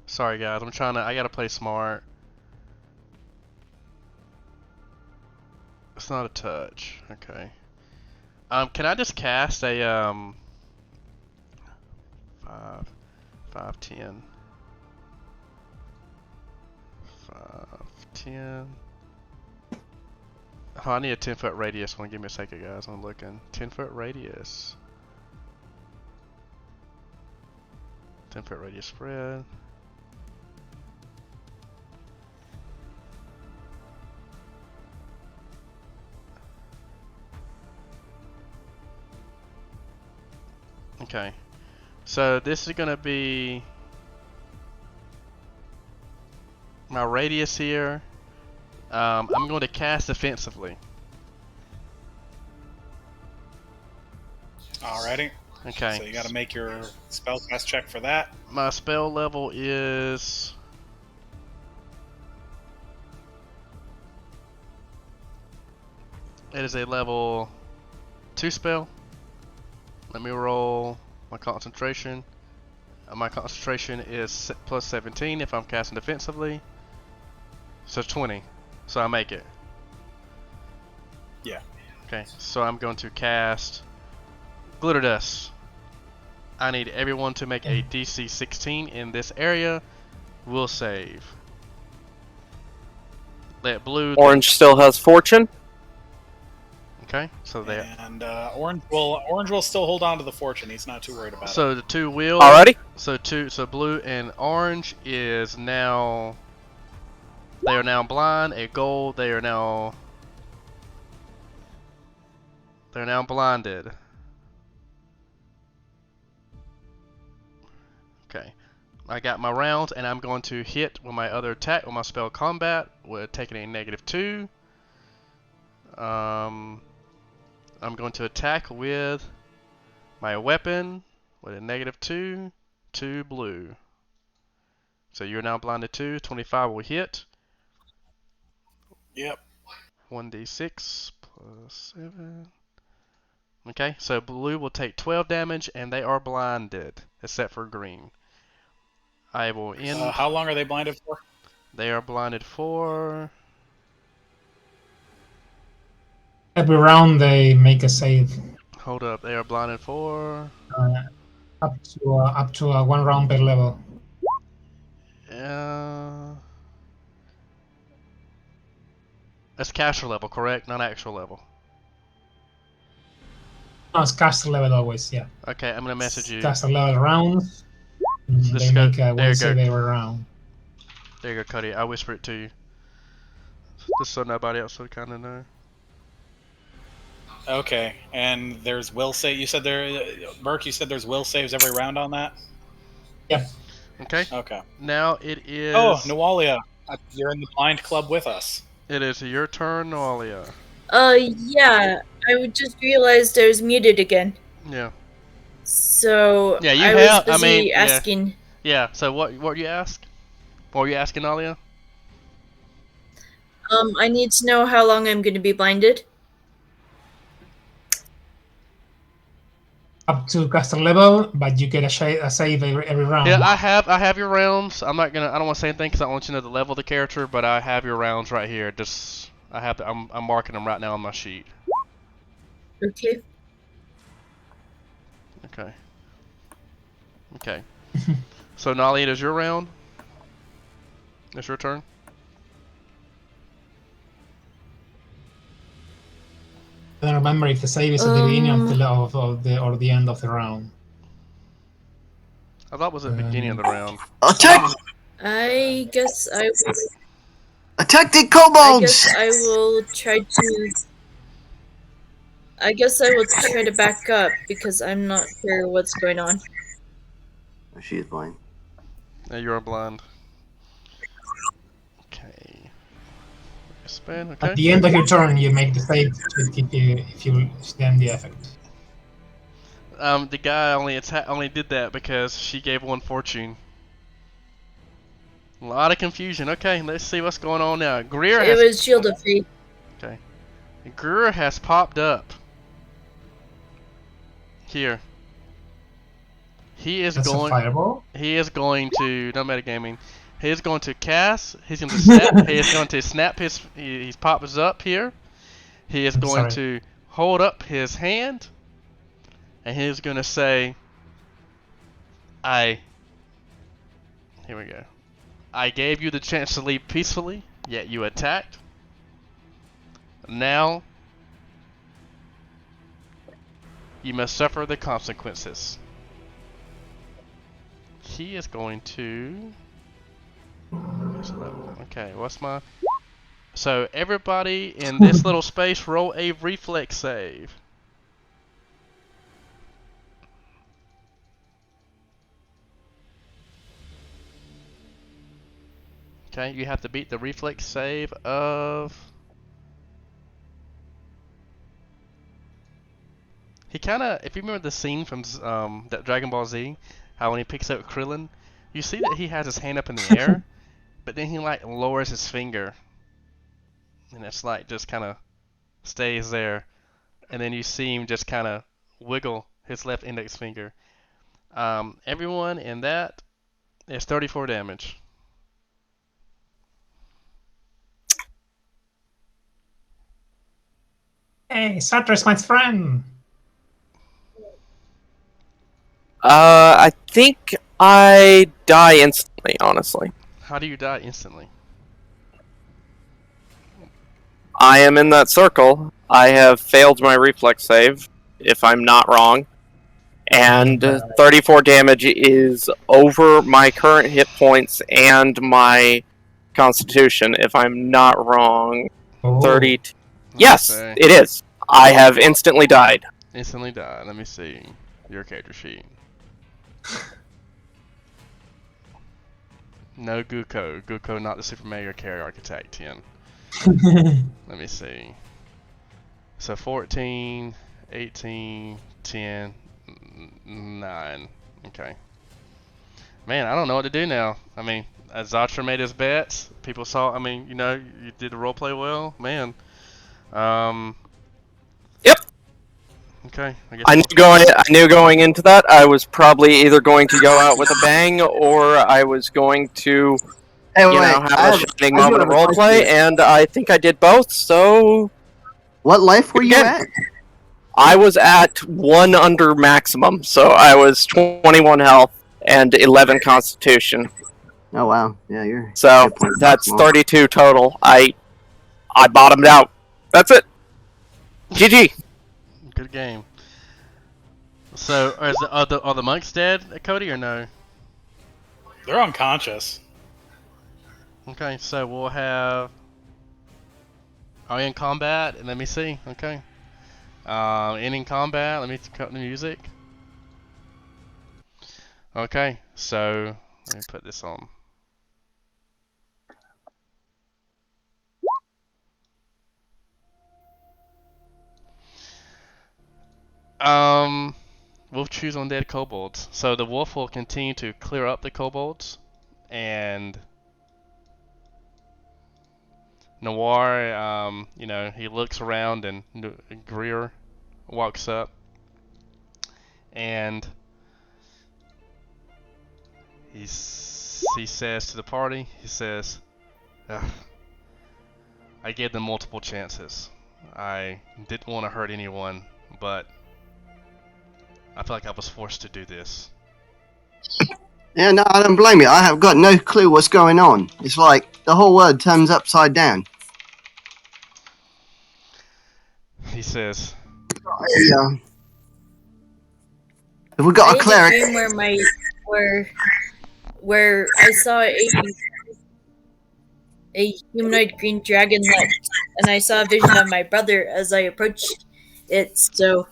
Sorry guys, I gotta play smart. It's not a touch. Okay. Can I just cast a 5, 10. 5, 10. Oh, I need a 10-foot radius. Give me a second, guys. I'm looking. 10-foot radius. 10-foot radius spread. Okay. So this is gonna be my radius here. I'm going to cast defensively. Alrighty. Okay. So you got to make your spellcast check for that. My spell level is it is a level 2 spell. Let me roll my concentration. My concentration is plus 17 if I'm casting defensively. So 20. So I make it. Yeah. Okay, so I'm going to cast Glitter Dust. I need everyone to make a DC 16 in this area. Will save. Let blue. Orange still has fortune. Okay, so they. And orange will still hold on to the fortune. He's not too worried about it. So the two will. Alrighty. So blue and orange is now. They are now blind. A gold. They are now. They're now blinded. Okay. I got my rounds, and I'm going to hit with my other attack with my spell combat. We're taking a -2. I'm going to attack with my weapon with a -2 to blue. So you're now blinded 2. 25 will hit. Yep. 1d6 plus 7. Okay, so blue will take 12 damage, and they are blinded, except for green. I will end. How long are they blinded for? They are blinded for. Every round they make a save. Hold up, they are blinded for. Up to 1 round per level. That's caster level, correct? Not actual level. No, it's caster level always, yeah. Okay, I'm gonna message you. Caster level rounds. Let's They go. make There one you save go. every round. There you go, Cody. I whisper it to you. Just so nobody else would kind of know. Okay, and there's will save. You said Burke. You said there's will saves every round on that. Yep. Okay. Okay. Now it is. Oh, Nualia, you're in the blind club with us. It is your turn, Noalia. Yeah. I just realized I was muted again. Yeah. So Yeah, you I was have- I busy mean, yeah. asking. Yeah. So what you ask? What were you asking, Noalia? I need to know how long I'm going to be blinded. Up to caster level, but you get a save every round. Yeah, I have your rounds. I don't want to say anything because I don't want you to know the level of the character, but I have your rounds right here. Just I'm marking them right now on my sheet. Okay. Okay. Okay. So Nali, it is your round. It's your turn. I don't remember if the save is at the beginning of the end of the round. I thought it was at the beginning of the round. Attack! I guess I will. Attack the I kobolds! guess I will try to. I guess I will try to back up because I'm not sure what's going on. Oh, she is blind. Yeah, you are blind. Okay. Spin. At Okay. the end of your turn, you make the save if you stand the effect. The guy only did that because she gave one fortune. A lot of confusion. Okay, let's see what's going on now. Greer It has was Shield of Faith. Greer has popped up. Here. He is That's a going. fireball. He is going to no metagaming. He is going to cast. He's going to snap. He is going to snap his. He's pops up here. He is I'm going sorry. to hold up his hand, and he is going to say, "I." Here we go. I gave you the chance to leave peacefully, yet you attacked. Now, you must suffer the consequences. He is going to... Okay, what's my... So, everybody in this little space, roll a reflex save. Okay, you have to beat the reflex save of... He kinda, if you remember the scene from that Dragon Ball Z, how when he picks up Krillin, you see that he has his hand up in the air, but then he like lowers his finger, and it's like just kinda stays there, and then you see him just kinda wiggle his left index finger. Everyone in that is 34 damage. Hey, Sartre's my friend. I think I die instantly, honestly. How do you die instantly? I am in that circle. I have failed my reflex save, if I'm not wrong. And 34 damage is over my current hit points and my constitution, if I'm not wrong. Oh. 32. Let me Yes, see. it is. I have instantly died. Instantly die. Let me see your character sheet. No Guko. Guko not the Super Mario Carry Architect 10. Let me see. So 14, 18, 10, 9. Okay. Man, I don't know what to do now. I mean, as Zatra made his bets, people saw, I mean, you know, you did the roleplay well. Man. Yep. Okay. I guess I knew going into that I was probably either going to go out with a bang or I was going to, Hey, wait, have a shining I do moment of have a roleplay, question. and I think I did both, so What life were you Again. at? I was at 1 under maximum, so I was 21 health and 11 constitution. Oh wow, yeah, you're. So good point. that's Well, 32 total. I bottomed out. That's it. GG. Good game. So, are the monks dead, Cody, or no? They're unconscious. Okay, so we'll have... Are we in combat? Let me see. Okay. Ending combat. Let me cut the music. Okay, so let me put this on. We'll choose undead kobolds. So the wolf will continue to clear up the kobolds, and Noir, you know, he looks around, and Greer walks up, and he says to the party, he says, I gave them multiple chances. I didn't want to hurt anyone, but I feel like I was forced to do this. Yeah, no, I don't blame you. I have got no clue what's going on. It's like the whole world turns upside down. He says, Yeah. Have we got I a had cleric? a dream where I saw a humanoid green dragon left, and I saw a vision of my brother as I approached it. So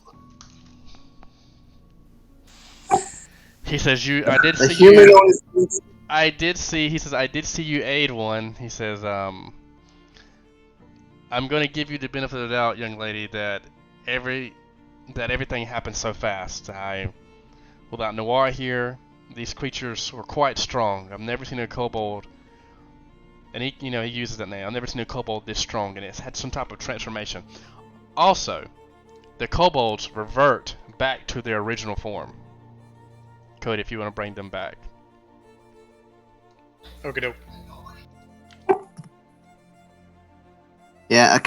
he says I did A see you. humanoid. I did see. He says I did see you aid one. He says I'm gonna give you the benefit of the doubt, young lady, that everything happened so fast. Without Noir here, these creatures were quite strong. I've never seen a kobold, and he uses that name. I've never seen a kobold this strong, and it's had some type of transformation. Also, the kobolds revert back to their original form. Cody, if you want to bring them back. Okay, doke. Yeah, I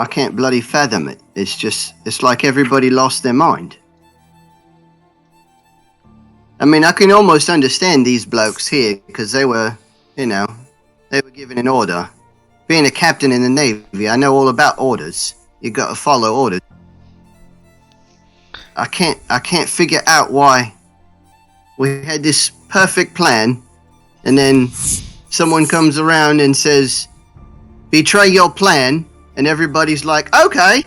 can't bloody fathom it. It's like everybody lost their mind. I mean, I can almost understand these blokes here because they were given an order. Being a captain in the Navy, I know all about orders. You got to follow orders. I can't figure out why we had this perfect plan, and then someone comes around and says, "Betray your plan," and everybody's like, "Okay."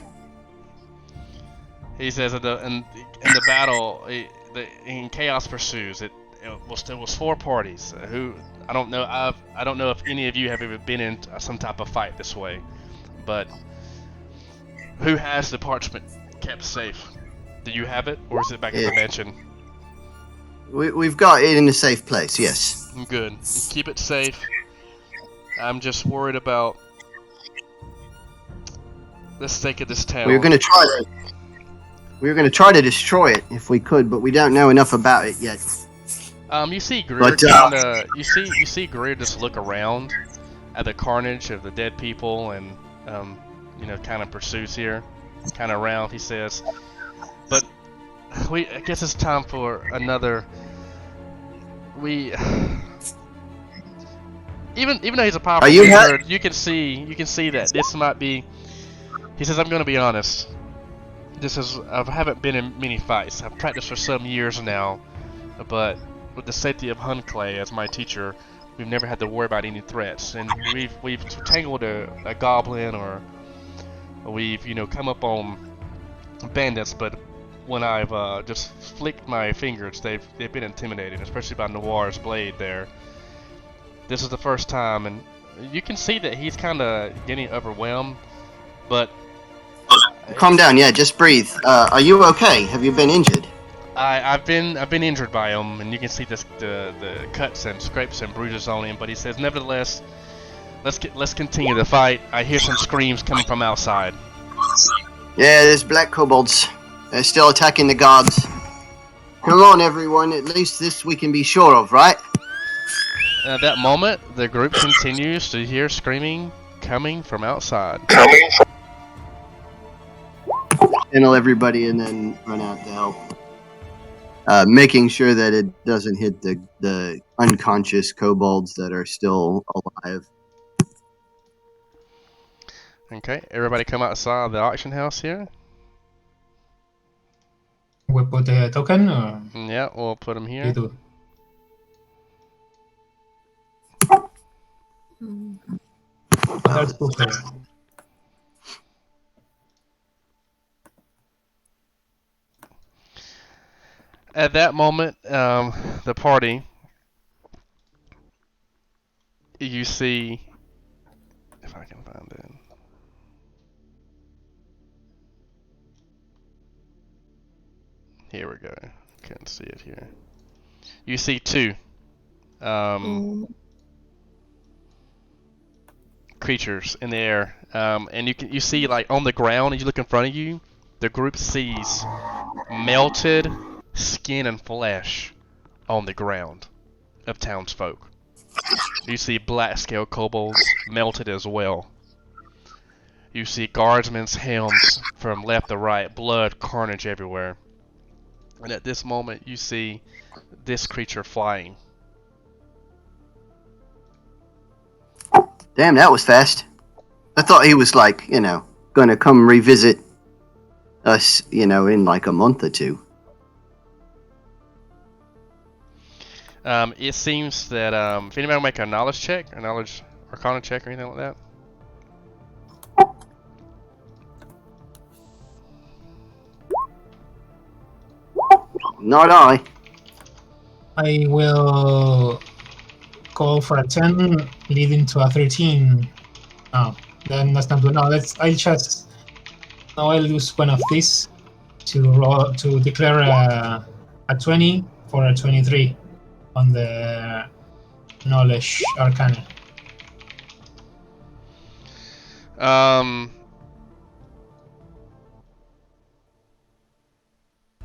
He says in the battle, in chaos pursues. It was 4 parties. I don't know if any of you have ever been in some type of fight this way, but who has the parchment kept safe? Do you have it, or is it back in the mansion? We've got it in a safe place. Yes. Good. Keep it safe. I'm just worried about the sake of this town. We were going to try to destroy it if we could, but we don't know enough about it yet. You see Greer But, you see Greer just look around at the carnage of the dead people and kind of pursues here, kind of around. He says, "But I guess it's time for another. Even though he's a powerful wizard, you can see that this might be." He says, "I'm going to be honest. I haven't been in many fights. I've practiced for some years now, but with the safety of Hunclay as my teacher, we've never had to worry about any threats. And we've tangled a goblin, or we've come up on bandits, but when I've just flicked my fingers, they've been intimidated, especially by Noir's blade there. This is the first time, and you can see that he's kind of getting overwhelmed, but." Calm down, yeah, just breathe. Are you okay? Have you been injured? I've been injured by him, and you can see the cuts and scrapes and bruises on him. But he says, nevertheless, let's continue the fight. I hear some screams coming from outside. Yeah, there's black kobolds. They're still attacking the guards. Come on, everyone. At least this we can be sure of, right? At that moment, the group continues to hear screaming coming from outside. Handle everybody and then run out to help. Making sure that it doesn't hit the unconscious kobolds that are still alive. Okay, everybody come outside the auction house here. We put the token, or Yeah, we'll put them you here. do? Let's put the At that moment, the party, you see, if I can find it. Here we go. Can't see it here. You see 2 creatures in the air, and you see, like, on the ground, as you look in front of you, the group sees melted skin and flesh on the ground of townsfolk. You see black scale kobolds melted as well. You see guardsmen's helms from left to right, blood, carnage everywhere. And at this moment, you see this creature flying. Damn, that was fast. I thought he was like, gonna come revisit us, in like a month or two. It seems that if anybody will make a knowledge check, a knowledge arcana check or anything like that. Not I. I will go for a 10, leading to a 13. Oh, then that's not good. No, I'll use one of these to declare a 20 for a 23 on the knowledge arcana.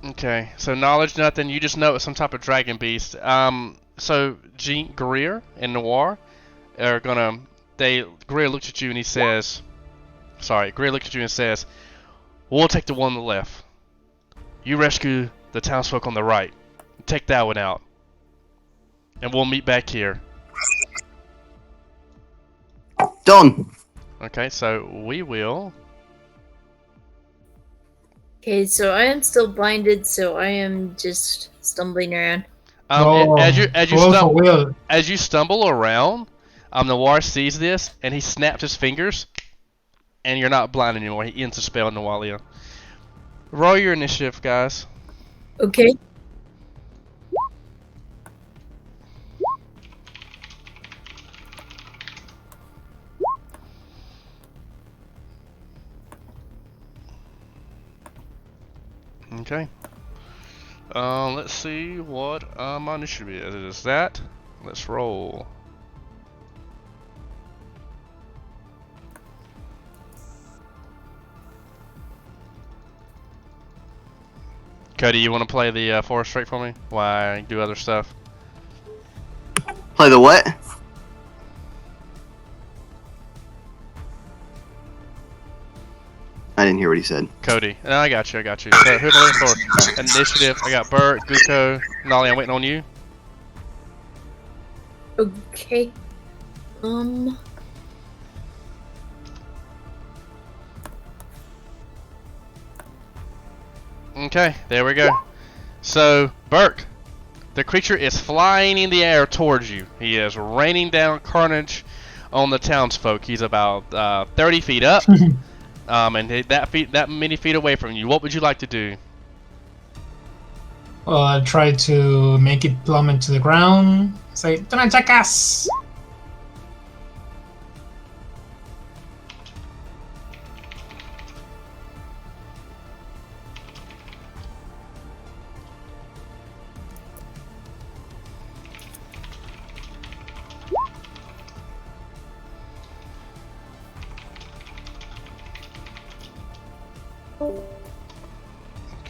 Okay, so knowledge, nothing. You just know it's some type of dragon beast. So Greer and Noir are gonna. Greer looks at you and he says, Greer looks at you and says, "We'll take the one on the left. You rescue the townsfolk on the right. Take that one out, and we'll meet back here." Done. Okay, so we will. Okay, so I am still blinded, so I am just stumbling around. As you Will. as you stumble around, Noir sees this and he snaps his fingers, and you're not blind anymore. He ends the spell, Nawalia. Roll your initiative, guys. Okay. Okay. Let's see what my initiative is. It is that. Let's roll. Cody, you want to play the forest straight for me? While I do other stuff? Play the what? I didn't hear what he said. Cody. No, I got you. So who am I looking for? Initiative. I got Bert, Guko, Nolly. I'm waiting on you. Okay. Okay, there we go. So, Bert, the creature is flying in the air towards you. He is raining down carnage on the townsfolk. He's about 30 feet up, and that many feet away from you. What would you like to do? Well, I'll try to make it plummet to the ground. Say, "Don't attack us!"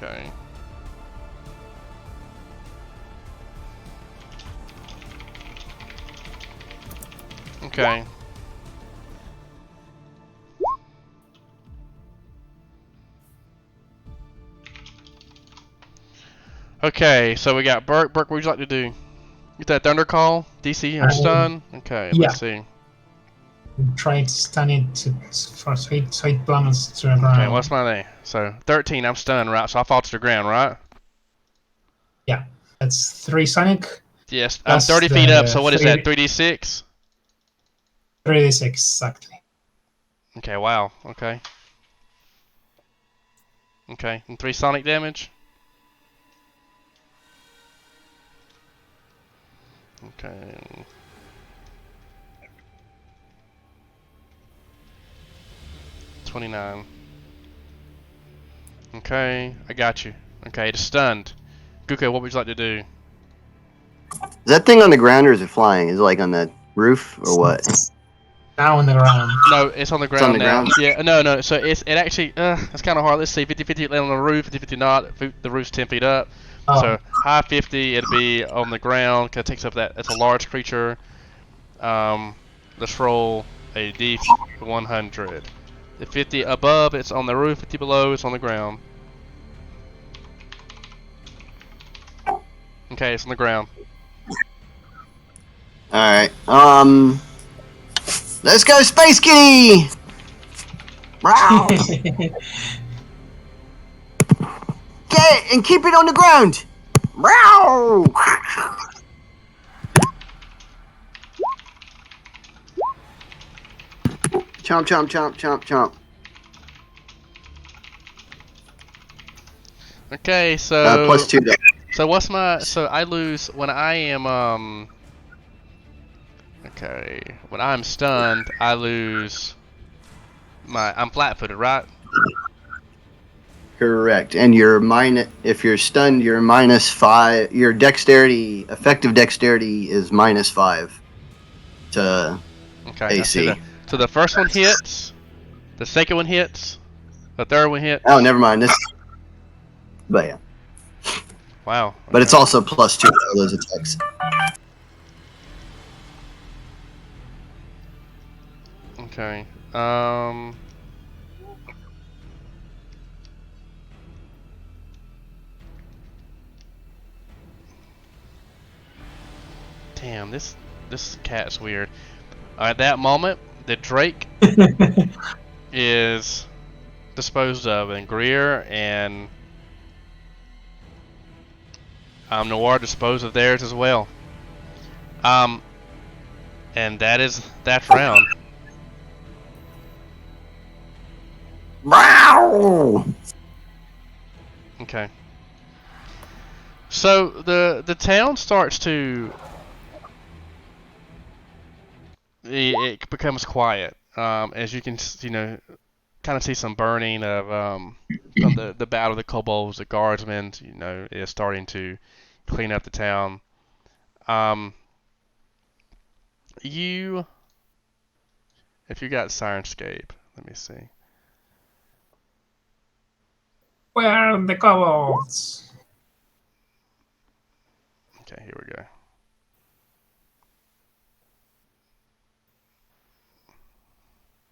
Okay. Okay. Okay, so we got Burke. Burke, what would you like to do? Get that thunder call? DC or stun? Okay, yeah. let's see. Try to stun it so it plummets to the ground. Okay, what's my name? So 13, I'm stunned, right? So I fall to the ground, right? Yeah, that's 3 sonic. Yes, I'm 30 feet up, so what is that, 3d6? 3d6, exactly. Okay, wow, okay. Okay, and 3 sonic damage? Okay. $29. Okay, I got you. Okay, it's stunned. Guko, what would you like to do? Is that thing on the ground or is it flying? Is it like on the roof or what? Now on the ground. No, it's on the ground on the now. ground? Yeah, no. So it actually, it's kind of hard. Let's see, 50-50 land on the roof, 50-50 not. The roof's 10 feet up. Oh. So high 50, it'd be on the ground. Cause it takes up that. It's a large creature. Let's roll a D100. The 50 above, it's on the roof. 50 below, it's on the ground. Okay, it's on the ground. Alright, let's go, Space Kitty! Meow. Get it and keep it on the ground! Meow. Chomp, chomp, chomp, chomp, chomp. Okay, so Plus 2 though. So what's my? So I lose when I am Okay, when I'm stunned, I lose my. I'm flat-footed, right? Correct. And if you're stunned, you're -5. Your dexterity, effective dexterity, is -5 to Okay. AC. So the first one hits, the second one hits, the third one hits. Oh, never mind. But yeah. Wow. But it's also plus 2 for those attacks. Okay. Damn, this cat's weird. At that moment, the Drake is disposed of, and Greer and Noir disposed of theirs as well. And that's round. Meow. Okay. So the town starts to it becomes quiet. As you can kind of see some burning of from the battle of the kobolds. The guardsmen is starting to clean up the town. If you got Sirenscape, let me see. Where are the kobolds? Okay, here we go.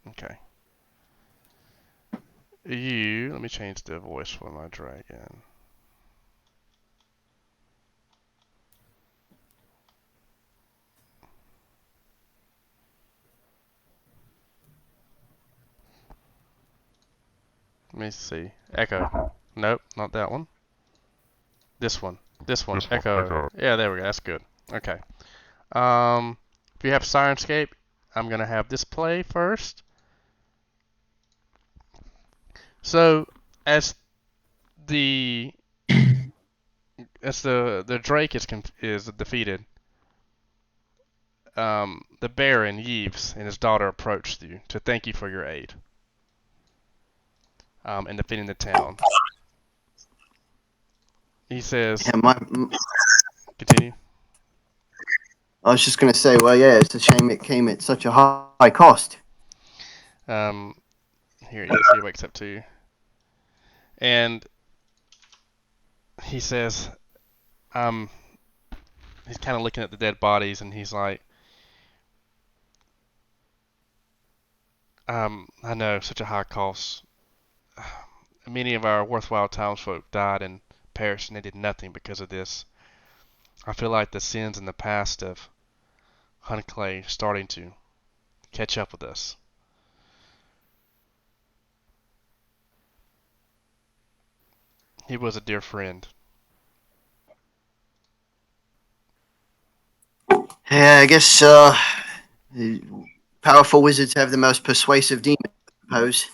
Okay. Let me change the voice for my dragon. Let me see. Echo. Nope, not that one. This one. Echo. Yeah, there we go. That's good. Okay. If you have Sirenscape, I'm gonna have this play first. So, as the Drake is defeated, the Baron Yves and his daughter approached you to thank you for your aid. In defending the town. He says, continue. I was just going to say, well, yeah, it's a shame it came at such a high cost. Here he is. He wakes up to you. And he says, he's kind of looking at the dead bodies, and he's like, I know, such a high cost. Many of our worthwhile townsfolk died and perished, and they did nothing because of this. I feel like the sins in the past of Hunclay are starting to catch up with us. He was a dear friend. Yeah, I guess powerful wizards have the most persuasive demons, I suppose.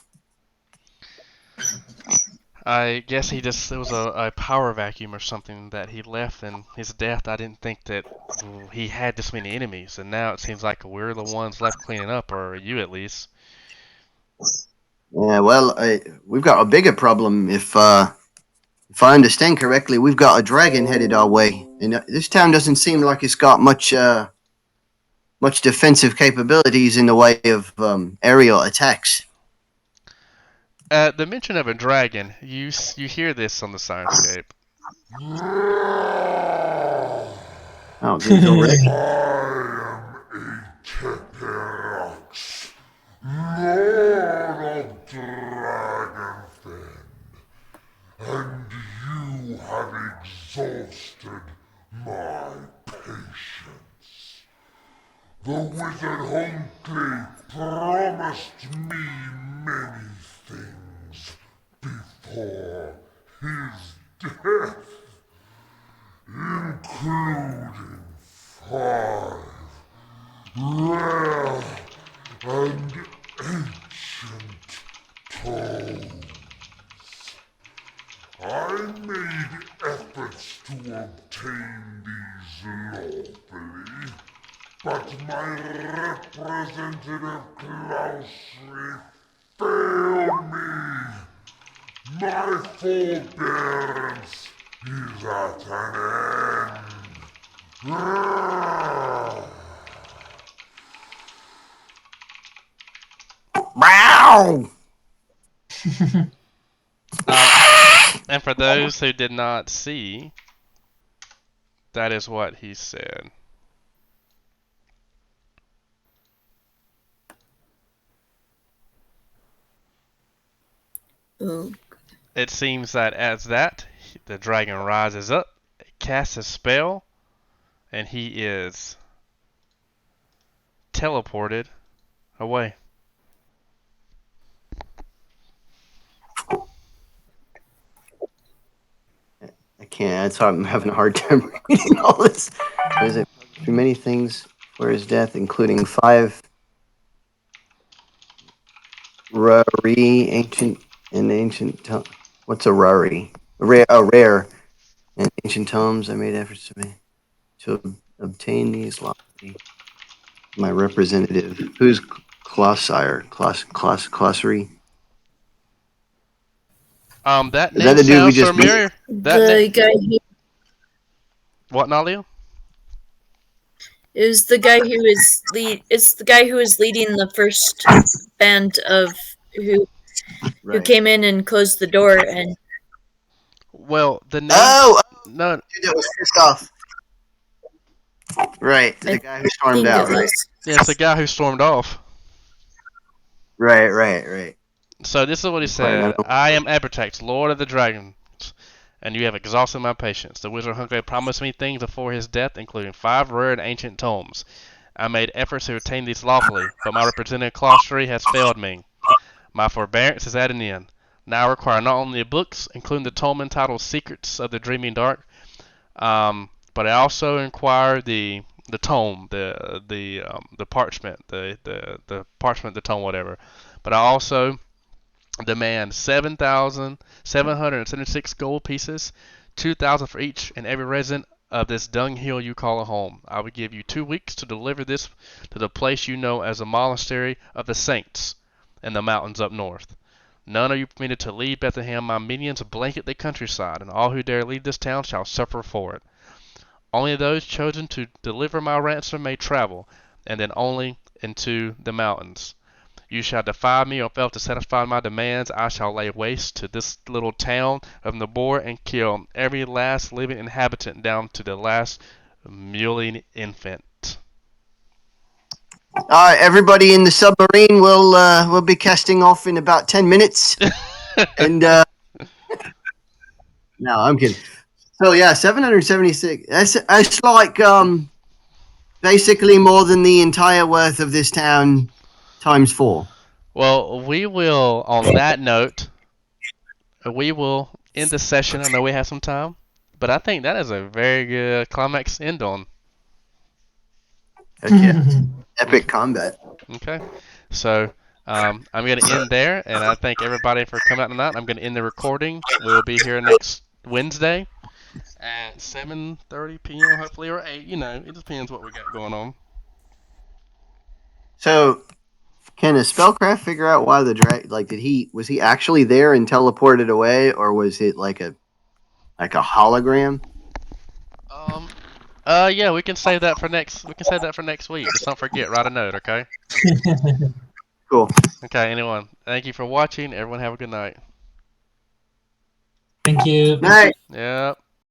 I guess it was a power vacuum or something that he left in his death. I didn't think that he had this many enemies, and now it seems like we're the ones left cleaning up, or you at least. Yeah, well, we've got a bigger problem. If I understand correctly, we've got a dragon headed our way, and this town doesn't seem like it's got much defensive capabilities in the way of aerial attacks. The mention of a dragon, you hear this on the Sirenscape. Oh, good already. I am a Tepex, Lord of my patience. The wizard Hunkley promised me many things before his death, including 5 rare and ancient tomes. I made efforts to obtain these lawfully, but my representative Klausri failed me. My forbearance is at an end. Wow! And for those who did not see, that is what he said. Oh, It seems that as that, the dragon rises up, casts a spell, and he is teleported away. I can't. It's hard. I'm having a hard time reading all this. What is it? Through many things for his death, including 5 ancient. What's a rari? Rare and ancient tomes. I made efforts to obtain these lawfully. My representative, who's Klossire? Klossery? That Is name that the dude we sounds just beat? familiar. the guy who What, Nalia? is the guy who is It's the guy who is leading the first band of who Right. came in and closed the door and Well, the name. Oh, No, dude that was pissed off. Right, the guy who stormed think out, it right? was. yeah, it's the guy who stormed off. Right. So this is what he said. I am Abertax, Lord of the Dragons, and you have exhausted my patience. The wizard Hunkley promised me things before his death, including 5 rare and ancient tomes. I made efforts to obtain these lawfully, but my representative Claustry has failed me. My forbearance is at an end. Now I require not only the books, including the tome entitled Secrets of the Dreaming Dark, but I also require the tome, the parchment, the parchment, the tome, whatever. But I also demand 7,776 gold pieces, 2,000 for each and every resident of this dung hill you call a home. I will give you 2 weeks to deliver this to the place you know as the monastery of the saints in the mountains up north. None are you permitted to leave Bethlehem. My minions blanket the countryside, and all who dare leave this town shall suffer for it. Only those chosen to deliver my ransom may travel, and then only into the mountains. You shall defy me or fail to satisfy my demands. I shall lay waste to this little town of Nabor and kill every last living inhabitant down to the last mewling infant. Everybody in the submarine will be casting off in about 10 minutes. And no, I'm kidding. So yeah, 776. That's like basically more than the entire worth of this town times 4. Well, we will, on that note, we will end the session. I know we have some time, but I think that is a very good climax to end on. Okay. Epic combat. Okay, so I'm going to end there, and I thank everybody for coming out tonight. I'm going to end the recording. We'll be here next Wednesday at 7:30 p.m. hopefully, or 8. You know, it depends what we got going on. So, can a spellcraft figure out why the was he actually there and teleported away, or was it like a hologram? Yeah, we can save that for next. We can save that for next week. Just don't forget, write a note, okay? Cool. Okay, anyone. Thank you for watching. Everyone have a good night. Thank you. Night. Yep.